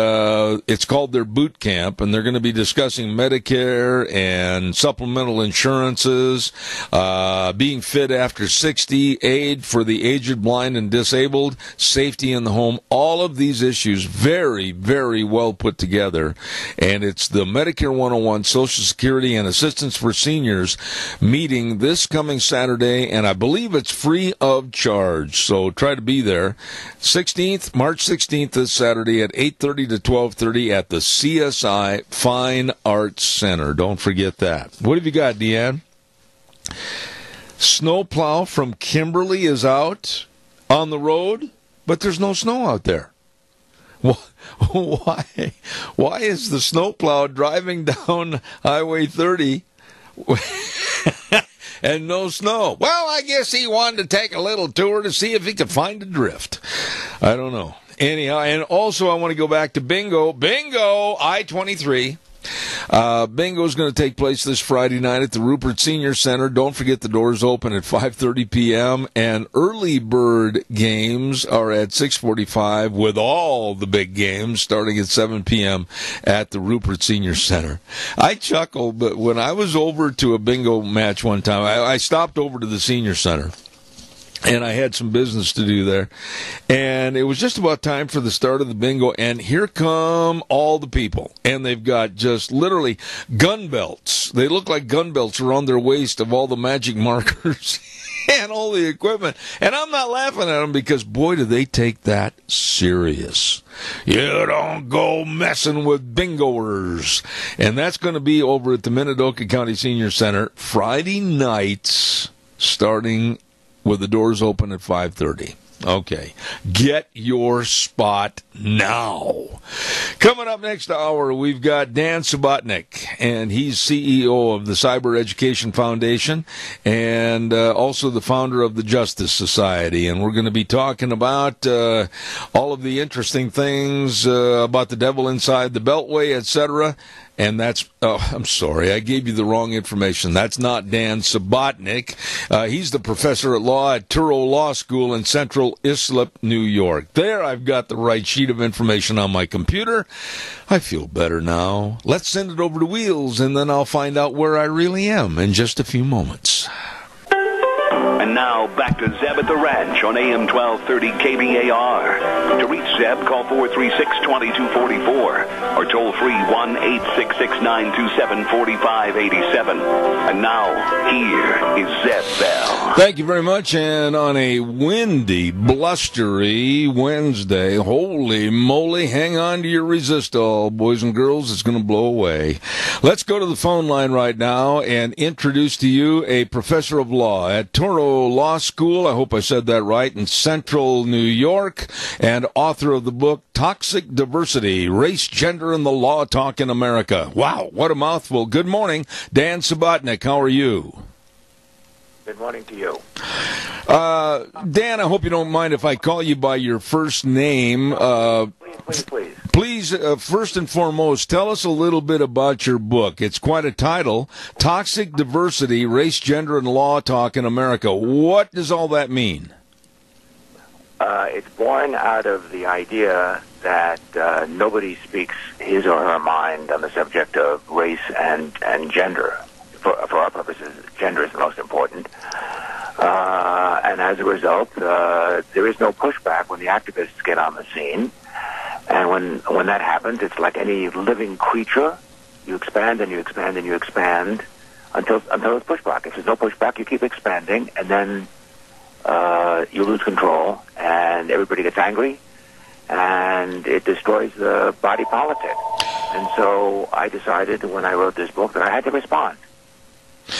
it's called their boot camp, and they're going to be discussing Medicare and supplemental insurances, being fit after 60, aid for the aged, blind, and disabled, safety in the home, all of these issues very, very well put together. And it's the Medicare 101 Social Security and Assistance for Seniors meeting this coming Saturday, and I believe it's free of charge, so try to be there. March 16th this Saturday at 8:30 to 12:30 at the CSI Fine Arts Center. Don't forget that. What have you got, Deanne? Snowplow from Kimberly is out on the road, but there's no snow out there. Why is the snowplow driving down Highway 30 and no snow. Well, I guess he wanted to take a little tour to see if he could find a drift. I don't know. Anyhow, and also I want to go back to bingo. Bingo, I-23. Bingo is going to take place this Friday night at the Rupert Senior Center. Don't forget the doors open at 5:30 p.m. and early bird games are at 6:45 with all the big games starting at 7 p.m. at the Rupert Senior Center. I chuckled, but when I was over to a bingo match one time, I stopped over to the Senior Center. And I had some business to do there. And it was just about time for the start of the bingo. And here come all the people. And they've got just literally gun belts. They look like gun belts around their waist of all the magic markers and all the equipment. And I'm not laughing at them because, boy, do they take that serious. You don't go messing with bingoers. And that's going to be over at the Minidoka County Senior Center Friday nights starting with the doors open at 5:30. Okay. Get your spot now. Coming up next hour, we've got Dan Subotnick, and he's CEO of the Cyber Education Foundation and also the founder of the Justice Society. And we're going to be talking about all of the interesting things about the devil inside the Beltway, etc. And that's, I'm sorry, I gave you the wrong information. That's not Dan Subotnick. He's the professor at law at Touro Law School in Central Islip, New York. There, I've got the right sheet of information on my computer. I feel better now. Let's send it over to Wheels, and then I'll find out where I really am in just a few moments.
And now, back to Zeb at the Ranch on AM 1230 KBAR. To reach Zeb, call 436-2244 or toll free 1-866-927-4587. And now, here is Zeb Bell.
Thank you very much. And on a windy, blustery Wednesday, holy moly, hang on to your resistol, boys and girls. It's going to blow away. Let's go to the phone line right now and introduce to you a professor of law at Touro Law School, I hope I said that right, in Central New York, and author of the book Toxic Diversity, Race, Gender, and the Law Talk in America. Wow, what a mouthful. Good morning, Dan Subotnick. How are you?
Good morning to you.
Dan, I hope you don't mind if I call you by your first name.
Please.
Please, first and foremost, tell us a little bit about your book. It's quite a title, Toxic Diversity, Race, Gender, and Law Talk in America. What does all that mean?
It's born out of the idea that nobody speaks his or her mind on the subject of race and gender. For our purposes, gender is the most important. And as a result, there is no pushback when the activists get on the scene. And when that happens, it's like any living creature. You expand and you expand and you expand until there's pushback. If there's no pushback, you keep expanding, and then you lose control, and everybody gets angry, and it destroys the body politic. And so I decided when I wrote this book that I had to respond.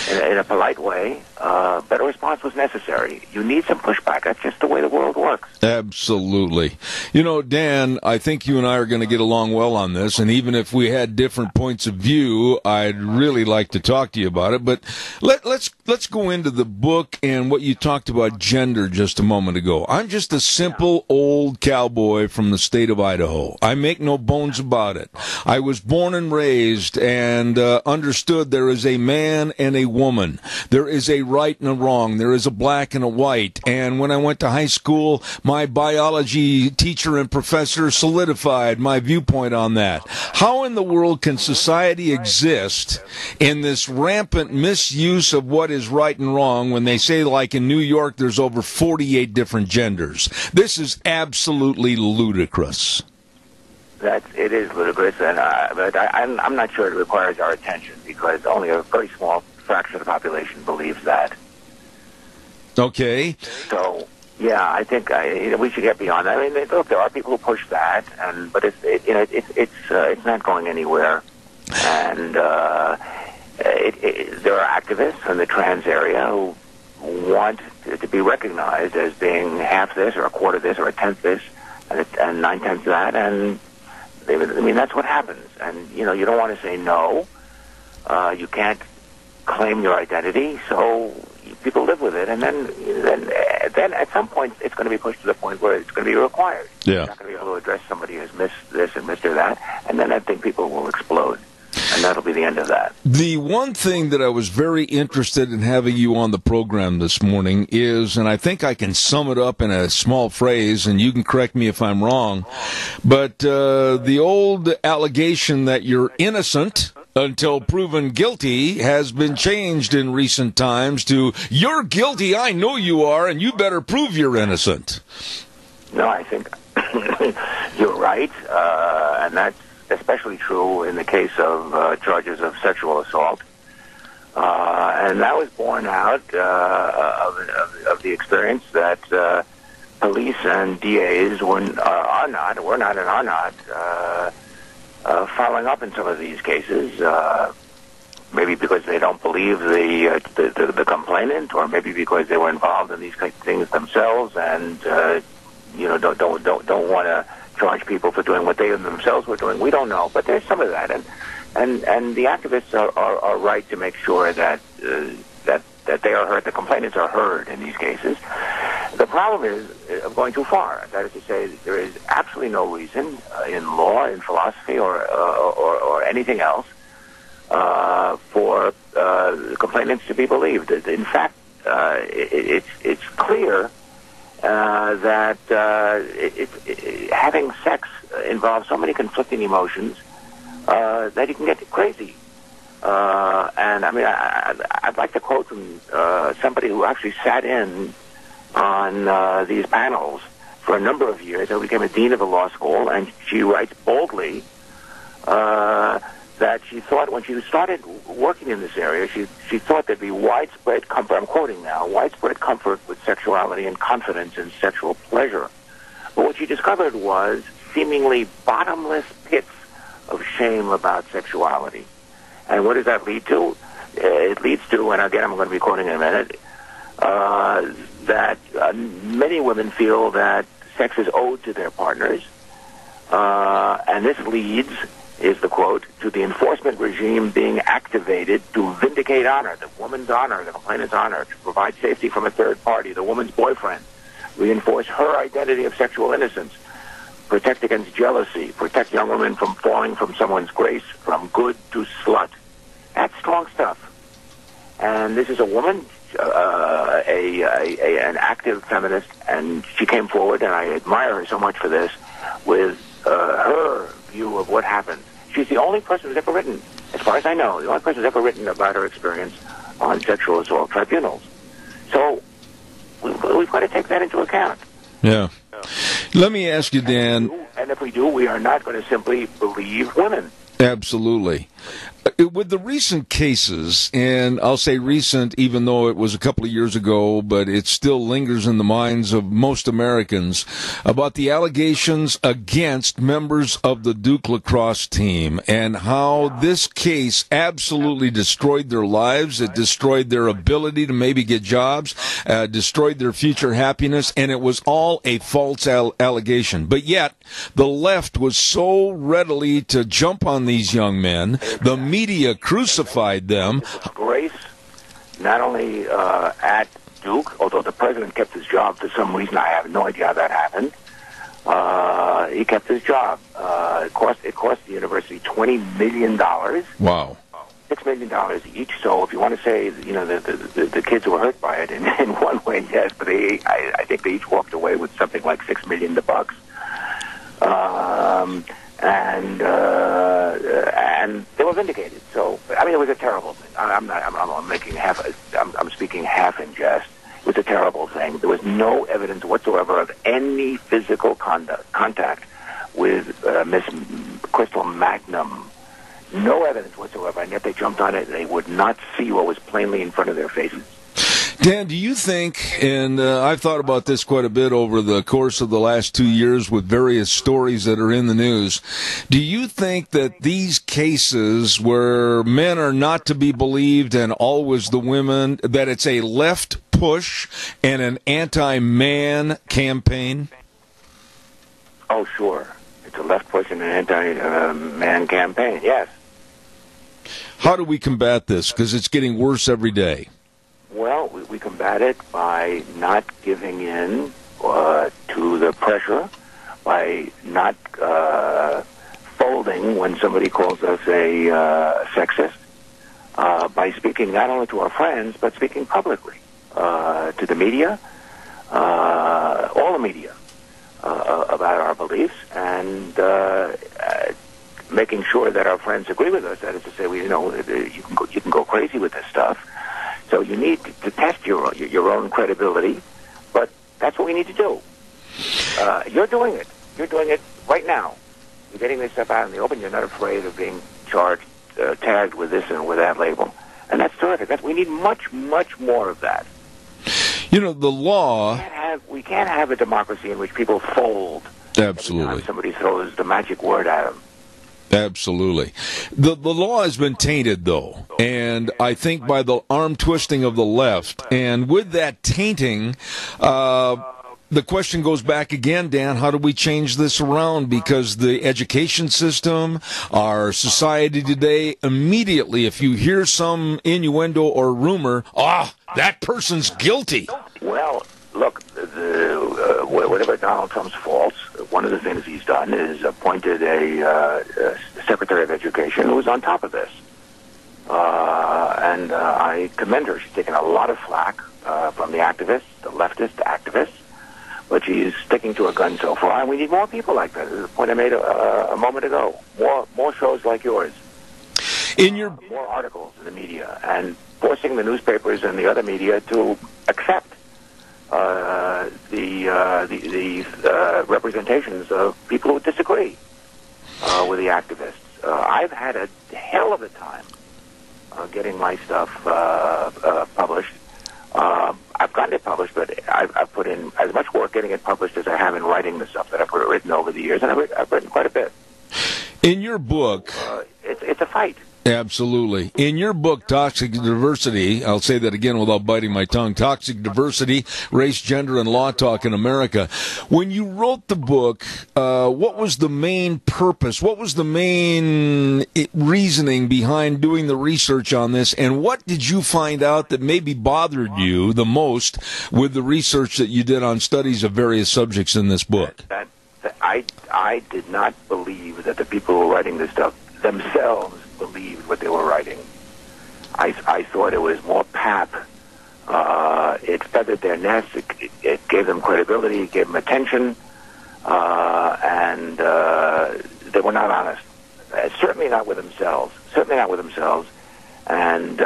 In a polite way, but a response was necessary. You need some pushback. That's just the way the world works.
Absolutely. You know, Dan, I think you and I are going to get along well on this, and even if we had different points of view, I'd really like to talk to you about it. But let's go into the book and what you talked about gender just a moment ago. I'm just a simple old cowboy from the state of Idaho. I make no bones about it. I was born and raised and understood there is a man and a woman. There is a right and a wrong. There is a black and a white. And when I went to high school, my biology teacher and professor solidified my viewpoint on that. How in the world can society exist in this rampant misuse of what is right and wrong when they say, like in New York, there's over 48 different genders? This is absolutely ludicrous.
It is ludicrous, and but I'm not sure it requires our attention because only a very small fraction of the population believes that.
Okay.
So, yeah, I think we should get beyond that. I mean, look, there are people who push that, but it's not going anywhere. And there are activists in the trans area who want to be recognized as being half this, or a quarter this, or a tenth this, and 9/10 that, and that's what happens. And you don't want to say no. You can't claim your identity, so people live with it, and then at some point it's going to be pushed to the point where it's going to be required.
Yeah.
You're not going to be able to address somebody who's missed this and missed that, and then I think people will explode, and that'll be the end of that.
The one thing that I was very interested in having you on the program this morning is, and I think I can sum it up in a small phrase, and you can correct me if I'm wrong, but the old allegation that you're innocent until proven guilty has been changed in recent times to, you're guilty, I know you are, and you better prove you're innocent.
No, I think you're right, and that's especially true in the case of charges of sexual assault. And that was born out of the experience that police and DAs were not following up in some of these cases, maybe because they don't believe the complainant, or maybe because they were involved in these things themselves, and don't want to charge people for doing what they themselves were doing. We don't know, but there's some of that, and the activists are right to make sure that they are heard. The complainants are heard in these cases. The problem is going too far. That is to say, there is absolutely no reason in law, in philosophy, or anything else for complainants to be believed. In fact, it's clear that having sex involves so many conflicting emotions that you can get crazy. And I mean, I'd like to quote from somebody who actually sat in on these panels for a number of years. I became a dean of the law school, and she writes boldly that she thought when she started working in this area, she thought there'd be widespread comfort. I'm quoting now: widespread comfort with sexuality and confidence in sexual pleasure. But what she discovered was seemingly bottomless pits of shame about sexuality. And what does that lead to? It leads to, and again, I'm going to be quoting in a minute, that many women feel that sex is owed to their partners, and this leads, is the quote, to the enforcement regime being activated to vindicate honor, the woman's honor, the complainant's honor, to provide safety from a third party, the woman's boyfriend, reinforce her identity of sexual innocence, protect against jealousy, protect young women from falling from someone's grace, from good to slut. That's strong stuff. And this is a woman, an active feminist, and she came forward, and I admire her so much for this, with her view of what happened. She's the only person who's ever written, as far as I know, the only person who's ever written about her experience on sexual assault tribunals. So we've got to take that into account.
Yeah. Let me ask you, Dan.
And if we do, we are not going to simply believe women.
Absolutely. With the recent cases, and I'll say recent even though it was a couple of years ago, but it still lingers in the minds of most Americans, about the allegations against members of the Duke lacrosse team and how this case absolutely destroyed their lives. It destroyed their ability to maybe get jobs, destroyed their future happiness, and it was all a false allegation. But yet, the left was so readily to jump on these young men. The media crucified them.
It's a disgrace, not only at Duke, although the president kept his job for some reason. I have no idea how that happened. He kept his job. It cost the university $20 million.
Wow.
$6 million each. So if you want to say, the kids were hurt by it in one way, yes, but I think they each walked away with something like $6 million. And they were vindicated. So I mean, it was a terrible thing. I'm speaking half in jest. It was a terrible thing. There was no evidence whatsoever of any physical contact with Miss Crystal Magnum. No evidence whatsoever, and yet they jumped on it. They would not see what was plainly in front of their faces.
Dan, do you think, and I've thought about this quite a bit over the course of the last 2 years with various stories that are in the news, do you think that these cases where men are not to be believed and always the women, that it's a left push and an anti-man campaign?
Oh, sure. It's a left push and an anti-man campaign, yes.
How do we combat this? Because it's getting worse every day.
Well, we combat it by not giving in to the pressure, by not folding when somebody calls us a sexist, by speaking not only to our friends, but speaking publicly to the media, all the media, about our beliefs, and making sure that our friends agree with us. That is to say, you can go crazy with this stuff. So you need to test your own credibility, but that's what we need to do. You're doing it. You're doing it right now. You're getting this stuff out in the open. You're not afraid of being charged, tagged with this and with that label. And that's terrific. We need much, much more of that.
You know, the law...
We can't have a democracy in which people fold.
Absolutely.
Every time somebody throws the magic word at them.
Absolutely. The law has been tainted, though, and I think by the arm twisting of the left. And with that tainting, the question goes back again, Dan, how do we change this around? Because the education system, our society today, immediately, if you hear some innuendo or rumor, that person's guilty.
Well, look, whatever Donald Trump's faults, one of the things he's done is appointed a Secretary of Education who is on top of this. And I commend her. She's taken a lot of flack from the activists, the leftist activists, but she's sticking to her gun so far, and we need more people like that. This is the point I made a moment ago. More shows like yours. More articles in the media, and forcing the newspapers and the other media to accept the representations of people who disagree with the activists. I've had a hell of a time getting my stuff published. I've gotten it published, but I've put in as much work getting it published as I have in writing the stuff that I've written over the years, and I've written quite a bit.
In your book...
It's a fight.
Absolutely. In your book, Toxic Diversity, I'll say that again without biting my tongue, Toxic Diversity, Race, Gender, and Law Talk in America. When you wrote the book, what was the main purpose? What was the main reasoning behind doing the research on this? And what did you find out that maybe bothered you the most with the research that you did on studies of various subjects in this book?
I did not believe that the people who were writing this stuff themselves believed what they were writing. I thought it was more pap. It feathered their nest. It gave them credibility. It gave them attention. And they were not honest. Certainly not with themselves. Certainly not with themselves. And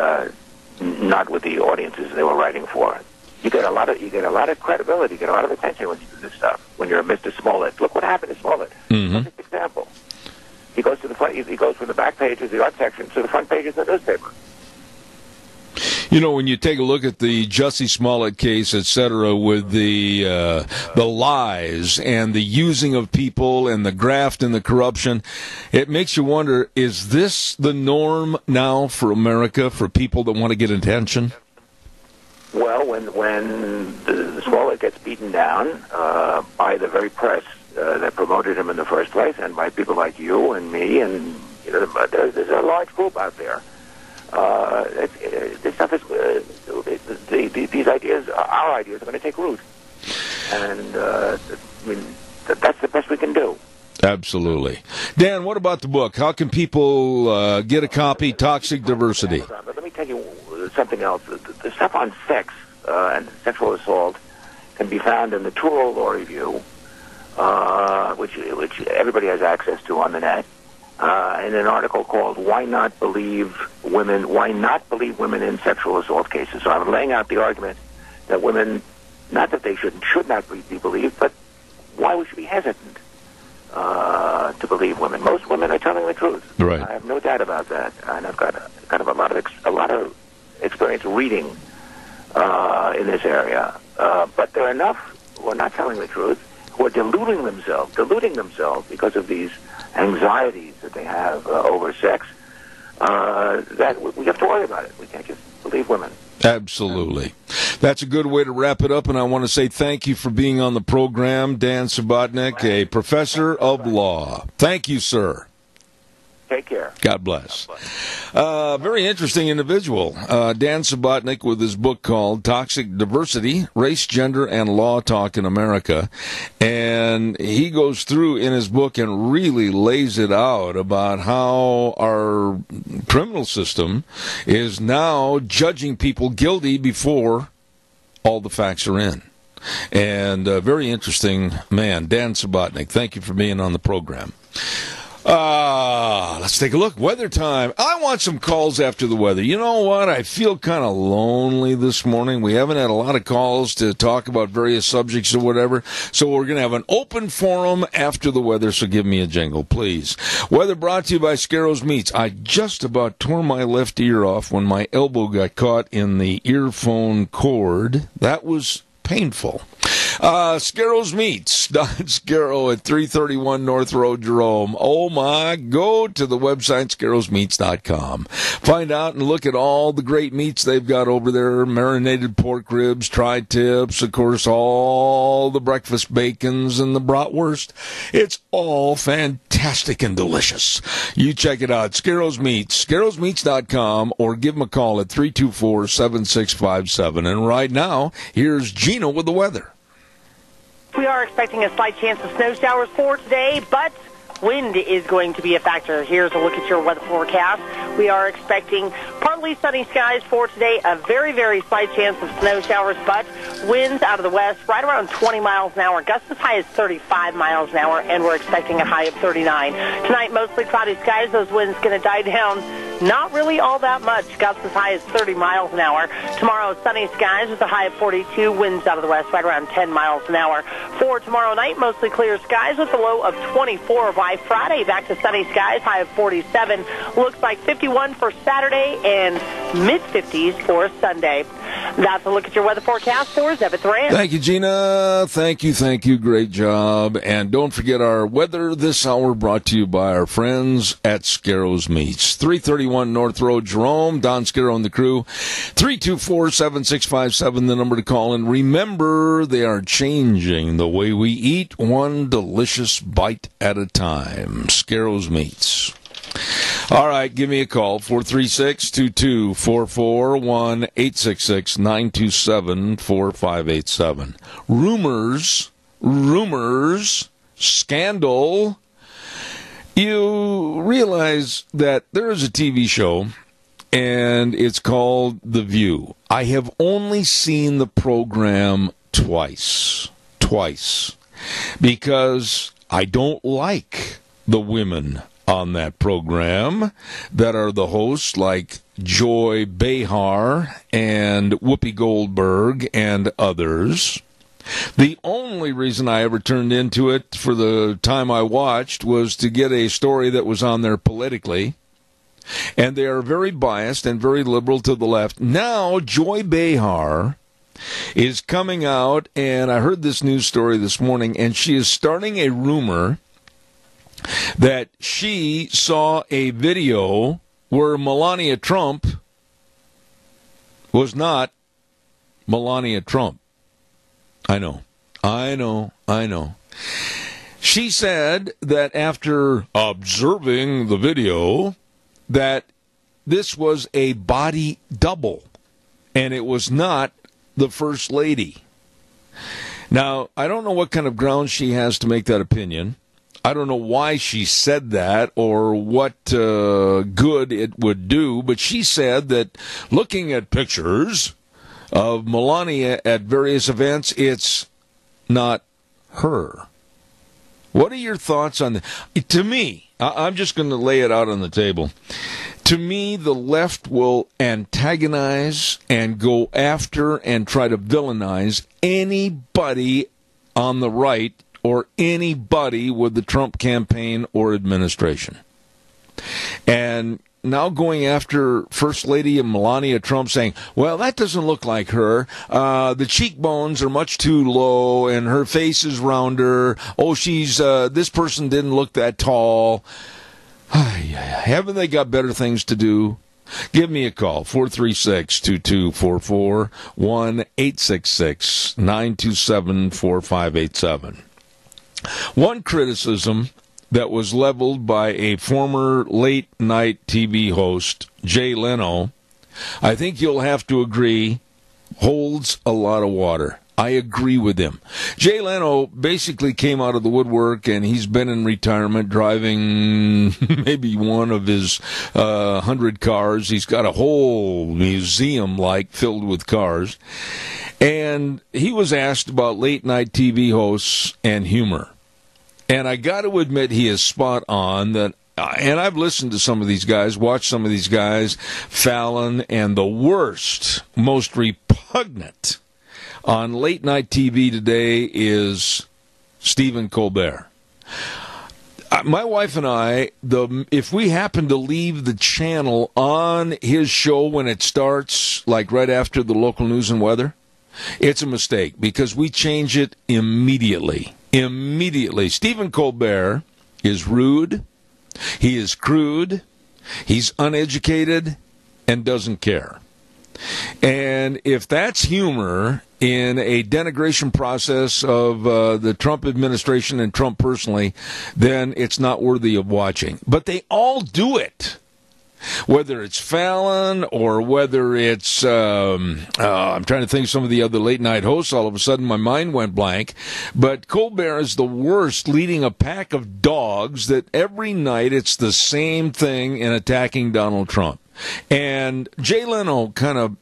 not with the audiences they were writing for. You get a lot of credibility. You get a lot of attention when you do this stuff. When you're Mr. Smollett. Look what happened to Smollett. Perfect example. He goes to the front. He goes from the back pages, the art section, to the front pages of the newspaper.
You know, when you take a look at the Jussie Smollett case, et cetera, with the lies and the using of people and the graft and the corruption, it makes you wonder: is this the norm now for America, for people that want to get attention?
Well, when the Smollett gets beaten down by the very press that promoted him in the first place, and by people like you and me, and there's a large group out there. This stuff is these ideas, our ideas, are going to take root, and that's the best we can do.
Absolutely, Dan. What about the book? How can people get a copy? Toxic Diversity.
But let me tell you something else. The stuff on sex and sexual assault can be found in the Truro Law Review, which everybody has access to on the net, in an article called "Why Not Believe Women in Sexual Assault Cases." So I'm laying out the argument that women, not that they should not be believed, but why we should be hesitant to believe women. Most women are telling the truth.
Right.
I have no doubt about that, and I've got a lot of experience reading in this area. But there are enough who are not telling the truth, who are deluding themselves because of these anxieties that they have over sex, that we have to worry about it. We can't just believe women.
Absolutely. That's a good way to wrap it up, and I want to say thank you for being on the program, Dan Subotnick, a professor of law. Thank you, sir.
Take care.
God bless. Very interesting individual. Dan Subotnick with his book called Toxic Diversity, Race, Gender, and Law Talk in America. And he goes through in his book and really lays it out about how our criminal system is now judging people guilty before all the facts are in. And very interesting man, Dan Subotnick. Thank you for being on the program. Let's take a look. Weather time. I want some calls after the weather. You know what? I feel kind of lonely this morning. We haven't had a lot of calls to talk about various subjects or whatever. So we're going to have an open forum after the weather. So give me a jingle, please. Weather brought to you by Scarro's Meats. I just about tore my left ear off when my elbow got caught in the earphone cord. That was painful. Scarro's Meats, Don Scarrow at 331 North Road, Jerome. Oh my, go to the website, scarrowsmeats.com. Find out and look at all the great meats they've got over there. Marinated pork ribs, tri-tips, of course, all the breakfast bacons and the bratwurst. It's all fantastic and delicious. You check it out, Scarro's Meats, scarrowsmeats.com, or give them a call at 324-7657. And right now, here's Gina with the weather.
We are expecting a slight chance of snow showers for today, but wind is going to be a factor. Here's a look at your weather forecast. We are expecting partly sunny skies for today, a very, very slight chance of snow showers, but winds out of the west right around 20 miles an hour, gusts as high as 35 miles an hour, and we're expecting a high of 39. Tonight, mostly cloudy skies. Those winds going to die down. Not really all that much. Gusts as high as 30 miles an hour. Tomorrow, sunny skies with a high of 42. Winds out of the west right around 10 miles an hour. For tomorrow night, mostly clear skies with a low of 24. By Friday, back to sunny skies, high of 47. Looks like 51 for Saturday and mid-50s for Sunday. That's a look at your weather forecast for Zebeth Rand.
Thank you, Gina. Thank you. Great job. And don't forget our weather this hour brought to you by our friends at Scarro's Meats. 331 North Road, Jerome. Don Scarrow and the crew. 324-7657, the number to call. And remember, they are changing the way we eat, one delicious bite at a time. Scarro's Meats. All right, give me a call, 436-2244, 1-866-927-4587. Rumors, scandal. You realize that there is a TV show, and it's called The View. I have only seen the program twice, because I don't like the women on that program that are the hosts, like Joy Behar and Whoopi Goldberg and others. The only reason I ever turned into it for the time I watched was to get a story that was on there politically. And they are very biased and very liberal to the left. Now, Joy Behar is coming out, and I heard this news story this morning, and she is starting a rumor that she saw a video where Melania Trump was not Melania Trump. I know. She said that after observing the video, that this was a body double, and it was not the First Lady. Now, I don't know what kind of grounds she has to make that opinion. I don't know why she said that or what good it would do, but she said that looking at pictures of Melania at various events, it's not her. What are your thoughts on that? To me, I'm just going to lay it out on the table. To me, the left will antagonize and go after and try to villainize anybody on the right or anybody with the Trump campaign or administration. And now going after First Lady Melania Trump, saying, well, that doesn't look like her. The cheekbones are much too low, and her face is rounder. Oh, this person didn't look that tall. Haven't they got better things to do? Give me a call, 436-2244, 1-866-927-4587. One criticism that was leveled by a former late-night TV host, Jay Leno, I think you'll have to agree, holds a lot of water. I agree with him. Jay Leno basically came out of the woodwork, and he's been in retirement driving maybe one of his 100 cars. He's got a whole museum-like filled with cars. And he was asked about late-night TV hosts and humor. And I got to admit he is spot on that. And I've listened to some of these guys, watched some of these guys, Fallon, and the worst, most repugnant on late-night TV today is Stephen Colbert. My wife and I, if we happen to leave the channel on his show when it starts, like right after the local news and weather, it's a mistake because we change it immediately. Immediately. Stephen Colbert is rude, he is crude, he's uneducated, and doesn't care. And if that's humor in a denigration process of the Trump administration and Trump personally, then it's not worthy of watching. But they all do it. Whether it's Fallon or whether it's, I'm trying to think of some of the other late night hosts, all of a sudden my mind went blank. But Colbert is the worst, leading a pack of dogs that every night it's the same thing in attacking Donald Trump. And Jay Leno kind of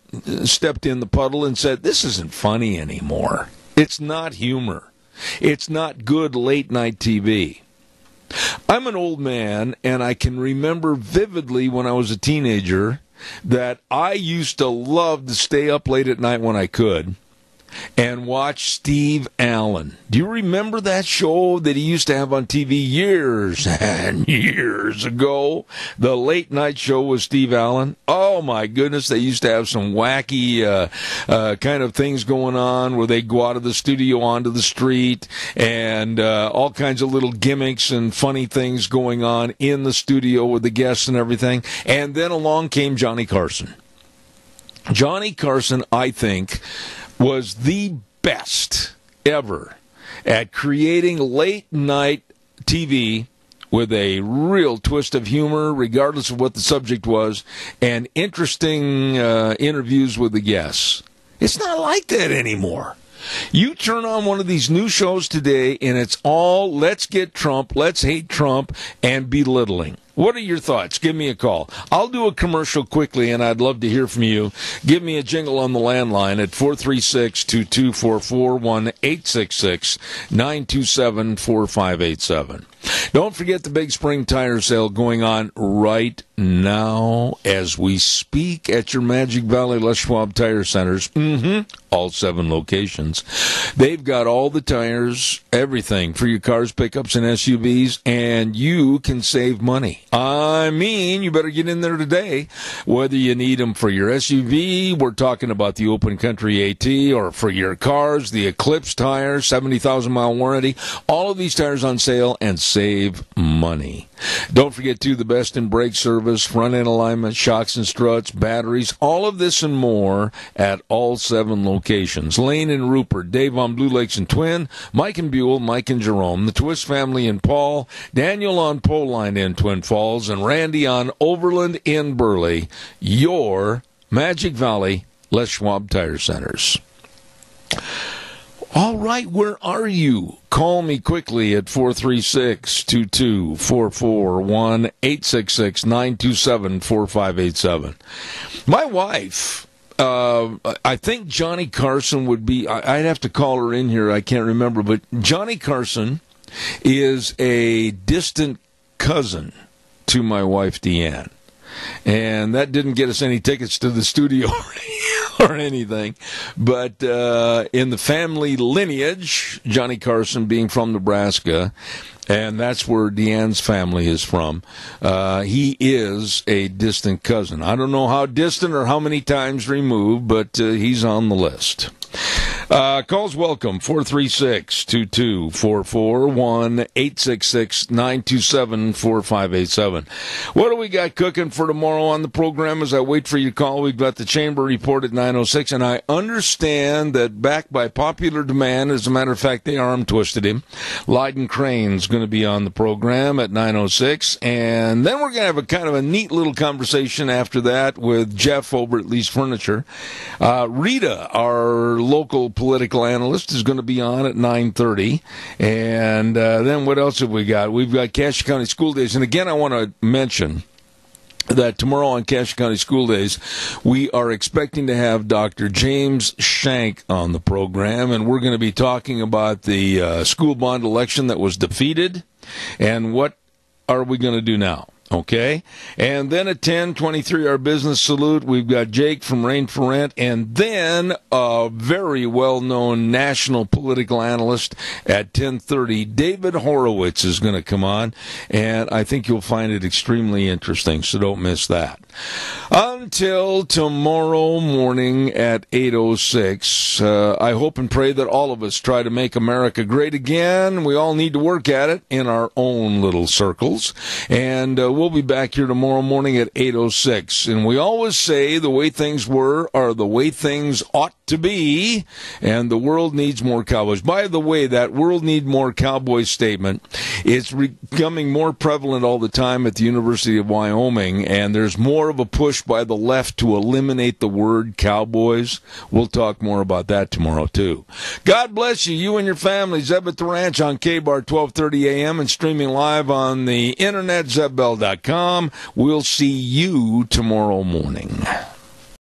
stepped in the puddle and said, this isn't funny anymore. It's not humor. It's not good late night TV. I'm an old man, and I can remember vividly when I was a teenager that I used to love to stay up late at night when I could and watch Steve Allen. Do you remember that show that he used to have on TV years and years ago? The late night show with Steve Allen. Oh my goodness, they used to have some wacky kind of things going on where they go out of the studio onto the street and all kinds of little gimmicks and funny things going on in the studio with the guests and everything. And then along came Johnny Carson. Johnny Carson, I think, was the best ever at creating late-night TV with a real twist of humor, regardless of what the subject was, and interesting interviews with the guests. It's not like that anymore. You turn on one of these new shows today, and it's all let's get Trump, let's hate Trump, and belittling. What are your thoughts? Give me a call. I'll do a commercial quickly, and I'd love to hear from you. Give me a jingle on the landline at 436-2244, 1-866-927-4587. Don't forget the big spring tire sale going on right now as we speak at your Magic Valley Les Schwab Tire Centers. All 7 locations. They've got all the tires, everything for your cars, pickups, and SUVs, and you can save money. I mean, you better get in there today. Whether you need them for your SUV, we're talking about the Open Country AT, or for your cars, the Eclipse tire, 70,000-mile warranty. All of these tires on sale and save money. Don't forget, too, the best in brake service, front-end alignment, shocks and struts, batteries, all of this and more at all 7 locations. Lane and Rupert, Dave on Blue Lakes and Twin, Mike and Buell, Mike and Jerome, the Twist family in Paul, Daniel on Pole Line in Twin Falls, and Randy on Overland in Burley. Your Magic Valley Les Schwab Tire Centers. All right, where are you? Call me quickly at 436-2244, 1-866-927-4587. My wife, I think Johnny Carson would be, I'd have to call her in here, I can't remember, but Johnny Carson is a distant cousin to my wife, Deanne. And that didn't get us any tickets to the studio or anything. But in the family lineage, Johnny Carson being from Nebraska, and that's where Deanne's family is from, he is a distant cousin. I don't know how distant or how many times removed, but he's on the list. Calls welcome, 436-2244, 1-866-927-4587. What do we got cooking for tomorrow on the program as I wait for you to call? We've got the Chamber Report at 9:06, and I understand that back by popular demand, as a matter of fact, they arm twisted him. Lyden Crane's going to be on the program at 9:06, and then we're going to have a kind of a neat little conversation after that with Jeff over at Lee's Furniture. Rita, our local political analyst, is going to be on at 9:30. And then what else have we got? We've got Cache County School Days. And again, I want to mention that tomorrow on Cache County School Days, we are expecting to have Dr. James Shank on the program, and we're going to be talking about the school bond election that was defeated, and what are we going to do now? Okay, and then at 10:23, our business salute. We've got Jake from Rain for Rent, and then a very well-known national political analyst at 10:30. David Horowitz is going to come on, and I think you'll find it extremely interesting, so don't miss that. Until tomorrow morning at 8:06, I hope and pray that all of us try to make America great again. We all need to work at it in our own little circles, and we'll be back here tomorrow morning at 8:06. And we always say the way things were are the way things ought to be, and the world needs more cowboys. By the way, that world need more cowboys statement, it's becoming more prevalent all the time at the University of Wyoming, and there's more of a push by the left to eliminate the word cowboys. We'll talk more about that tomorrow, too. God bless you, you and your family. Zeb at the Ranch on K-Bar, 12:30 a.m. and streaming live on the internet, zebbell.com. We'll see you tomorrow morning.